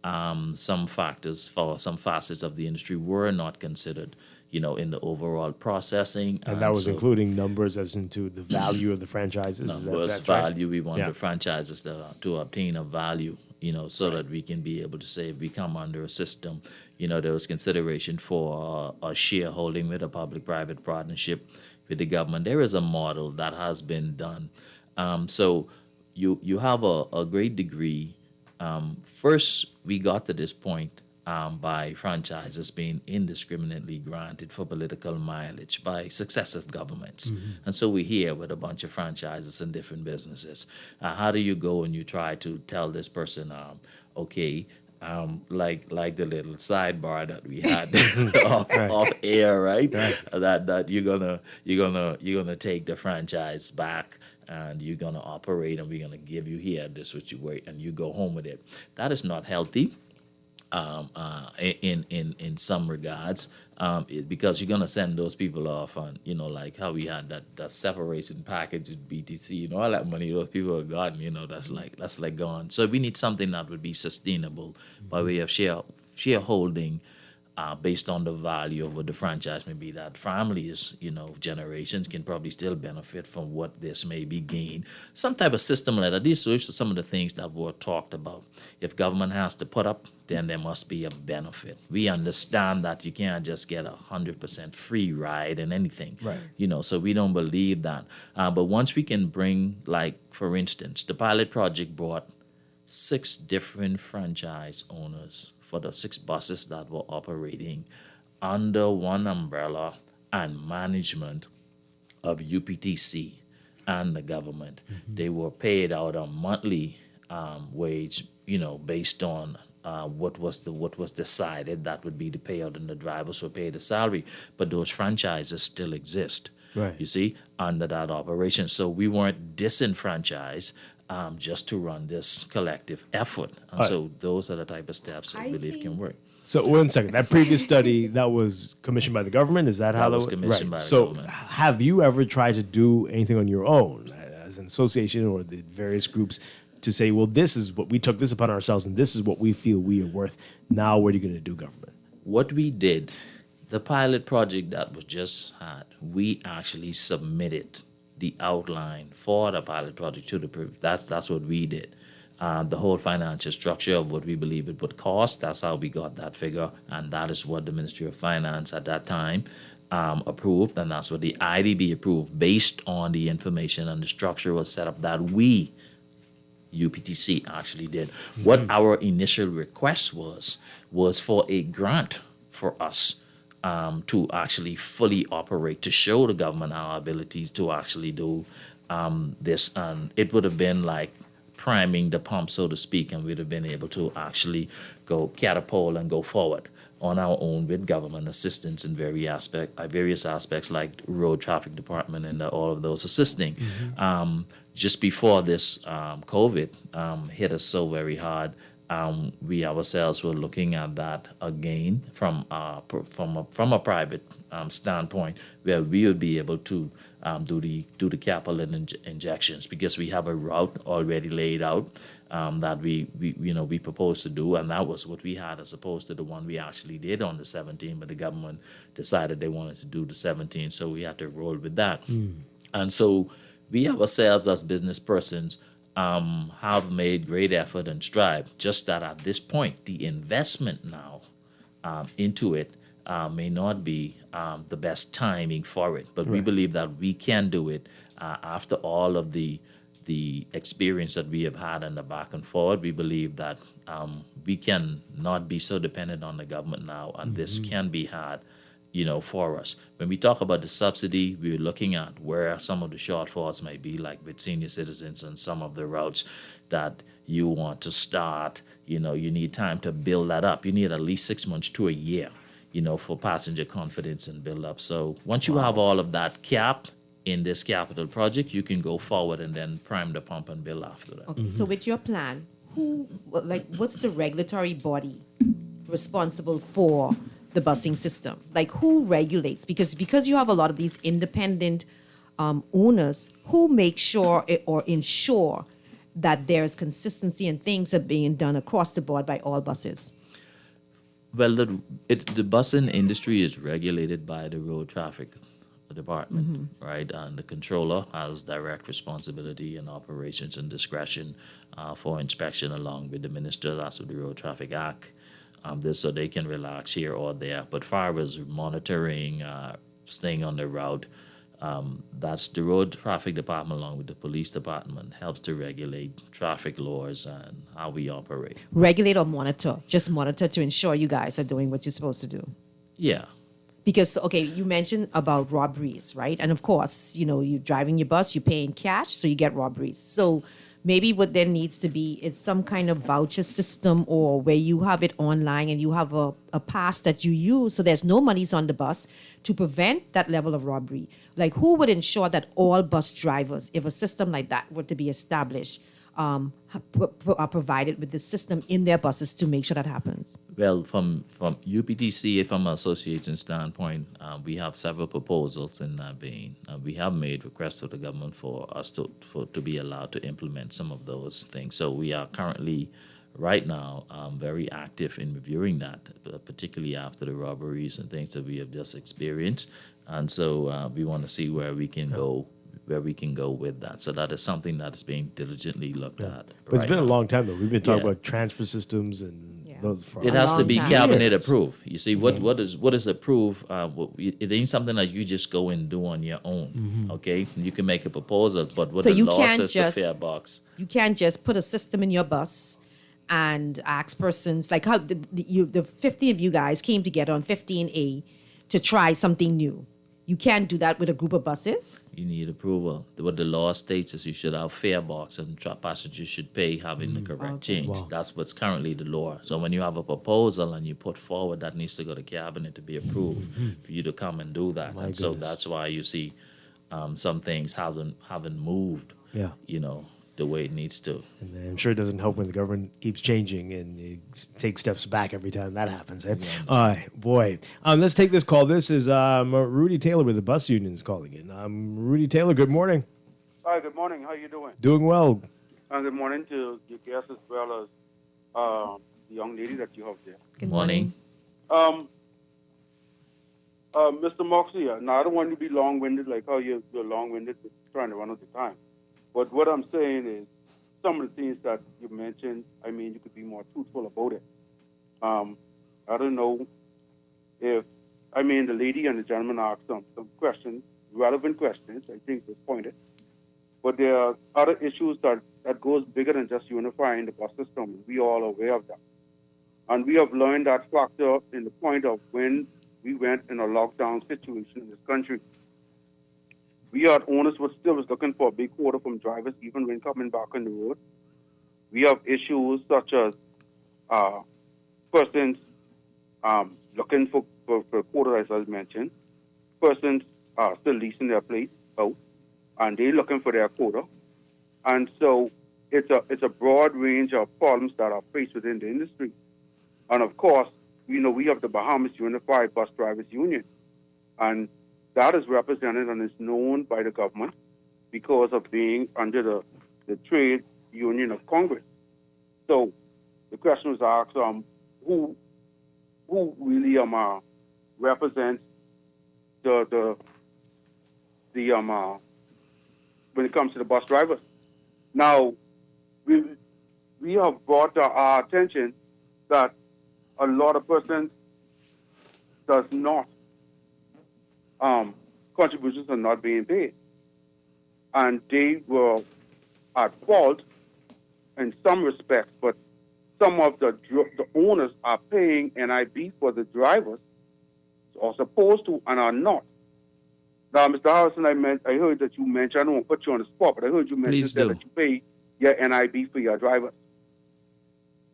some factors for some facets of the industry were not considered, in the overall processing. And that was including numbers as into the value of the franchises? Numbers, value. Right? We want the franchises to obtain a value, so that we can be able to say if we come under a system, there was consideration for a shareholding with a public-private partnership with the government. There is a model that has been done. So you have a great degree. First, we got to this point by franchises being indiscriminately granted for political mileage by successive governments. Mm-hmm. And so we're here with a bunch of franchises and different businesses. How do you go and you try to tell this person, like the little sidebar that we had off air, right? That you're gonna take the franchise back and you're gonna operate and we're gonna give you here this what you wait and you go home with it. That is not healthy. In some regards, because you're gonna send those people off on, like how we had that separation package at BTC, all that money those people have gotten, that's like gone. So we need something that would be sustainable by way of shareholding, based on the value of what the franchise may be, that families, generations can probably still benefit from what this may be gained. Some type of system like that. These are some of the things that were talked about. If government has to put up, then there must be a benefit. We understand that you can't just get 100% free ride and anything. Right. So we don't believe that. But once we can bring, like, for instance, the pilot project brought 6 different franchise owners for the 6 buses that were operating under one umbrella and management of UPTC and the government. Mm-hmm. They were paid out a monthly wage, based on what was decided. That would be the payout, and the drivers would pay the salary. But those franchises still exist. Right. You see, under that operation. So we weren't disenfranchised just to run this collective effort. And Right. so those are the type of steps I believe can work. So 1 second, that previous study that was commissioned by the government, is that how That was that commissioned by the so government. have you ever tried to do anything on your own as an association or the various groups to say, well, this is what we took this upon ourselves and this is what we feel we are worth. Now what are you going to do, government? What we did, the pilot project that was just had, we actually submitted the outline for the pilot project to the that's what we did. The whole financial structure of what we believe it would cost, that's how we got that figure, and that is what the Ministry of Finance at that time approved, and that's what the IDB approved based on the information and the structure was set up that we, UPTC, actually did. What our initial request was for a grant for us to actually fully operate, to show the government our ability to actually do this, and it would have been like priming the pump, so to speak, and we'd have been able to actually go catapult and go forward on our own with government assistance in various aspects like road traffic department and all of those assisting. Just before this COVID hit us so very hard, we ourselves were looking at that again from a private standpoint, where we would be able to do the capital injections, because we have a route already laid out that we proposed to do, and that was what we had as opposed to the one we actually did on the 17th, but the government decided they wanted to do the 17th, so we had to roll with that. And so we ourselves as business persons have made great effort and strive, just that at this point, the investment now into it may not be the best timing for it. But we believe that we can do it after all of the experience that we have had and the back and forward. We believe that we can not be so dependent on the government now, and this can be had, for us. When we talk about the subsidy, we're looking at where some of the shortfalls might be, like with senior citizens and some of the routes that you want to start. You need time to build that up. You need at least 6 months to a year, for passenger confidence and build up. So once you have all of that capped in this capital project, you can go forward and then prime the pump and build after that. Okay, so with your plan, what's the regulatory body responsible for the busing system? Like, who regulates? Because you have a lot of these independent owners, who make sure or ensure that there's consistency and things are being done across the board by all buses? Well, the busing industry is regulated by the road traffic department, right? And the controller has direct responsibility and operations and discretion for inspection, along with the minister. That's what the Road Traffic Act. This so they can relax here or there. But far as monitoring, staying on the route, that's the road traffic department, along with the police department, helps to regulate traffic laws and how we operate. Regulate or monitor? Just monitor to ensure you guys are doing what you're supposed to do. Yeah. Because, okay, you mentioned about robberies, right? And of course, you're driving your bus, you're paying cash, so you get robberies. So maybe what there needs to be is some kind of voucher system, or where you have it online and you have a pass that you use, so there's no monies on the bus, to prevent that level of robbery. Like, who would ensure that all bus drivers, if a system like that were to be established, are provided with the system in their buses to make sure that happens? Well, from UPTC, from an association standpoint, we have several proposals in that vein. We have made requests to the government for us to be allowed to implement some of those things. So we are currently, right now, very active in reviewing that, particularly after the robberies and things that we have just experienced. And so we want to see where we can go. With that. So that is something that is being diligently looked at. But it's been a long time, though. We've been talking about transfer systems and those for it has to be cabinet approved. You see, what is approved, it ain't something that you just go and do on your own, okay? You can make a proposal, but what the law says the fare box. You can't just put a system in your bus and ask persons, like how the 50 of you guys came together on 15A to try something new. You can't do that with a group of buses. You need approval. What the law states is you should have fare box and passengers should pay having the correct change. Wow. That's what's currently the law. So when you have a proposal and you put forward, that needs to go to cabinet to be approved for you to come and do that. My and so goodness. that's why you see some things haven't moved. Yeah. The way it needs to. And I'm sure it doesn't help when the government keeps changing and you take steps back every time that happens. Boy. Let's take this call. This is Rudy Taylor with the bus unions calling in. Rudy Taylor, good morning. Hi, good morning. How you doing? Doing well. Good morning to your guests as well as the young lady that you have there. Good morning. Mr. Moxley, now I don't want you to be long-winded like how you're long-winded trying to run out of time. But what I'm saying is some of the things that you mentioned, I mean, you could be more truthful about it. I don't know if, I mean, the lady and the gentleman asked some questions, relevant questions, I think was pointed. But there are other issues that goes bigger than just unifying the bus system. We all are aware of that. And we have learned that factor in the point of when we went in a lockdown situation in this country. We had owners who still was looking for a big quota from drivers even when coming back on the road. We have issues such as persons looking for quota, as I mentioned. Persons still leasing their place out, and they're looking for their quota. And so it's a broad range of problems that are faced within the industry. And of course, we have the Bahamas Unified Bus Drivers Union, and that is represented and is known by the government because of being under the trade union of Congress. So the question was asked, who really represents the when it comes to the bus drivers. Now we have brought to our attention that a lot of persons does not contributions are not being paid, and they were at fault in some respects, but some of the owners are paying NIB for the drivers, or supposed to, and are not. Now, Mr. Harrison, I heard that you mentioned, I don't want to put you on the spot, but I heard you mention that you pay your NIB for your drivers.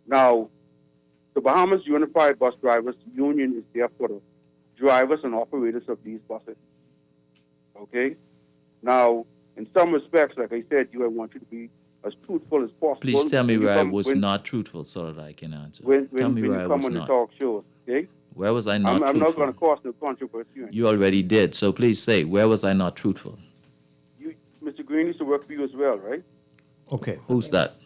Now, the Bahamas Unified Bus Drivers Union is there for the drivers and operators of these buses. Okay? Now, in some respects, like I said, I want you to be as truthful as possible. Please tell me where I was not truthful so that I can answer. Tell me where I was not. When you come on the talk shows, okay? Where was I not truthful? I'm not going to cause no controversy. You already did, so please say, where was I not truthful? Mr. Green used to work for you as well, right? Okay. Who's that?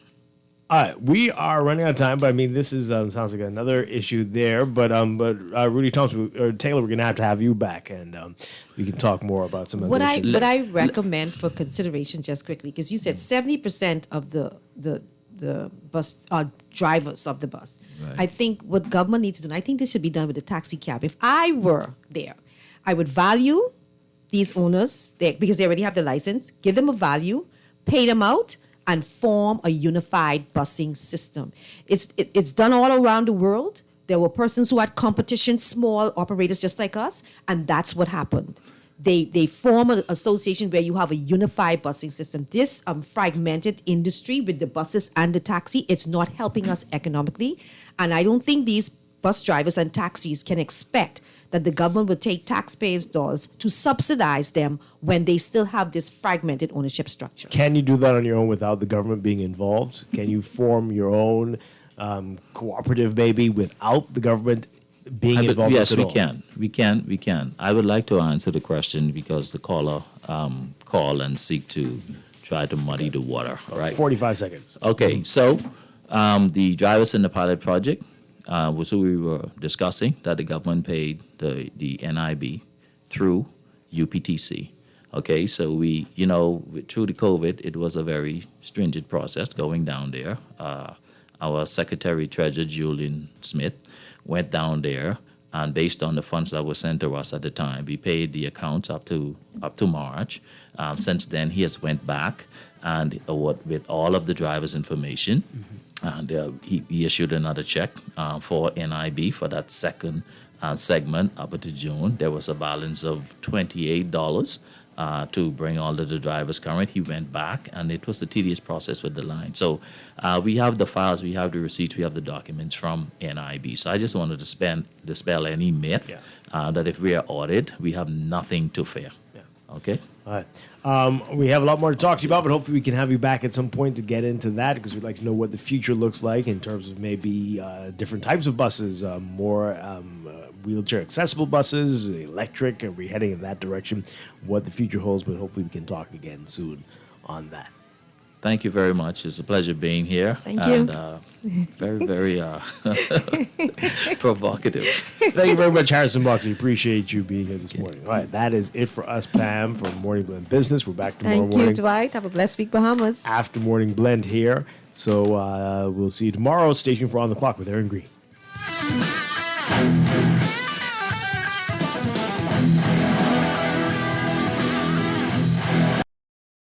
All right, we are running out of time, but I mean, this is sounds like another issue there. But Rudy Thompson or Taylor, we're gonna have you back, and we can talk more about some of the issues. What I recommend for consideration, just quickly, because you said 70% of the bus drivers of the bus. Right. I think what government needs to do, and I think this should be done with the taxi cab. If I were there, I would value these owners because they already have the license, give them a value, pay them out, and form a unified busing system. It's done all around the world. There were persons who had competition, small operators just like us, and that's what happened. They form an association where you have a unified busing system. This fragmented industry with the buses and the taxi, it's not helping us economically. And I don't think these bus drivers and taxis can expect that the government will take taxpayers' dollars to subsidize them when they still have this fragmented ownership structure. Can you do that on your own without the government being involved? Can you form your own cooperative maybe without the government being involved? Yes, at we all? can. We can. I would like to answer the question because the caller call and seek to try to muddy the water. All right. 45 seconds. Okay, so the drivers in the pilot project was who we were discussing, that the government paid the NIB through UPTC. Okay, so we, through the COVID, it was a very stringent process going down there. Our Secretary Treasurer, Julian Smith, went down there, and based on the funds that were sent to us at the time, we paid the accounts up to March. Since then, he has went back and with all of the drivers' information, and he issued another check for NIB for that second segment up until June. There was a balance of $28 to bring all of the drivers current. He went back, and it was a tedious process with the line. So we have the files, we have the receipts, we have the documents from NIB. So I just wanted to dispel any myth that if we are audited, we have nothing to fear. Okay? All right. We have a lot more to talk to you about, but hopefully we can have you back at some point to get into that, because we'd like to know what the future looks like in terms of maybe different types of buses, more wheelchair accessible buses, electric. Are we heading in that direction? What the future holds, but hopefully we can talk again soon on that. Thank you very much. It's a pleasure being here. Thank you. Very, very provocative. Thank you very much, Harrison Buckley. Appreciate you being here this morning. All right, that is it for us, Pam, from Morning Blend Business. We're back tomorrow morning. Thank you, Dwight. Have a blessed week, Bahamas. After Morning Blend here. So we'll see you tomorrow. Stay tuned for On the Clock with Aaron Green.